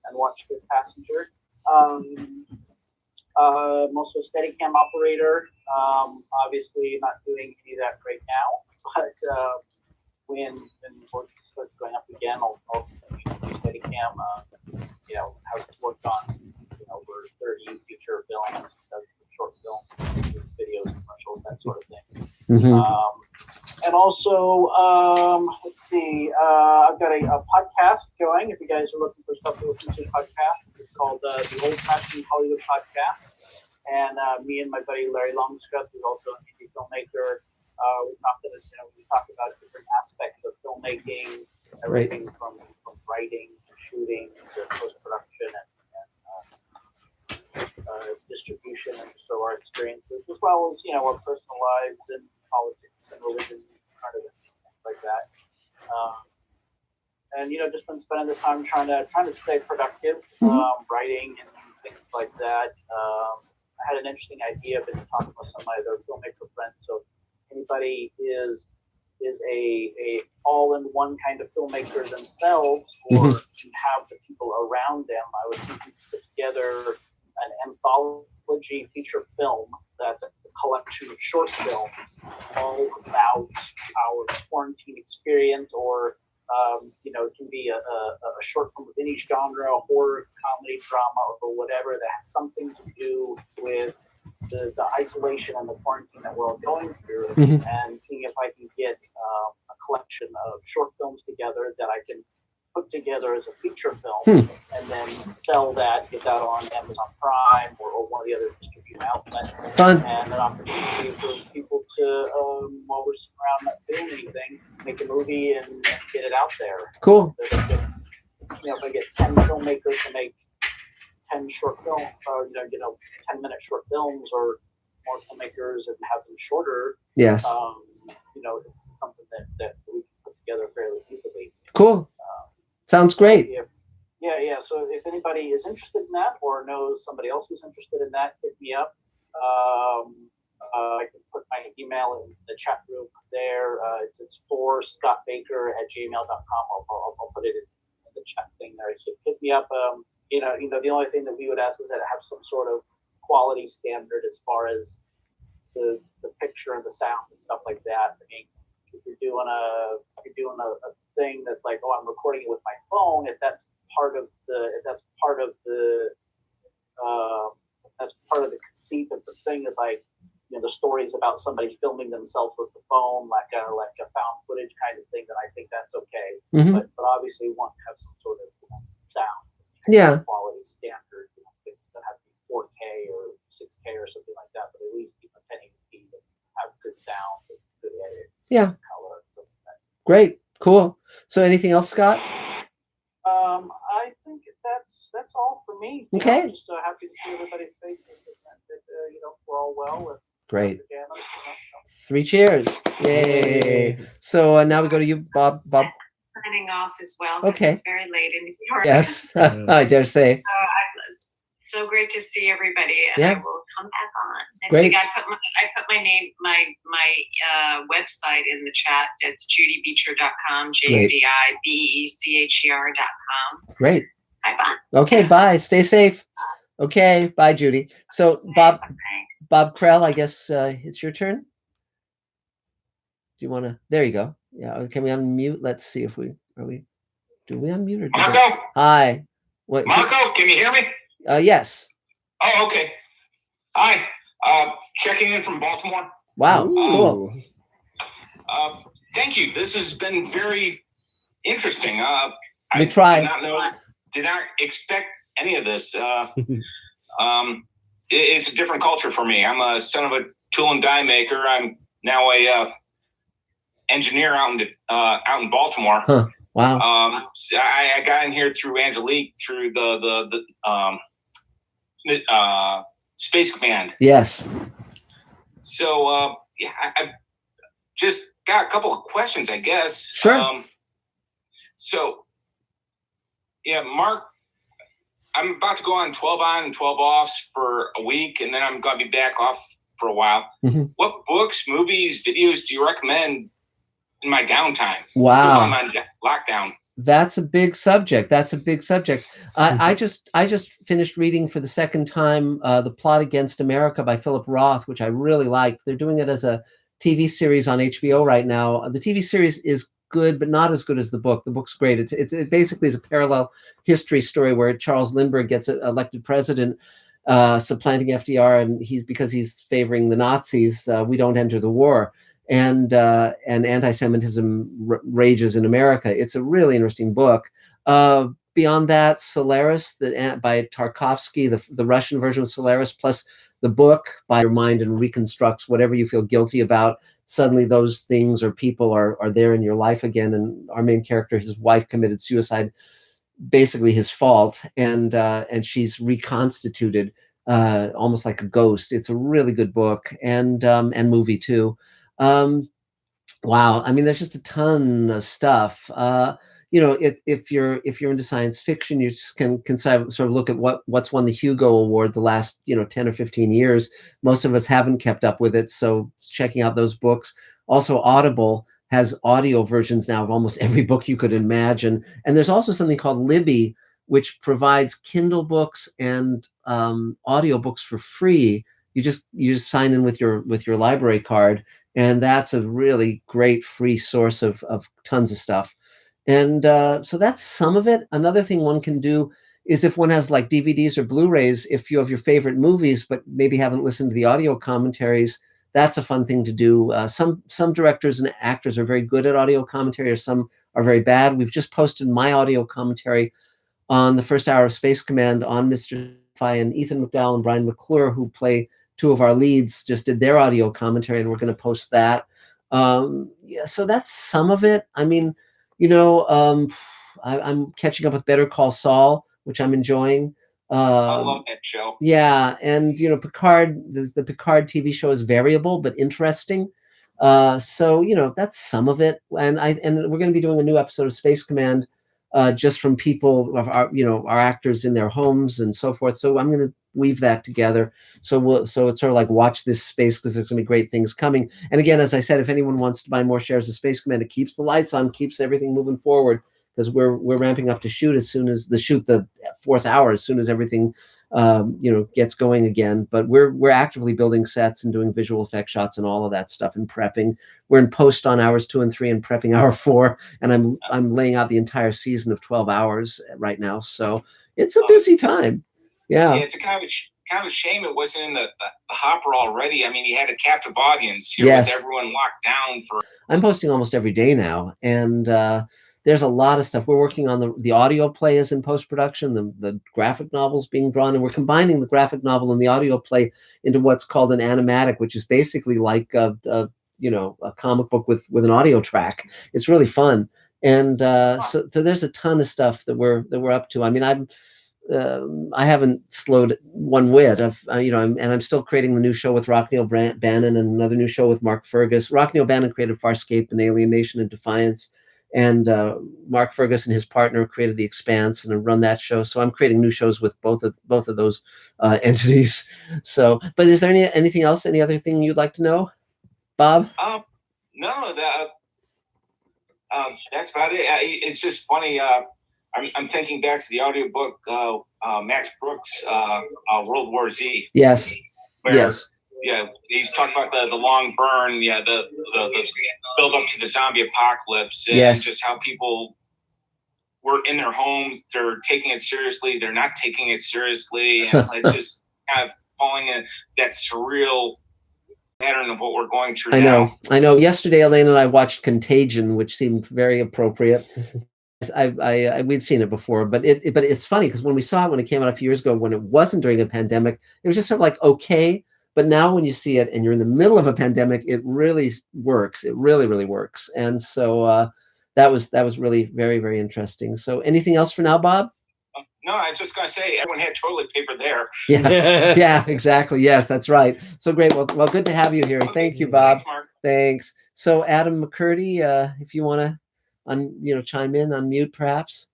and watch The Passenger. I'm also a Steadicam operator. Obviously, not doing any of that right now, but when work starts going up again, I'll do Steadicam. I've worked on over 30 feature films, short films, videos, commercials, that sort of thing. And also, let's see, I've got a podcast going. If you guys are looking for stuff to listen to, podcast, it's called the Old Fashioned Hollywood Podcast. And me and my buddy Larry Longstreth, who's also an indie filmmaker, we talk about different aspects of filmmaking, everything from writing to shooting to post production and distribution and so our experiences, as well as our personal lives and politics and religion, kind of things like that. And just been spending this time trying to stay productive, writing and things like that. I had an interesting idea. I've been talking with some of my other filmmaker friends. So anybody is a all-in-one kind of filmmaker themselves, or can have the people around them. I was thinking to put together an anthology feature film that's a collection of short films all about our quarantine experience, or it can be a short film of any genre, horror, comedy, drama, or whatever that has something to do with the isolation and the quarantine that we're all going through, and seeing if I can get a collection of short films together that I can put together as a feature film, and then sell that, get that on Amazon Prime or one of the other distribution outlets. Fun. And an opportunity for people to, while we're sitting around not doing anything, make a movie and get it out there. Cool. So if I get 10 filmmakers to make 10 short films, 10-minute short films, or more filmmakers and have them shorter. Yes. It's something that we can put together fairly easily. Cool. Sounds great. Yeah. So if anybody is interested in that, or knows somebody else who's interested in that, hit me up. I can put my email in the chat room there. It's for scottbaker@gmail.com. I'll put it in the chat thing there. So hit me up. The only thing that we would ask is that it have some sort of quality standard as far as the picture and the sound and stuff like that. I mean, if you're doing a thing that's like, oh, I'm recording it with my phone, if that's part of the conceit of the thing is like, the stories about somebody filming themselves with the phone, like a found footage kind of thing, then I think that's okay. But obviously, you want to have some sort of sound. Yeah. Quality standard. Things that have to be 4K or 6K or something like that, but at least keep 1080p and have good sound, and good edit, color. Great. Cool. So anything else, Scott? I think that's all for me. Okay. Just happy to see everybody's faces and that we're all well. And Great. pajamas, 3 cheers. Yay. So now we go to you, Bob. Signing off as well. 'Cause Okay. It's very late in New York. Yes. I dare say. So great to see everybody, and I will come back on next Great. week. I put my name, my website in the chat. It's judybeecher.com, JUDIBECHER.com. Great. Bye. Okay, bye. Stay safe. Okay, bye, Judy. So Bob Krell, I guess it's your turn. Do you want to? There you go. Yeah. Can we unmute? Let's see if do we unmute or? Marco? Hi. What? Marco, can you hear me? Yes. Oh, okay. Hi. Checking in from Baltimore. Wow. Cool. Thank you. This has been very interesting. We tried. Did not expect any of this. It's a different culture for me. I'm a son of a tool and die maker. I'm now a engineer out in Baltimore. Huh. Wow. So I got in here through Angelique through the Space Command. Yes. So I've just got a couple of questions, I guess. Sure. Mark, I'm about to go on 12 on and 12 offs for a week, and then I'm going to be back off for a while. What books, movies, videos do you recommend in my downtime? Wow. I'm on lockdown. That's a big subject. I just finished reading for the second time The Plot Against America by Philip Roth, which I really liked. They're doing it as a TV series on HBO right now. The TV series is good, but not as good as the book. The book's great. It basically is a parallel history story where Charles Lindbergh gets elected president, supplanting FDR, and because he's favoring the Nazis. We don't enter the war. And anti-Semitism rages in America. It's a really interesting book. Beyond that, Solaris by Tarkovsky, the Russian version of Solaris, plus the book by your mind and reconstructs whatever you feel guilty about. Suddenly those things or people are there in your life again. And our main character, his wife committed suicide, basically his fault. And she's reconstituted almost like a ghost. It's a really good book, and movie too. Wow, I mean, there's just a ton of stuff. If you're into science fiction, you just can sort of look at what's won the Hugo Award the last 10 or 15 years. Most of us haven't kept up with it, so checking out those books. Also, Audible has audio versions now of almost every book you could imagine, and there's also something called Libby, which provides Kindle books and audio books for free. You just sign in with your library card, and that's a really great free source of tons of stuff. And so that's some of it. Another thing one can do is, if one has like DVDs or Blu-rays, if you have your favorite movies but maybe haven't listened to the audio commentaries, that's a fun thing to do. Some directors and actors are very good at audio commentary, or some are very bad. We've just posted my audio commentary on the first hour of Space Command on Mr. Sci-Fi, and Ethan McDowell and Brian McClure, who play two of our leads, just did their audio commentary, and we're going to post that. So that's some of it. I mean, I'm catching up with Better Call Saul, which I'm enjoying. I love that show. Yeah, and Picard, the Picard TV show is variable but interesting. So that's some of it. And we're going to be doing a new episode of Space Command, just from people of our actors in their homes and so forth. So I'm going to weave that together. So it's sort of like watch this space, because there's going to be great things coming. And again, as I said, if anyone wants to buy more shares of Space Command, it keeps the lights on, keeps everything moving forward, because we're ramping up to shoot the fourth hour, as soon as everything gets going again. But we're actively building sets and doing visual effect shots and all of that stuff, and prepping. We're in post on hours 2 and 3 and prepping hour 4, and I'm laying out the entire season of 12 hours right now. So it's a busy time. Yeah, it's a kind of a shame it wasn't in the hopper already. I mean, you had a captive audience here with everyone locked down for. I'm posting almost every day now, and there's a lot of stuff. We're working on the audio play is in post-production, the graphic novels being drawn, and we're combining the graphic novel and the audio play into what's called an animatic, which is basically like a comic book with an audio track. It's really fun. And so there's a ton of stuff that we're up to. I mean, I haven't slowed one whit. I'm still creating the new show with Rockneil Bannon, and another new show with Mark Fergus. Rockneil Bannon created Farscape and Alienation and Defiance, and Mark Fergus and his partner created The Expanse and run that show. So I'm creating new shows with both of those entities. So, but is there anything else? Any other thing you'd like to know, Bob? No, that's about it. It's just funny. I'm thinking back to the audiobook, Max Brooks, World War Z. Yes. Yes. Yeah, he's talking about the long burn, the build up to the zombie apocalypse, and just how people were in their homes, they're taking it seriously, they're not taking it seriously, and it's just kind of falling in that surreal pattern of what we're going through now. I know. Yesterday, Elaine and I watched Contagion, which seemed very appropriate. We'd seen it before, but it's funny because when it came out a few years ago, when it wasn't during a pandemic, it was just sort of like okay. But now when you see it and you're in the middle of a pandemic, it really works. It really, really works. And so that was really very, very interesting. So anything else for now, Bob? No, I was just going to say everyone had toilet paper there. Yeah, exactly. Yes, that's right. So great. Well, good to have you here. Okay. Thank you, Bob. Thanks, Mark. Thanks. So Adam McCurdy, if you want to chime in, unmute perhaps.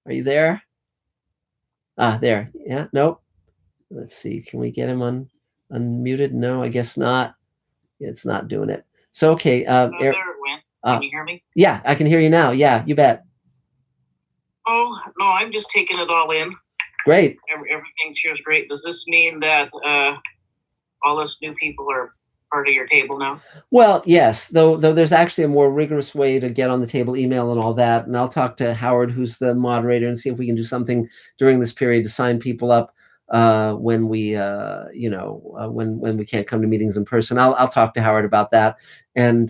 Are you there? There. Yeah. Nope. Let's see. Can we get him unmuted? No, I guess not. It's not doing it. So okay. There it went. Can you hear me? Yeah, I can hear you now. Yeah, you bet. Oh no, I'm just taking it all in. Great. Everything here is great. Does this mean that all us new people are part of your table now? Well, yes, though there's actually a more rigorous way to get on the table, email and all that. And I'll talk to Howard, who's the moderator, and see if we can do something during this period to sign people up when we when we can't come to meetings in person. I'll talk to Howard about that, and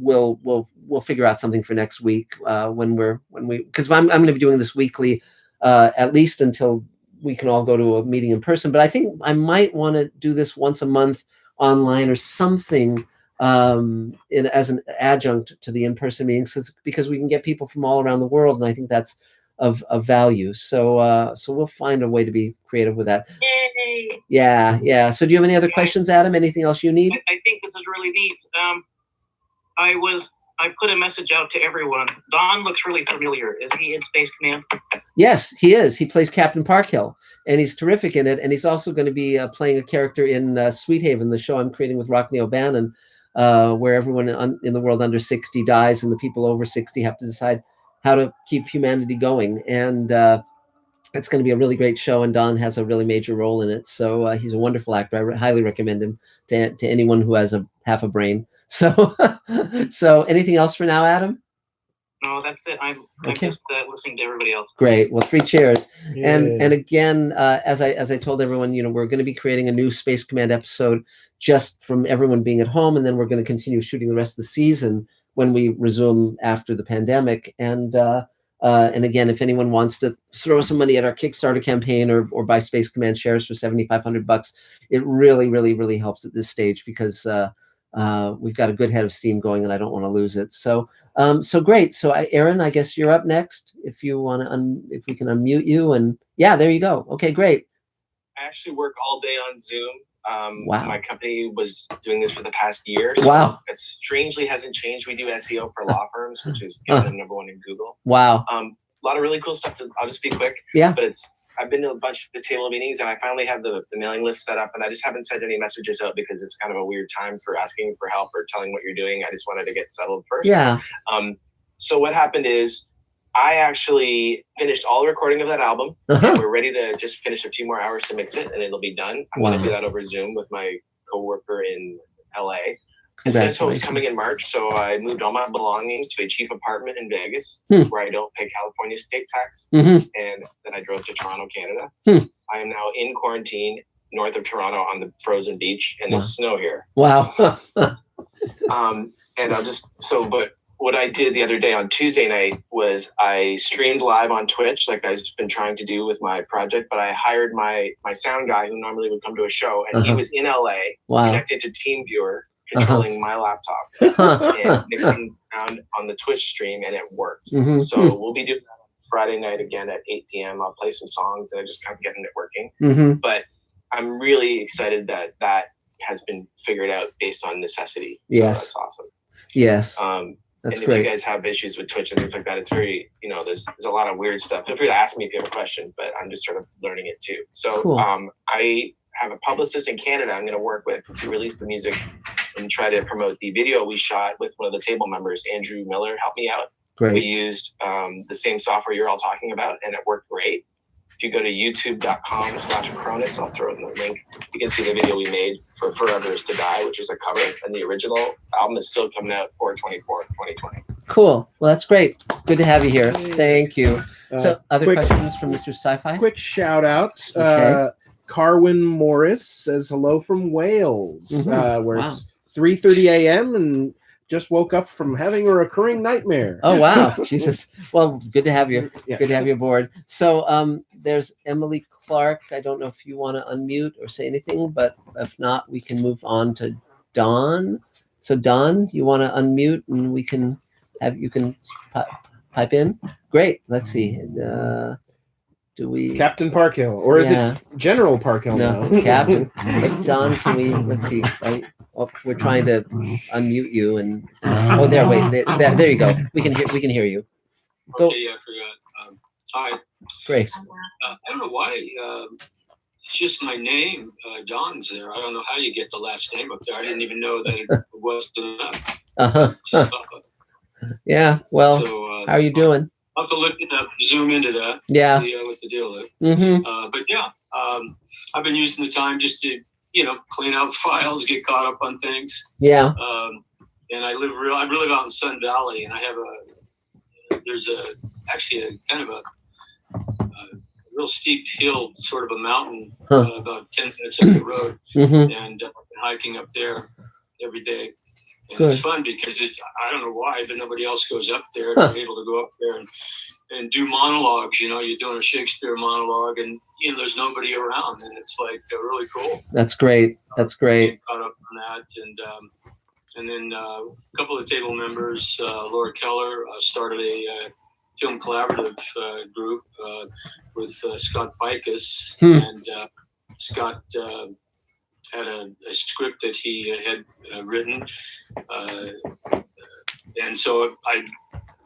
we'll figure out something for next week because I'm going to be doing this weekly at least until we can all go to a meeting in person. But I think I might want to do this once a month online or something as an adjunct to the in-person meetings, because we can get people from all around the world, and I think that's of value. So so we'll find a way to be creative with that. Yay! Yeah. So do you have any other questions, Adam? Anything else you need? I think this is really neat. I put a message out to everyone. Don looks really familiar. Is he in Space Command? Yes, he is. He plays Captain Parkhill, and he's terrific in it. And he's also going to be playing a character in Sweet Haven, the show I'm creating with Rockney O'Bannon, where everyone in the world under 60 dies, and the people over 60 have to decide how to keep humanity going. And it's going to be a really great show, and Don has a really major role in it. So he's a wonderful actor. I highly recommend him to anyone who has half a brain. So, so anything else for now, Adam? No, that's it. I'm Okay. just listening to everybody else. Great. Well, 3 cheers. Yeah. And again, as I told everyone, we're going to be creating a new Space Command episode just from everyone being at home, and then we're going to continue shooting the rest of the season when we resume after the pandemic. And again, if anyone wants to throw some money at our Kickstarter campaign or buy Space Command shares for $7,500, it really, really, really helps at this stage, because we've got a good head of steam going, and I don't want to lose it. So, so great. So, Aaron, I guess you're up next. If you want to, if we can unmute you, and yeah, there you go. Okay, great. I actually work all day on Zoom. Wow. My company was doing this for the past year. So Wow. It strangely hasn't changed. We do SEO for law firms, which is getting them #1 in Google. Wow. A lot of really cool stuff. I'll just be quick. Yeah. But I've been to a bunch of the table meetings, and I finally have the mailing list set up, and I just haven't sent any messages out because it's kind of a weird time for asking for help or telling what you're doing. I just wanted to get settled first. Yeah. So what happened is I actually finished all the recording of that album. And we're ready to just finish a few more hours to mix it, and it'll be done. I'm going to do that over Zoom with my coworker in LA. It says so it's coming in March, so I moved all my belongings to a cheap apartment in Vegas where I don't pay California state tax, and then I drove to Toronto, Canada. I am now in quarantine north of Toronto on the frozen beach, and there's snow here. Wow. And but what I did the other day on Tuesday night was I streamed live on Twitch, like I've been trying to do with my project, but I hired my sound guy who normally would come to a show, and he was in LA, connected to TeamViewer, controlling my laptop and mixing around on the Twitch stream, and it worked. So we'll be doing that on Friday night again at 8 p.m. I'll play some songs, and I just kind of getting it working. But I'm really excited that has been figured out based on necessity. So Yes. that's awesome. Yes. That's and great. if you guys have issues with Twitch and things like that, it's very, there's a lot of weird stuff. Feel free to ask me if you have a question, but I'm just sort of learning it too. So Cool. I have a publicist in Canada I'm going to work with to release the music and try to promote the video we shot with one of the table members. Andrew Miller helped me out. Great. We used the same software you're all talking about, and it worked great. If you go to youtube.com/Cronus, I'll throw in the link. You can see the video we made for Forever Is to Die, which is a cover, and the original album is still coming out 4/24/2020. Cool. Well, that's great. Good to have you here. Thank you. So, other quick- questions from Mr. Sci-Fi? Quick shout out. Okay. Carwin Morris says hello from Wales, where Wow. it's 3:30 a.m. and just woke up from having a recurring nightmare. Oh, wow. Jesus. Well, good to have you. Yeah. Good to have you aboard. So there's Emily Clark. I don't know if you want to unmute or say anything, but if not, we can move on to Don. So Don, you want to unmute, and we can you can pipe in? Great. Let's see. Do we Captain Parkhill, or is it General Parkhill No, now? it's Captain. But Don, can we? Let's see. Oh, we're trying to unmute you, and oh, there. Wait, there you go. We can hear you. Go. Okay, I forgot. Hi. Great. I don't know why. It's just my name. Don's there. I don't know how you get the last name up there. I didn't even know that it was enough. Yeah. Well, So, how are you doing? I'll have to look zoom into that. Yeah. See what the deal is. Mhm. But yeah, I've been using the time just to clean out files, get caught up on things. Yeah. And I live out in Sun Valley, and I have there's actually a kind of a real steep hill, sort of a mountain, about 10 minutes up the road, and I've been hiking up there every day. And Good. it's fun because I don't know why, but nobody else goes up there. I'm able to go up there and do monologues. You're doing a Shakespeare monologue, and there's nobody around, and it's like really cool. That's great. That's great. Caught up on that, and then a couple of table members, Laura Keller, started film collaborative group with Scott Ficus, Hmm. and Scott had a script that he had written, and so I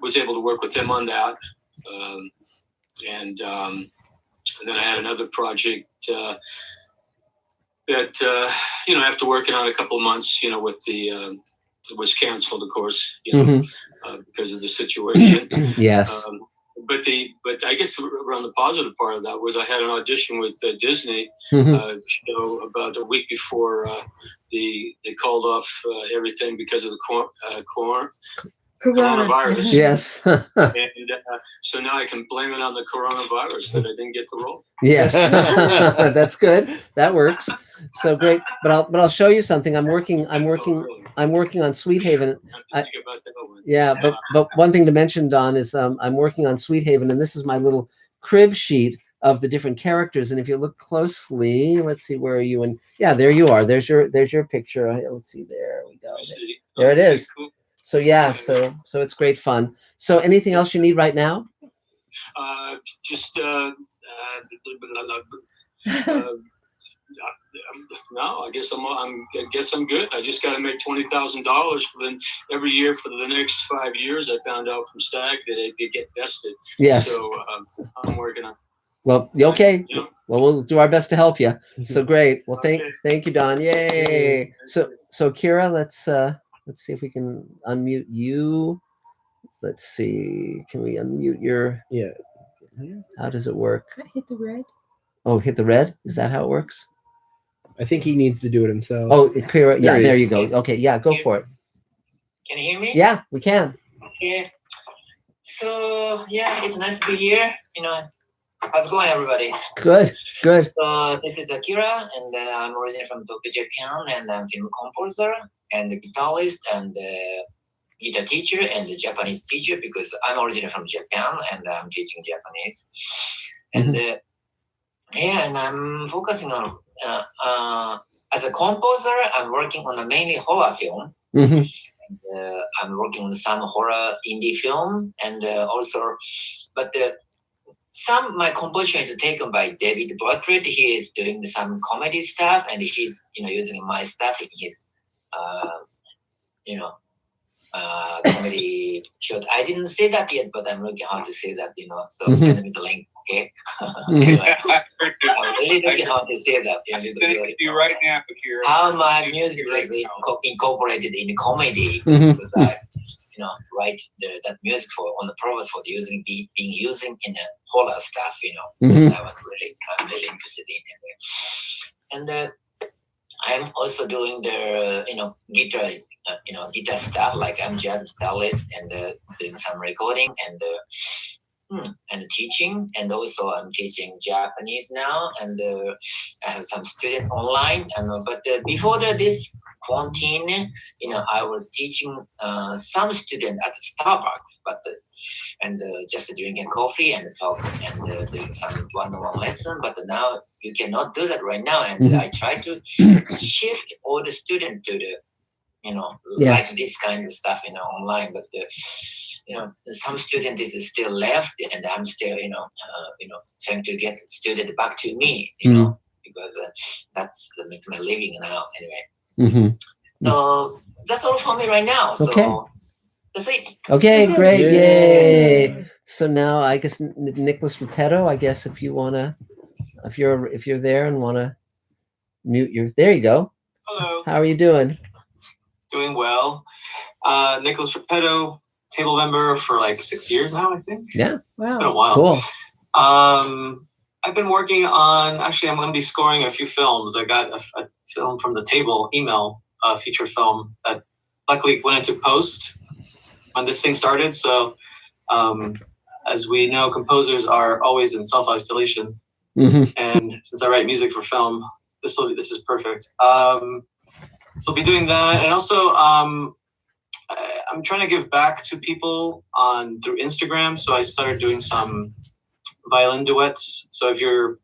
was able to work with him on that, and then I had another project that after working on a couple of months, with the it was canceled, of course, because of the situation. Yes. But I guess around the positive part of that was I had an audition with Disney show about a week before they called off everything because of the coronavirus. Yes. And so now I can blame it on the coronavirus that I didn't get the role. Yes. That's good. That works. So great. But I'll show you something. I'm working on Sweet Haven. But one thing to mention, Don, is I'm working on Sweet Haven, and this is my little crib sheet of the different characters. And if you look closely, let's see, where are you? And yeah, there you are. There's your picture. Let's see. There we go. There it is. So yeah, so it's great fun. So anything else you need right now? No, I guess I'm good. I just got to make $20,000 every year for the next 5 years. I found out from STAG that they get vested. Yes. So I'm working on. Well, okay. Well, we'll do our best to help you. So great. Well, thank you, Don. Yay. So Kira, let's see if we can unmute you. Let's see. Can we unmute your? Yeah. How does it work? Hit the red. Oh, hit the red. Is that how it works? I think he needs to do it himself. Oh, Kira. Yeah, there you go. Okay, yeah, go for it. Can you hear me? Yeah, we can. Okay. So yeah, it's nice to be here. How's it going, everybody? Good. So this is Akira, and I'm originally from Tokyo, Japan, and I'm film composer and the guitarist and guitar teacher and the Japanese teacher because I'm originally from Japan and I'm teaching Japanese. And and I'm focusing on as a composer. I'm working on a mainly horror film. And, I'm working on some horror indie film and also, but my composition is taken by David Bartlett. He is doing some comedy stuff, and he's using my stuff in his comedy short. I didn't say that yet, but I'm looking hard to say that. So send me the link, okay? Anyway, I'm really looking hard to say that. You right now, Akira. How my music is incorporated in comedy because I write that music on the purpose for being using in the horror stuff, That's what I'm really interested in. And I'm also doing the guitar guitar stuff, like I'm jazz guitarist and doing some recording and teaching, and also I'm teaching Japanese now, and I have some students online. But before this quarantine, I was teaching some students at Starbucks, but just drinking coffee and talking and doing some one-on-one lesson. But now you cannot do that right now, and I try to shift all the students to the like this kind of stuff, online. But some student is still left, and I'm still, trying to get student back to me, because that's makes my living now anyway. So that's all for me right now. So that's it. Okay, great, yay! So now I guess Nicholas Repetto, I guess if you're there and want to mute there you go. Hello. How are you doing? Doing well. Nicholas Repetto, table member for like 6 years now, I think. Yeah. Wow. It's been a while. Cool. I've been working on, actually, I'm going to be scoring a few films. I got a film from the table, email, feature film that luckily went into post when this thing started. So, as we know, composers are always in self-isolation. And since I write music for film, this is perfect. So I'll be doing that, and also I'm trying to give back to people through Instagram. So I started doing some violin duets. So if you're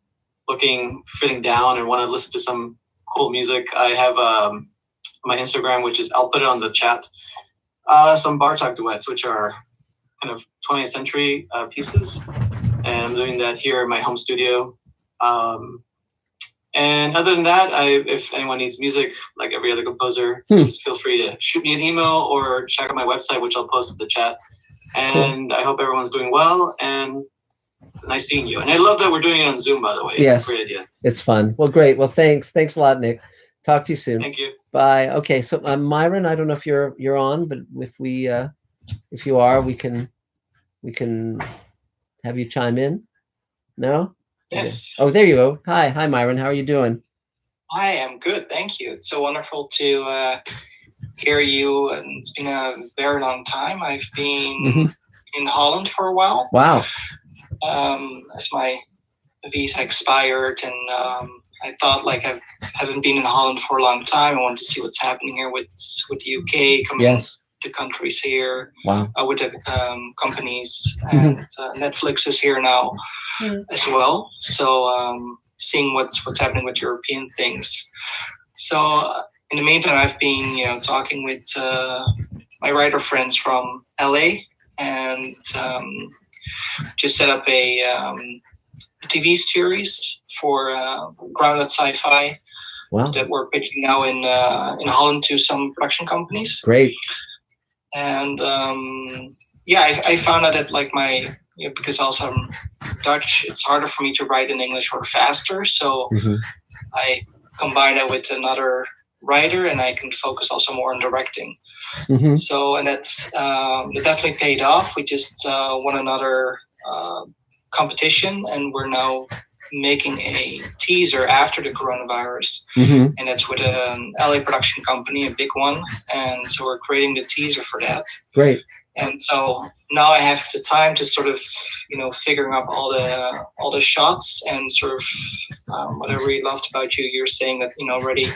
sitting down and want to listen to some cool music, I have my Instagram, which is, I'll put it on the chat, some Bartok duets, which are kind of 20th century pieces, and I'm doing that here in my home studio. And other than that, if anyone needs music, like every other composer, just feel free to shoot me an email or check out my website, which I'll post in the chat. And I hope everyone's doing well, and nice seeing you. And I love that we're doing it on Zoom, by the way. Yes. It's a great idea. It's fun. Well, great. Well, thanks a lot, Nick. Talk to you soon. Thank you. Bye. Okay, so Myron, I don't know if you're on, but if you are, we can have you chime in. No? Yes. Oh, there you go. Hi, Myron. How are you doing? I am good, thank you. It's so wonderful to hear you, and it's been a very long time. I've been in Holland for a while. Wow. As my visa expired, and I thought, like, I haven't been in Holland for a long time. I want to see what's happening here with the UK, coming to countries here. Wow. With the companies, and Netflix is here now as well. So seeing what's happening with European things. So in the meantime, I've been talking with my writer friends from LA, and just set up a TV series for Grounded Sci-fi. Wow. That we're pitching now in Holland to some production companies. Great. And I found out that, like, my because also I'm Dutch, it's harder for me to write in English or faster. So I combine that with another writer, and I can focus also more on directing. So, and that definitely paid off. We just won another competition, and we're now making a teaser after the coronavirus, and that's with an LA production company, a big one. And so we're creating the teaser for that. Great. And so now I have the time to sort of, figuring out all the shots, and sort of what I really loved about you. You're saying that, already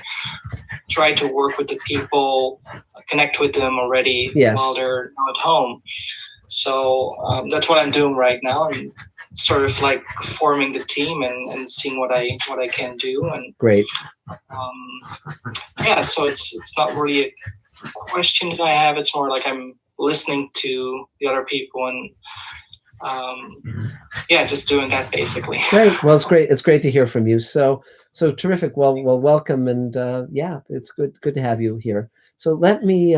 try to work with the people, connect with them already while they're not at home. So that's what I'm doing right now. I'm sort of like forming the team and seeing what I can do. And great. So it's not really a question that I have. It's more like I'm listening to the other people, and just doing that basically. Great. Well, it's great to hear from you. So terrific. Well, welcome, and it's good to have you here. So let me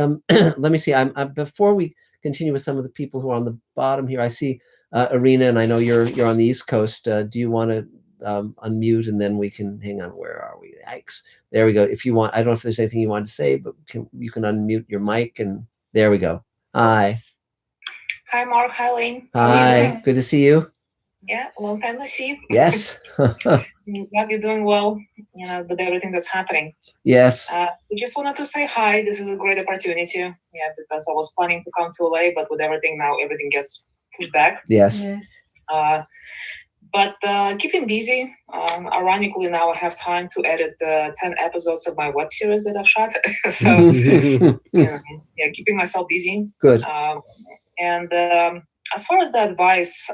see. I'm before we continue with some of the people who are on the bottom here. I see Irina, and I know you're on the East Coast. Do you want to unmute, and then we can hang on? Where are we? Yikes! There we go. If you want, I don't know if there's anything you want to say, but you can unmute your mic, and there we go. Hi. Hi, Mark. Hi, Lane. Hi. Good to see you. Yeah, long time no see. Yes. Glad you're doing well, with everything that's happening. Yes. We just wanted to say hi. This is a great opportunity. Yeah, because I was planning to come to LA, but with everything now, everything gets pushed back. Yes. But keeping busy. Ironically, now I have time to edit the 10 episodes of my web series that I've shot. So, keeping myself busy. Good. And as far as the advice,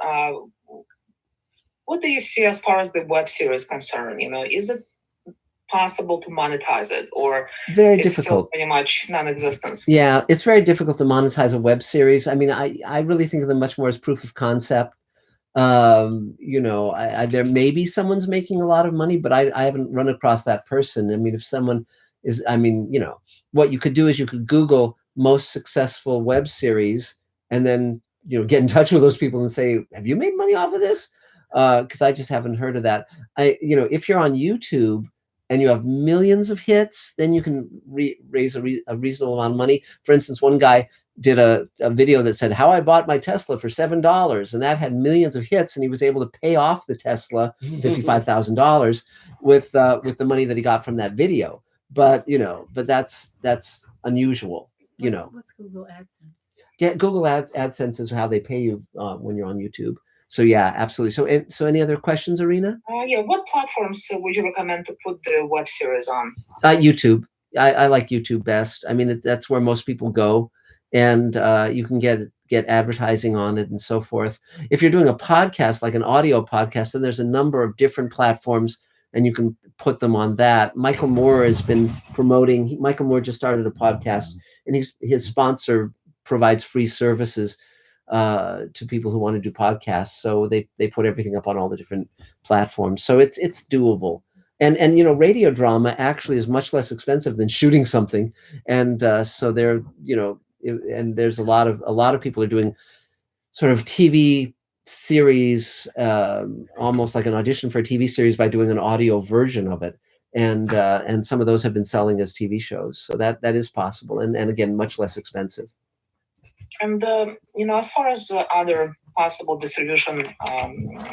what do you see as far as the web series concerned? Is it possible to monetize it, or very it's difficult? Still pretty much non-existence. Yeah, it's very difficult to monetize a web series. I mean, I really think of them much more as proof of concept. There may be someone's making a lot of money, but I haven't run across that person. I mean, if someone is, what you could do is you could Google most successful web series, and then get in touch with those people and say, have you made money off of this? Because I just haven't heard of that. If you're on YouTube and you have millions of hits, then you can raise a reasonable amount of money. For instance, one guy did a video that said how I bought my Tesla for $7, and that had millions of hits, and he was able to pay off the Tesla $55,000 with the money that he got from that video. But that's unusual. What's Google AdSense? Yeah, Google AdSense is how they pay you when you're on YouTube. So yeah, absolutely. So any other questions, Irina? What platforms would you recommend to put the web series on? YouTube. I like YouTube best. I mean, that's where most people go, and you can get advertising on it and so forth. If you're doing a podcast, like an audio podcast, then there's a number of different platforms, and you can put them on that. Michael Moore has been promoting. Michael Moore just started a podcast, and his sponsor provides free services. to people who want to do podcasts. So they put everything up on all the different platforms. So it's doable. And you know, radio drama actually is much less expensive than shooting something. And so there, you know, and there's a lot of people are doing sort of TV series, almost like an audition for a TV series by doing an audio version of it. And some of those have been selling as TV shows. So that is possible. And again, much less expensive. And, you know, as far as other possible distribution,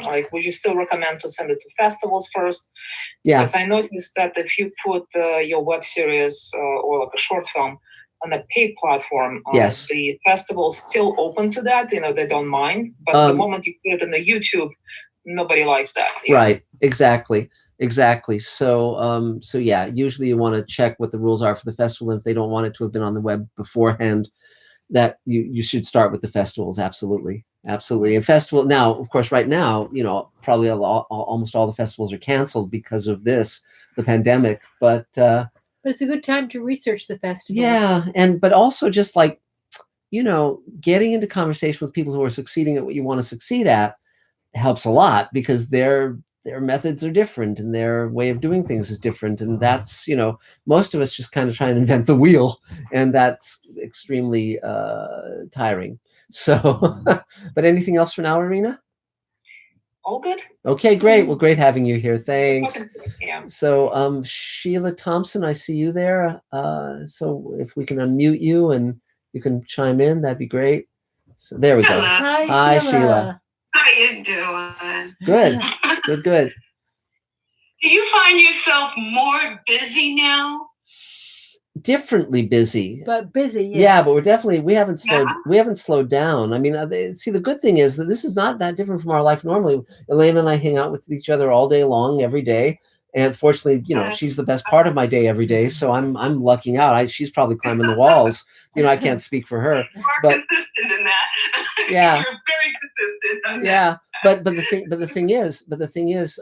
like, would you still recommend to send it to festivals first? Yeah. Because I noticed that if you put your web series or like a short film on a paid platform, yes, the festival's still open to that. You know, they don't mind. But the moment you put it in the YouTube, nobody likes that. Right. Exactly. So, so yeah, usually you want to check what the rules are for the festival. If they don't want it to have been on the web beforehand, that you should start with the festivals. Absolutely. And festival now, of course, right now, you know, probably almost all the festivals are canceled because of the pandemic. But it's a good time to research the festivals. Yeah, but also just like, you know, getting into conversation with people who are succeeding at what you want to succeed at helps a lot, because their methods are different and their way of doing things is different. And that's, you know, most of us just kind of try and invent the wheel, and that's extremely tiring. So, but anything else for now, Irina? All good. Okay, great. Well, great having you here. Thanks. Yeah. So, Sheila Thompson, I see you there. So if we can unmute you and you can chime in, that'd be great. So there we go. Hi, Sheila. How you doing? Good. Do you find yourself more busy now? Differently busy. But busy, yes. Yeah, but we haven't slowed down. I mean, see, the good thing is that this is not that different from our life normally. Elena and I hang out with each other all day long, every day. And fortunately, you know, she's the best part of my day every day. So I'm lucking out. She's probably climbing the walls. You know, I can't speak for her. But consistent in that. Yeah. You're very consistent on yeah. But the thing is,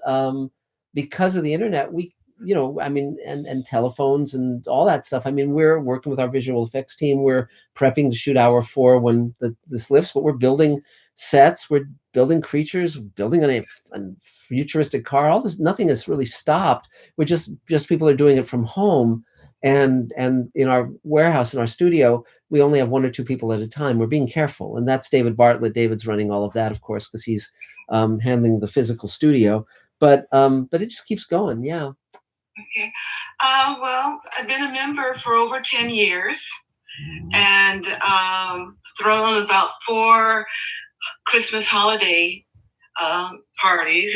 because of the internet, we, you know, I mean, and telephones and all that stuff. I mean, we're working with our visual effects team. We're prepping to shoot hour 4 when this lifts, but we're building sets, we're building creatures, building a futuristic car. All this, nothing has really stopped. We're just people are doing it from home. And in our warehouse, in our studio, we only have 1 or 2 people at a time. We're being careful. And that's David Bartlett. David's running all of that, of course, because he's handling the physical studio. But it just keeps going. Yeah. Okay. Well, I've been a member for over 10 years and thrown about 4 Christmas holiday parties.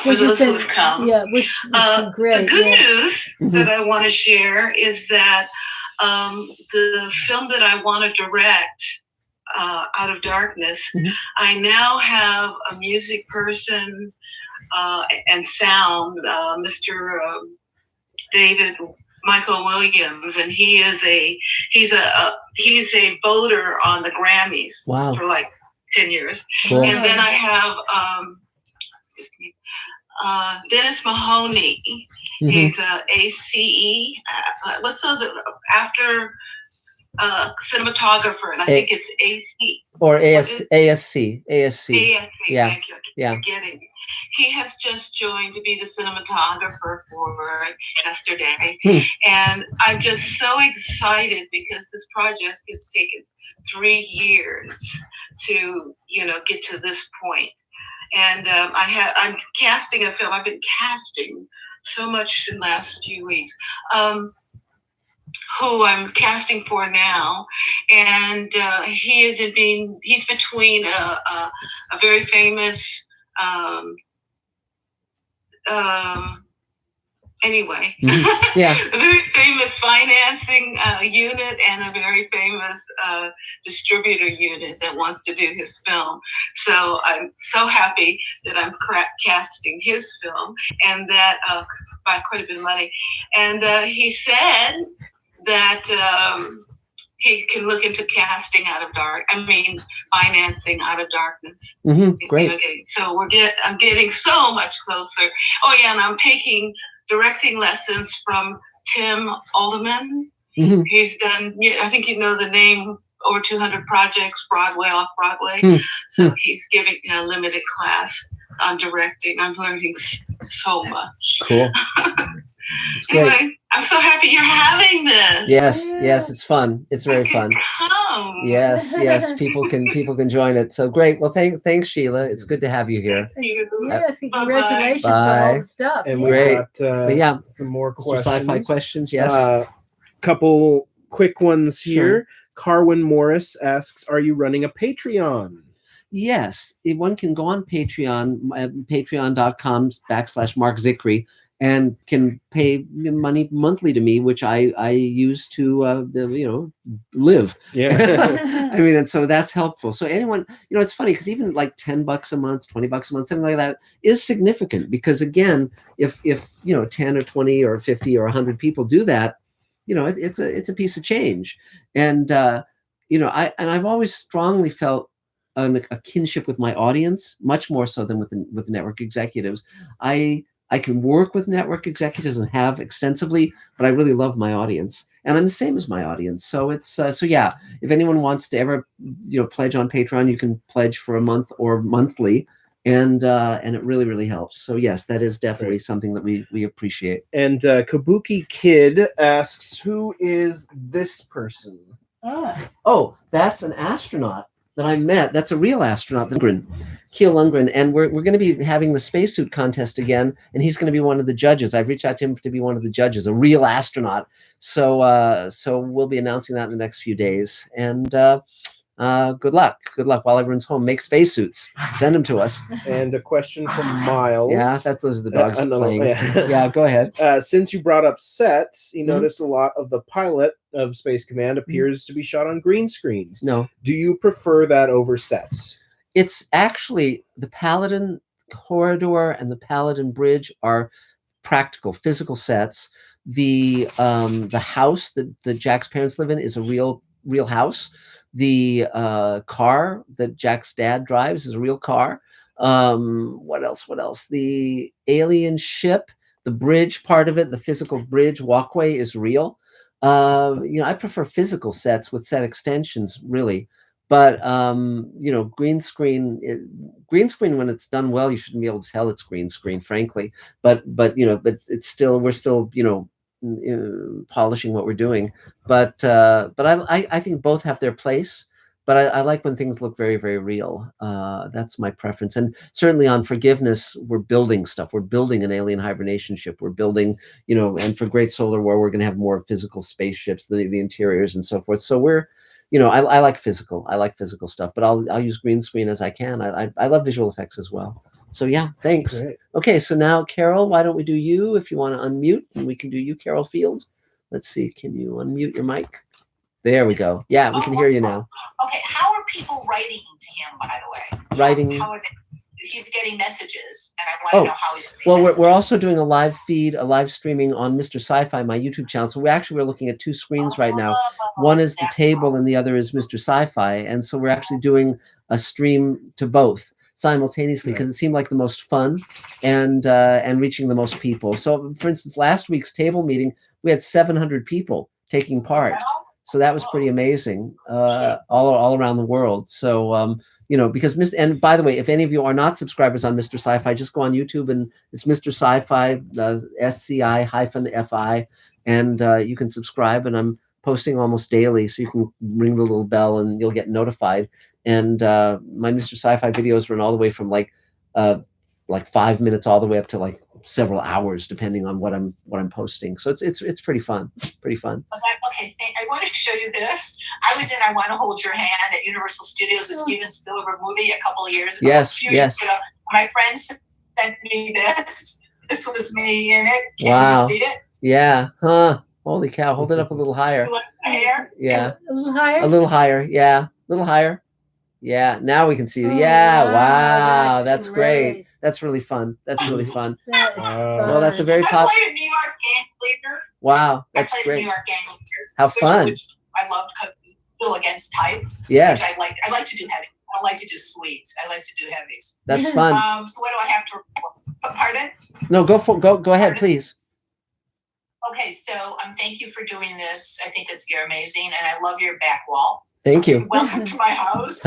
Which has been, come. Yeah, which has been great. The good news that I want to share is that the film that I want to direct, Out of Darkness, I now have a music person and sound, Mr. David Michael Williams, and he's a voter on the Grammys for like 10 years. Cool. And then I have Dennis Mahoney. He's a ACE. What's those after cinematographer? And I think it's AC or ASC. Yeah. Thank you. Forgetting. He has just joined to be the cinematographer for yesterday. And I'm just so excited because this project has taken 3 years to, you know, get to this point. And I'm casting a film. I've been casting so much in the last few weeks. Who I'm casting for now, and he's between a very famous anyway, yeah, a very famous financing unit and a very famous distributor unit that wants to do his film. So I'm so happy that I'm casting his film, and that by quite a bit of money. And he said that he can look into financing Out of Darkness. Great. Okay, so I'm getting so much closer. Oh yeah, and I'm taking directing lessons from Tim Alderman. He's done, I think you know the name over 200 projects, Broadway, off Broadway. So he's giving a limited class on directing. I'm learning so much. Cool. It's great. Anyway, I'm so happy you're having this. Yes, it's fun. It's very fun. Come. Yes, people can join it. So great. Well, thanks, Sheila. It's good to have you here. Yes, congratulations on Bye. all the stuff. And Great. we've got Some more Mr. questions. Sci-fi questions. Yes. Couple quick ones here. Sure. Carwin Morris asks, "Are you running a Patreon?" Yes, one can go on Patreon, patreon.com/Mark Zickery, and can pay money monthly to me, which I use to live. Yeah. I mean, and so that's helpful. So anyone, it's funny because even like $10 a month, $20 a month, something like that is significant, because again, if 10 or 20 or 50 or 100 people do that, it's a piece of change. And I've always strongly felt a kinship with my audience, much more so than with the network executives. I can work with network executives and have extensively, but I really love my audience, and I'm the same as my audience. So it's so yeah. If anyone wants to ever pledge on Patreon, you can pledge for a month or monthly, and it really helps. So yes, that is definitely something that we appreciate. And Kabuki Kid asks, "Who is this person?" Oh, that's an astronaut that I met. That's a real astronaut, Keel Lundgren, and we're going to be having the spacesuit contest again, and he's going to be one of the judges. I've reached out to him to be one of the judges, a real astronaut. So we'll be announcing that in the next few days. And good luck while everyone's home. Make spacesuits. Send them to us. And a question from Miles. Yeah, those are the dogs playing. Yeah. Yeah, go ahead. Since you brought up sets, you noticed a lot of the pilot of Space Command appears to be shot on green screens. No. Do you prefer that over sets? It's actually the Paladin corridor and the Paladin bridge are practical, physical sets. The house that Jack's parents live in is a real house. The car that Jack's dad drives is a real car. What else? The alien ship, the bridge part of it, the physical bridge walkway is real. I prefer physical sets with set extensions, really. But green screen when it's done well, you shouldn't be able to tell it's green screen, frankly. But it's still, we're still polishing what we're doing. But I think both have their place. But I like when things look very, very real. That's my preference. And certainly on Forgiveness, we're building stuff. We're building an alien hibernation ship. We're building, and for Great Solar War, we're going to have more physical spaceships, the interiors and so forth. So we're, I like physical. I like physical stuff, but I'll use green screen as I can. I love visual effects as well. So yeah, thanks. Great. Okay, so now Carol, why don't we do you if you want to unmute, and we can do you, Carol Field. Let's see, can you unmute your mic? There we go. Yeah, we can hear you now. Okay, how are people writing to him, by the way? Writing. How are they? He's getting messages, and I want to know how he's getting well, messages. we're also doing a live feed, a live streaming on Mr. Sci-Fi, my YouTube channel. So we're looking at two screens right now. One is the table, and the other is Mr. Sci-Fi. And so we're actually doing a stream to both simultaneously because it seemed like the most fun and reaching the most people. So, for instance, last week's table meeting, we had 700 people taking part. So that was pretty amazing, all around the world. So, because and by the way, if any of you are not subscribers on Mr. Sci-Fi, just go on YouTube and it's Mr. Sci-Fi, SCI-FI, and you can subscribe. And I'm posting almost daily, so you can ring the little bell and you'll get notified. And my Mr. Sci-Fi videos run all the way from like 5 minutes all the way up to like several hours, depending on what I'm posting. So it's pretty fun. Pretty fun. Okay, I want to show you this. I was in I Want to Hold Your Hand at Universal Studios, the Steven Spielberg movie a couple of years ago. Yes. Years ago. My friend sent me this. This was me in it. Can you see it? Yeah. Huh. Holy cow. Hold it up a little higher. You like my hair? Yeah. A little higher? A little higher. Yeah. A little higher. Yeah. Now we can see you. Yeah. Wow. That's great. That's really fun. That's really fun. Well, that's a very I popular. played a New York gang leader. Wow. That's I played great. a New York gang leader. How fun. Which I loved because it was a little against type. Yes. Which I like to do heavy. I don't like to do sweets. I like to do heavies. That's fun. So what do I have to report? Pardon? No, go ahead, please. Okay, so thank you for doing this. I think you're amazing, and I love your back wall. Thank you. Welcome to my house.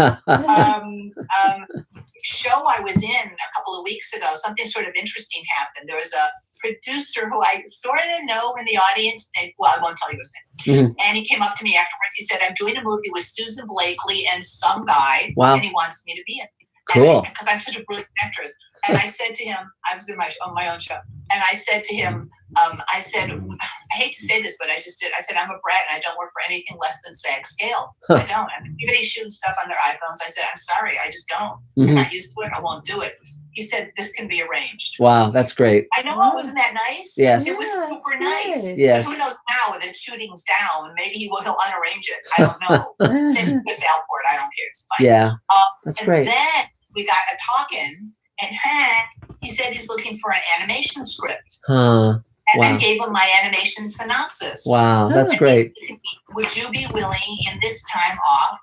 Show I was in a couple of weeks ago, something sort of interesting happened. There was a producer who I sort of know in the audience. Well, I won't tell you his name. Mm-hmm. And he came up to me afterwards. He said, "I'm doing a movie with Susan Blakely and some guy, Wow. and he wants me to be in it." Cool. Because I'm such a brilliant actress. And I said to him, I was on my own show, and I said to him, I hate to say this, but I just did. I said, I'm a brat and I don't work for anything less than SAG scale. I don't. Everybody's shooting stuff on their iPhones. I said, I'm sorry, I just don't. Mm-hmm. I'm not used to it. I won't do it. He said, this can be arranged. Wow, that's great. I know, wasn't that nice? Yes. It was super nice. Yes. But who knows now that shooting's down? Maybe he'll unarrange it. I don't know. Just Alport. I don't care. It's fine. Yeah, that's great. And then we got a talking, and he said he's looking for an animation script. Huh. And Wow. I gave him my animation synopsis. Wow, that's And great. he said, would you be willing in this time off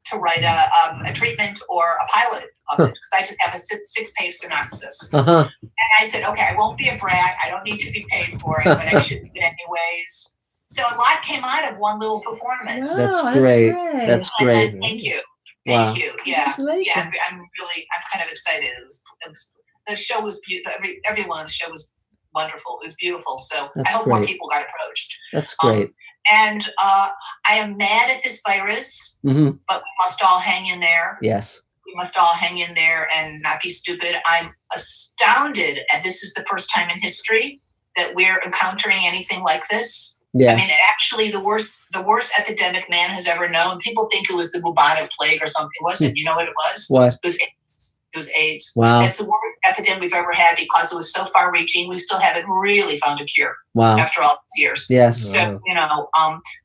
to write a treatment or a pilot of it? Because I just have a 6-page synopsis. Uh-huh. And I said, okay, I won't be a brat. I don't need to be paid for it, but I should do it anyways. So a lot came out of one little performance. That's great. That's great. Thank you. Wow. Thank you. Yeah. Yeah. I'm kind of excited. It was the show was beautiful. Everyone on the show was wonderful. It was beautiful. So That's I hope more great. people got approached. That's great. And I am mad at this virus, Mm-hmm. but we must all hang in there. Yes. We must all hang in there and not be stupid. I'm astounded, and this is the first time in history that we're encountering anything like this. Yeah. I mean, actually, the worst epidemic man has ever known. People think it was the bubonic plague or something. It wasn't. You know what it was? What? It was AIDS. It was AIDS. Wow. It's the worst epidemic we've ever had because it was so far-reaching. We still haven't really found a cure. Wow. After all these years. Yes. So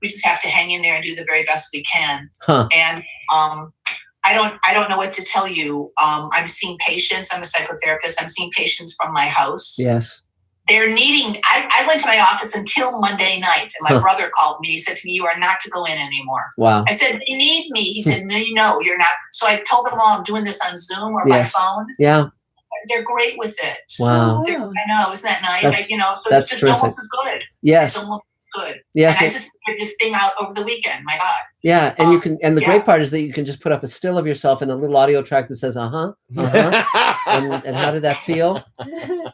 we just have to hang in there and do the very best we can. Huh. And I don't know what to tell you. I'm seeing patients. I'm a psychotherapist. I'm seeing patients from my house. Yes. They're needing. I went to my office until Monday night, and my brother called me. He said to me, "You are not to go in anymore." Wow. I said, "They need me." He said, "No, you're not." So I told them all I'm doing this on Zoom or Yes. by phone. Yeah. They're great with it. Wow. I know, isn't that nice? That's- So that's it's just terrific. almost as good. Yes. It's almost as good. Yes, And I it- just did this thing out over the weekend. My God. Yeah, and you can, and the yeah. great part is that you can just put up a still of yourself in a little audio track that says, and how did that feel?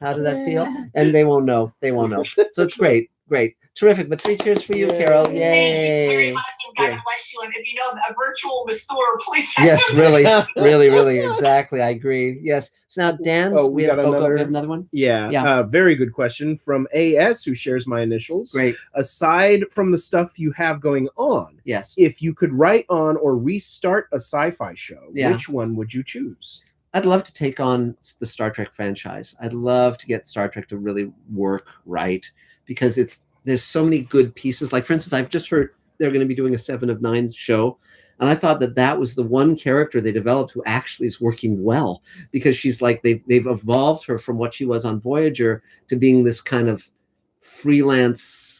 How did that feel? And they won't know. They won't know. So it's great. Great. Terrific. But 3 cheers for you, Carol. Thank you very Yay. much. And God bless you. And if you know a virtual masseur, please. Yes, really, really, exactly. I agree. Yes. So now, Dan, we got another. we have another one? Yeah. Yeah. Very good question from AS, who shares my initials. Great. Aside from the stuff you have going on, yes, if you could write on or restart a sci-fi show, Yeah. which one would you choose? I'd love to take on the Star Trek franchise. I'd love to get Star Trek to really work right, because there's so many good pieces. Like, for instance, I've just heard they're going to be doing a 7 of 9 show. And I thought that was the one character they developed who actually is working well, because she's like, they've evolved her from what she was on Voyager to being this kind of freelance,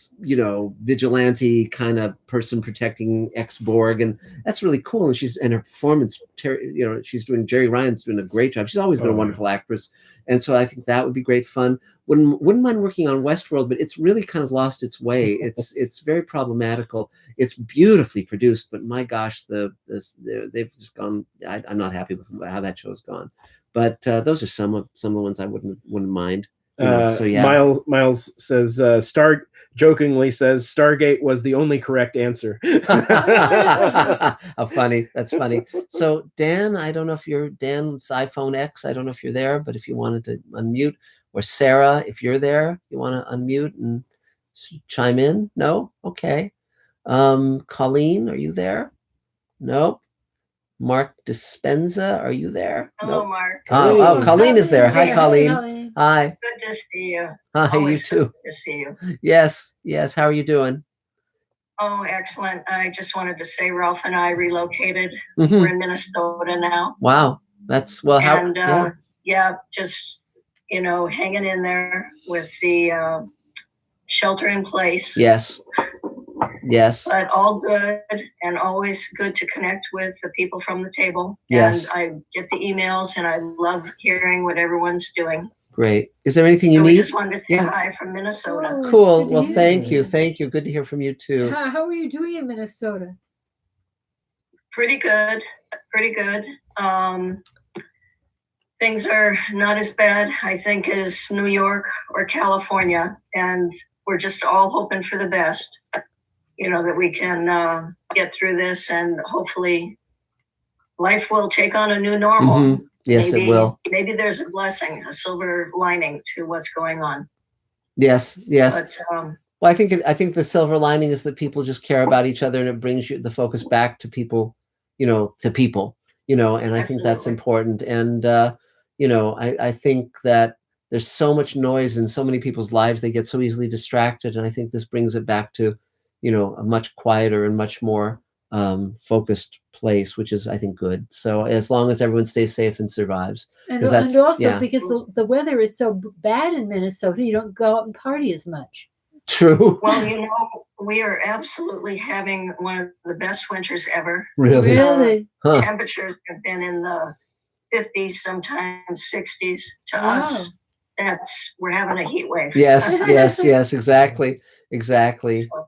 vigilante kind of person protecting ex-Borg. And that's really cool. And her performance, she's doing, Jerry Ryan's doing a great job. She's always been a wonderful actress. And so I think that would be great fun. Wouldn't mind working on Westworld, but it's really kind of lost its way. It's very problematical. It's beautifully produced, but my gosh, they've just gone. I'm not happy with how that show's gone. But those are some of the ones I wouldn't mind. So yeah. Miles says jokingly says Stargate was the only correct answer. How funny. That's funny. So Dan, I don't know if you're Dan Sci-Phone X. I don't know if you're there, but if you wanted to unmute, or Sarah, if you're there, you want to unmute and chime in? No? Okay. Colleen, are you there? Nope. Mark Dispenza, are you there? Hello, Nope. Mark. Oh, Colleen is there. Hi, Colleen. Hi. Good to see you. Hi, you Always too. good to see you. Yes. How are you doing? Oh, excellent. I just wanted to say Ralph and I relocated. Mhm. We're in Minnesota now. Wow. That's And yeah. just, hanging in there with the shelter in place. Yes. But all good, and always good to connect with the people from the table. Yes. And I get the emails, and I love hearing what everyone's doing. Great. Is there anything you So need? we just wanted to say Yeah. hi from Minnesota. Cool. Well, thank you. Thank you. Good to hear from you too. How are you doing in Minnesota? Pretty good. Pretty good. Things are not as bad, I think, as New York or California, and we're just all hoping for the best. You know, that we can get through this, and hopefully life will take on a new normal. Mm-hmm. Yes, maybe, it will. Maybe there's a blessing, a silver lining to what's going on. Yes, yes. But, well, I think the silver lining is that people just care about each other, and it brings you the focus back to people, to people, and I think that's important. And, I think that there's so much noise in so many people's lives, they get so easily distracted. And I think this brings it back to, a much quieter and much more focused place, which is, I think, good. So as long as everyone stays safe and survives. And also because the weather is so bad in Minnesota, you don't go out and party as much. True. Well, we are absolutely having one of the best winters ever. Really? Huh. Temperatures have been in the 50s, sometimes 60s. To us, we're having a heat wave. Yes, exactly.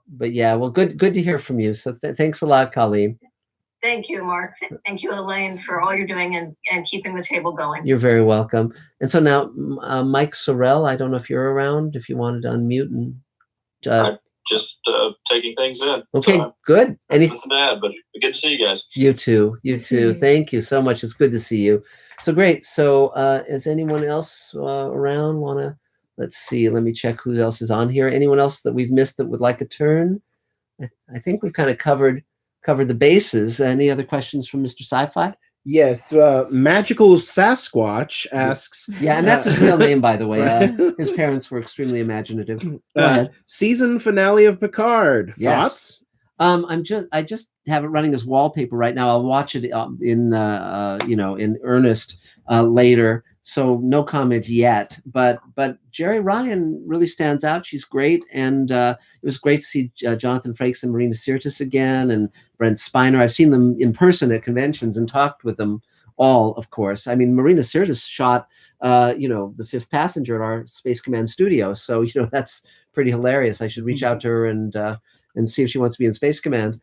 But yeah, well, good to hear from you. So thanks a lot, Colleen. Thank you, Mark. Thank you, Elaine, for all you're doing and keeping the table going. You're very welcome. And so now, Mike Sorrell, I don't know if you're around, if you wanted to unmute and just taking things in. Okay, good. Nothing to add, but good to see you guys. You too. Thank you so much. It's good to see you. So great. So is anyone else around want to, let's see, let me check who else is on here. Anyone else that we've missed that would like a turn? I think we've kind of covered the bases. Any other questions from Mr. Sci-Fi? Yes, Magical Sasquatch asks. Yeah, and that's his real name, by the way. His parents were extremely imaginative. Go ahead. Season finale of Picard. Thoughts? I just have it running as wallpaper right now. I'll watch it in earnest later. So no comment yet. But Jerry Ryan really stands out. She's great, and it was great to see Jonathan Frakes and Marina Sirtis again, and Brent Spiner. I've seen them in person at conventions and talked with them all, of course. I mean, Marina Sirtis shot, The Fifth Passenger at our Space Command studio. So that's pretty hilarious. I should reach out to her and see if she wants to be in Space Command.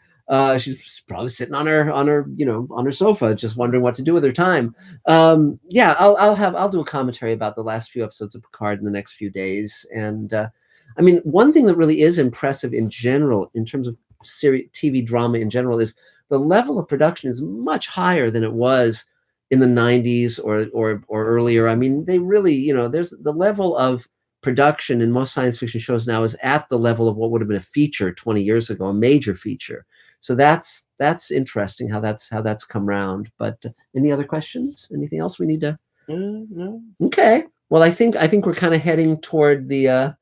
She's probably sitting on her sofa, just wondering what to do with her time. I'll do a commentary about the last few episodes of Picard in the next few days. And I mean, one thing that really is impressive in general, in terms of TV drama in general, is the level of production is much higher than it was in the 90s or earlier. I mean, they really, there's the level of production in most science fiction shows now is at the level of what would have been a feature 20 years ago, a major feature. So that's interesting how that's come around. But any other questions? Anything else we need to? No. Okay. Well, I think we're kind of heading toward the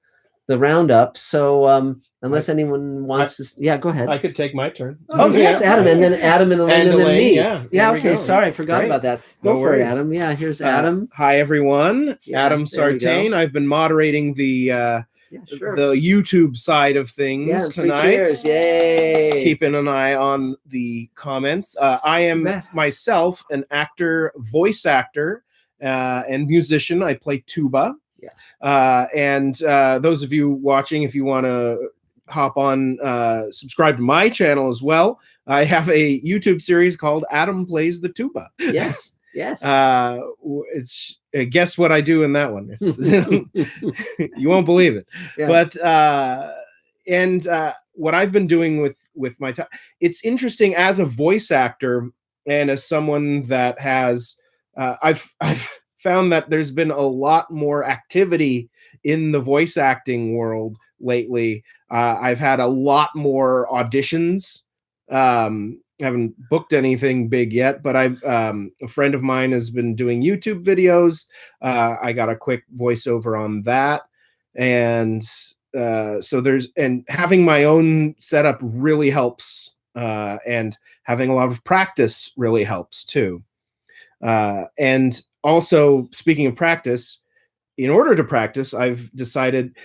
roundup. So unless anyone wants to, go ahead. I could take my turn. Oh yes, Adam, and then Adam and Elaine, and then me. Yeah. Okay. Sorry, I forgot about that. Go for it, Adam. Yeah. Here's Adam. Hi, everyone. Adam Sartain. I've been moderating the YouTube side of things tonight. Cheers. Yay! Keeping an eye on the comments. I am myself an actor, voice actor, and musician. I play tuba. Yeah. And those of you watching, if you want to hop on, subscribe to my channel as well. I have a YouTube series called Adam Plays the Tuba. Yes. Yes. It's guess what I do in that one. It's, you won't believe it. Yeah. But what I've been doing with my time, it's interesting as a voice actor and as someone that has, I've found that there's been a lot more activity in the voice acting world lately. I've had a lot more auditions. Haven't booked anything big yet, but a friend of mine has been doing YouTube videos. I got a quick voiceover on that. And so having my own setup really helps. And having a lot of practice really helps too. And also, speaking of practice, in order to practice, I've decided,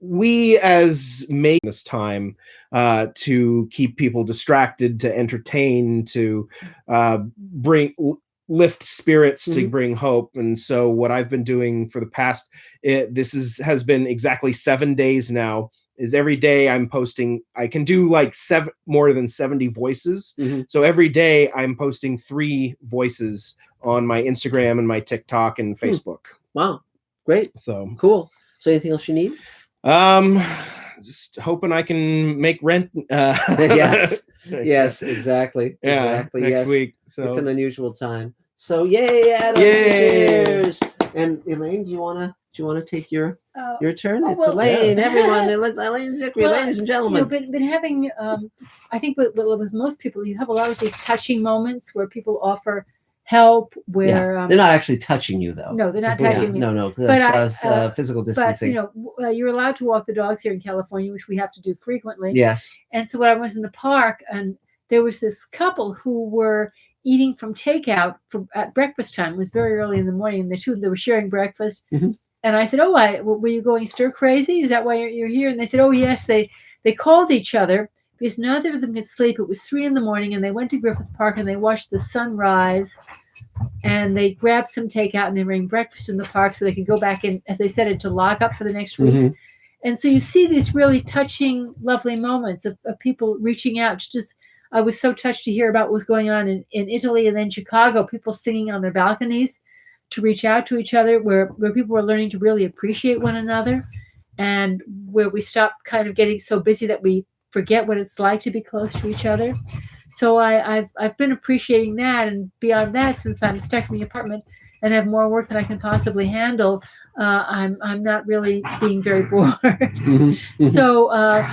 we as make this time to keep people distracted, to entertain, to lift spirits, to bring hope. And so what I've been doing for the past, has been exactly 7 days now is every day I'm posting. I can do like more than 70 voices. Mm-hmm. So every day I'm posting 3 voices on my Instagram and my TikTok and Facebook. Wow, great. So cool. So anything else you need? Just hoping I can make rent. Yes, yes, exactly. Yeah, exactly. next yes. week. So it's an unusual time. So yay, Adam! Yay! Cheers. And Elaine, do you wanna take your turn? It's well, Elaine. yeah. Everyone, Elaine Zickery, ladies and gentlemen. Been having. I think with most people, you have a lot of these touching moments where people offer help. Where they're not actually touching you, though. No, they're not touching me. No. But physical distancing. But you're allowed to walk the dogs here in California, which we have to do frequently. Yes. And so when I was in the park, and there was this couple who were eating from takeout at breakfast time. It was very early in the morning, and they were sharing breakfast. Mm-hmm. And I said, were you going stir crazy? Is that why you're here? And they said, oh, yes. They called each other because neither of them could sleep. It was 3 a.m, and they went to Griffith Park, and they watched the sun rise. And they grabbed some takeout, and they were eating breakfast in the park so they could go back in, as they said, into lockup for the next week. Mm-hmm. And so you see these really touching, lovely moments of people reaching out. I was so touched to hear about what was going on in Italy and then Chicago, people singing on their balconies to reach out to each other, where people were learning to really appreciate one another, and where we stopped kind of getting so busy that we forget what it's like to be close to each other. So I've been appreciating that, and beyond that, since I'm stuck in the apartment and have more work than I can possibly handle, I'm not really being very bored. Mm-hmm. So,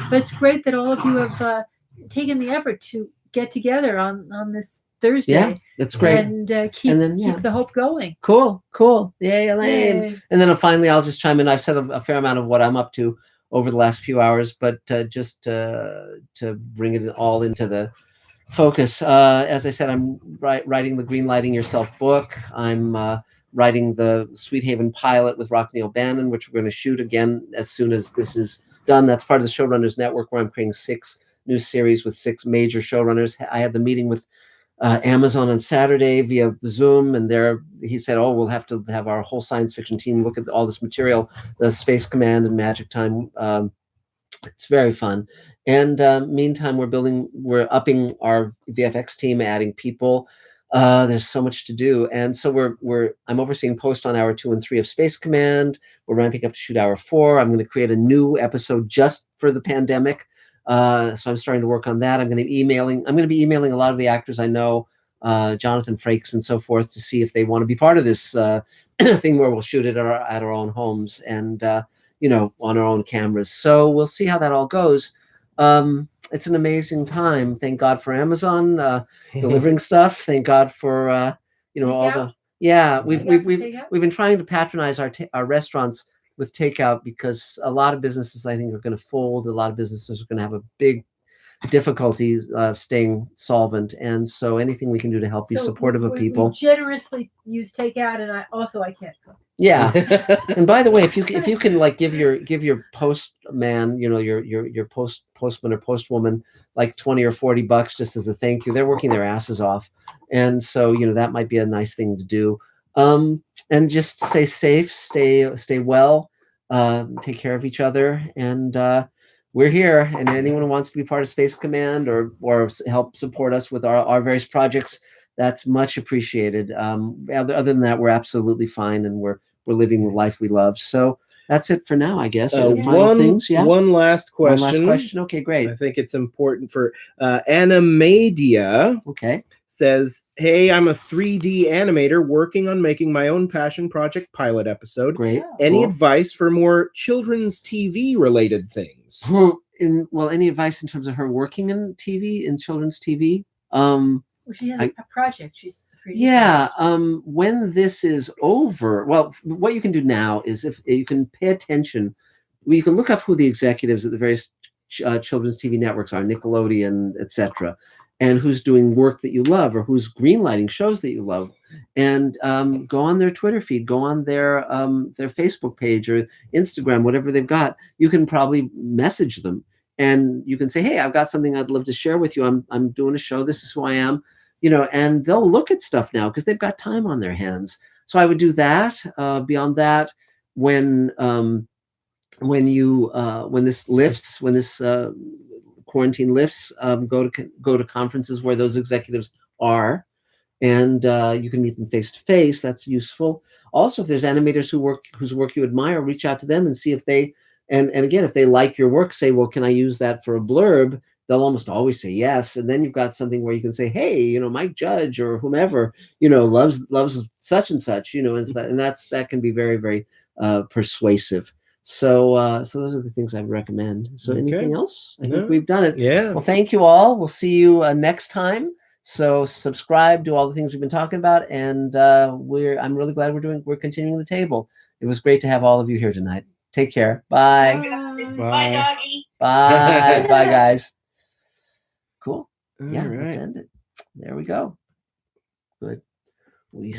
but it's great that all of you have taken the effort to get together on this Thursday. Yeah, that's great. And keep the hope going. Cool. Yay, Elaine. Yay. And then finally, I'll just chime in. I've said a fair amount of what I'm up to over the last few hours, but just to bring it all into the focus. As I said, I'm writing the Greenlighting Yourself book. I'm writing the Sweet Haven pilot with Rockney O'Bannon, which we're going to shoot again as soon as this is done. That's part of the Showrunners Network, where I'm creating 6 new series with 6 major showrunners. I had the meeting with Amazon on Saturday via Zoom, and he said, we'll have to have our whole science fiction team look at all this material, the Space Command and Magic Time. It's very fun. And meantime, we're upping our VFX team, adding people. There's so much to do. And so I'm overseeing post on hour 2 and 3 of Space Command. We're ramping up to shoot hour 4. I'm going to create a new episode just for the pandemic. So I'm starting to work on that. I'm going to be emailing a lot of the actors I know, Jonathan Frakes and so forth, to see if they want to be part of this thing where we'll shoot it at our own homes and on our own cameras. So we'll see how that all goes. It's an amazing time. Thank God for Amazon delivering stuff. Thank God for all the we've been trying to patronize our restaurants with takeout, because a lot of businesses, I think, are going to fold. A lot of businesses are going to have a big difficulty staying solvent, and so anything we can do to help be supportive of people. We generously use takeout, and I can't cook. Yeah, and by the way, if you can like give your postman, your postman or postwoman like $20 or $40 just as a thank you, they're working their asses off, and so that might be a nice thing to do. And just stay safe, stay well, take care of each other, and we're here. And anyone who wants to be part of Space Command or help support us with our various projects, that's much appreciated. Other than that, we're absolutely fine, and we're living the life we love. So that's it for now, I guess. One last question. Okay, great. I think it's important for Animadia. Okay. Says, hey, I'm a 3D animator working on making my own passion project pilot episode. Great. Any advice for more children's TV related things? Any advice in terms of her working in children's TV? She has a project. She's when this is over, what you can do now is, if you can pay attention, you can look up who the executives at the various children's TV networks are, Nickelodeon, etc., and who's doing work that you love, or who's greenlighting shows that you love, and go on their Twitter feed, go on their Facebook page or Instagram, whatever they've got. You can probably message them, and you can say, hey, I've got something I'd love to share with you. I'm doing a show. This is who I am. And they'll look at stuff now because they've got time on their hands. So I would do that. Beyond that, when when you when this lifts, when this quarantine lifts, go to conferences where those executives are, and you can meet them face to face. That's useful. Also, if there's animators whose work you admire, reach out to them and see if they, and again, if they like your work, say, well, can I use that for a blurb? They'll almost always say yes. And then you've got something where you can say, hey, you know, Mike Judge or whomever, you know, loves such and such, you know, and that can be very, very persuasive. So those are the things I would recommend. So anything else? I think we've done it. Yeah. Well, thank you all. We'll see you next time. So subscribe, do all the things we've been talking about, and I'm really glad we're continuing the table. It was great to have all of you here tonight. Take care. Bye. Bye, doggy. Bye. Bye, guys. Cool. Yeah, All let's right. end it. There we go. Good. We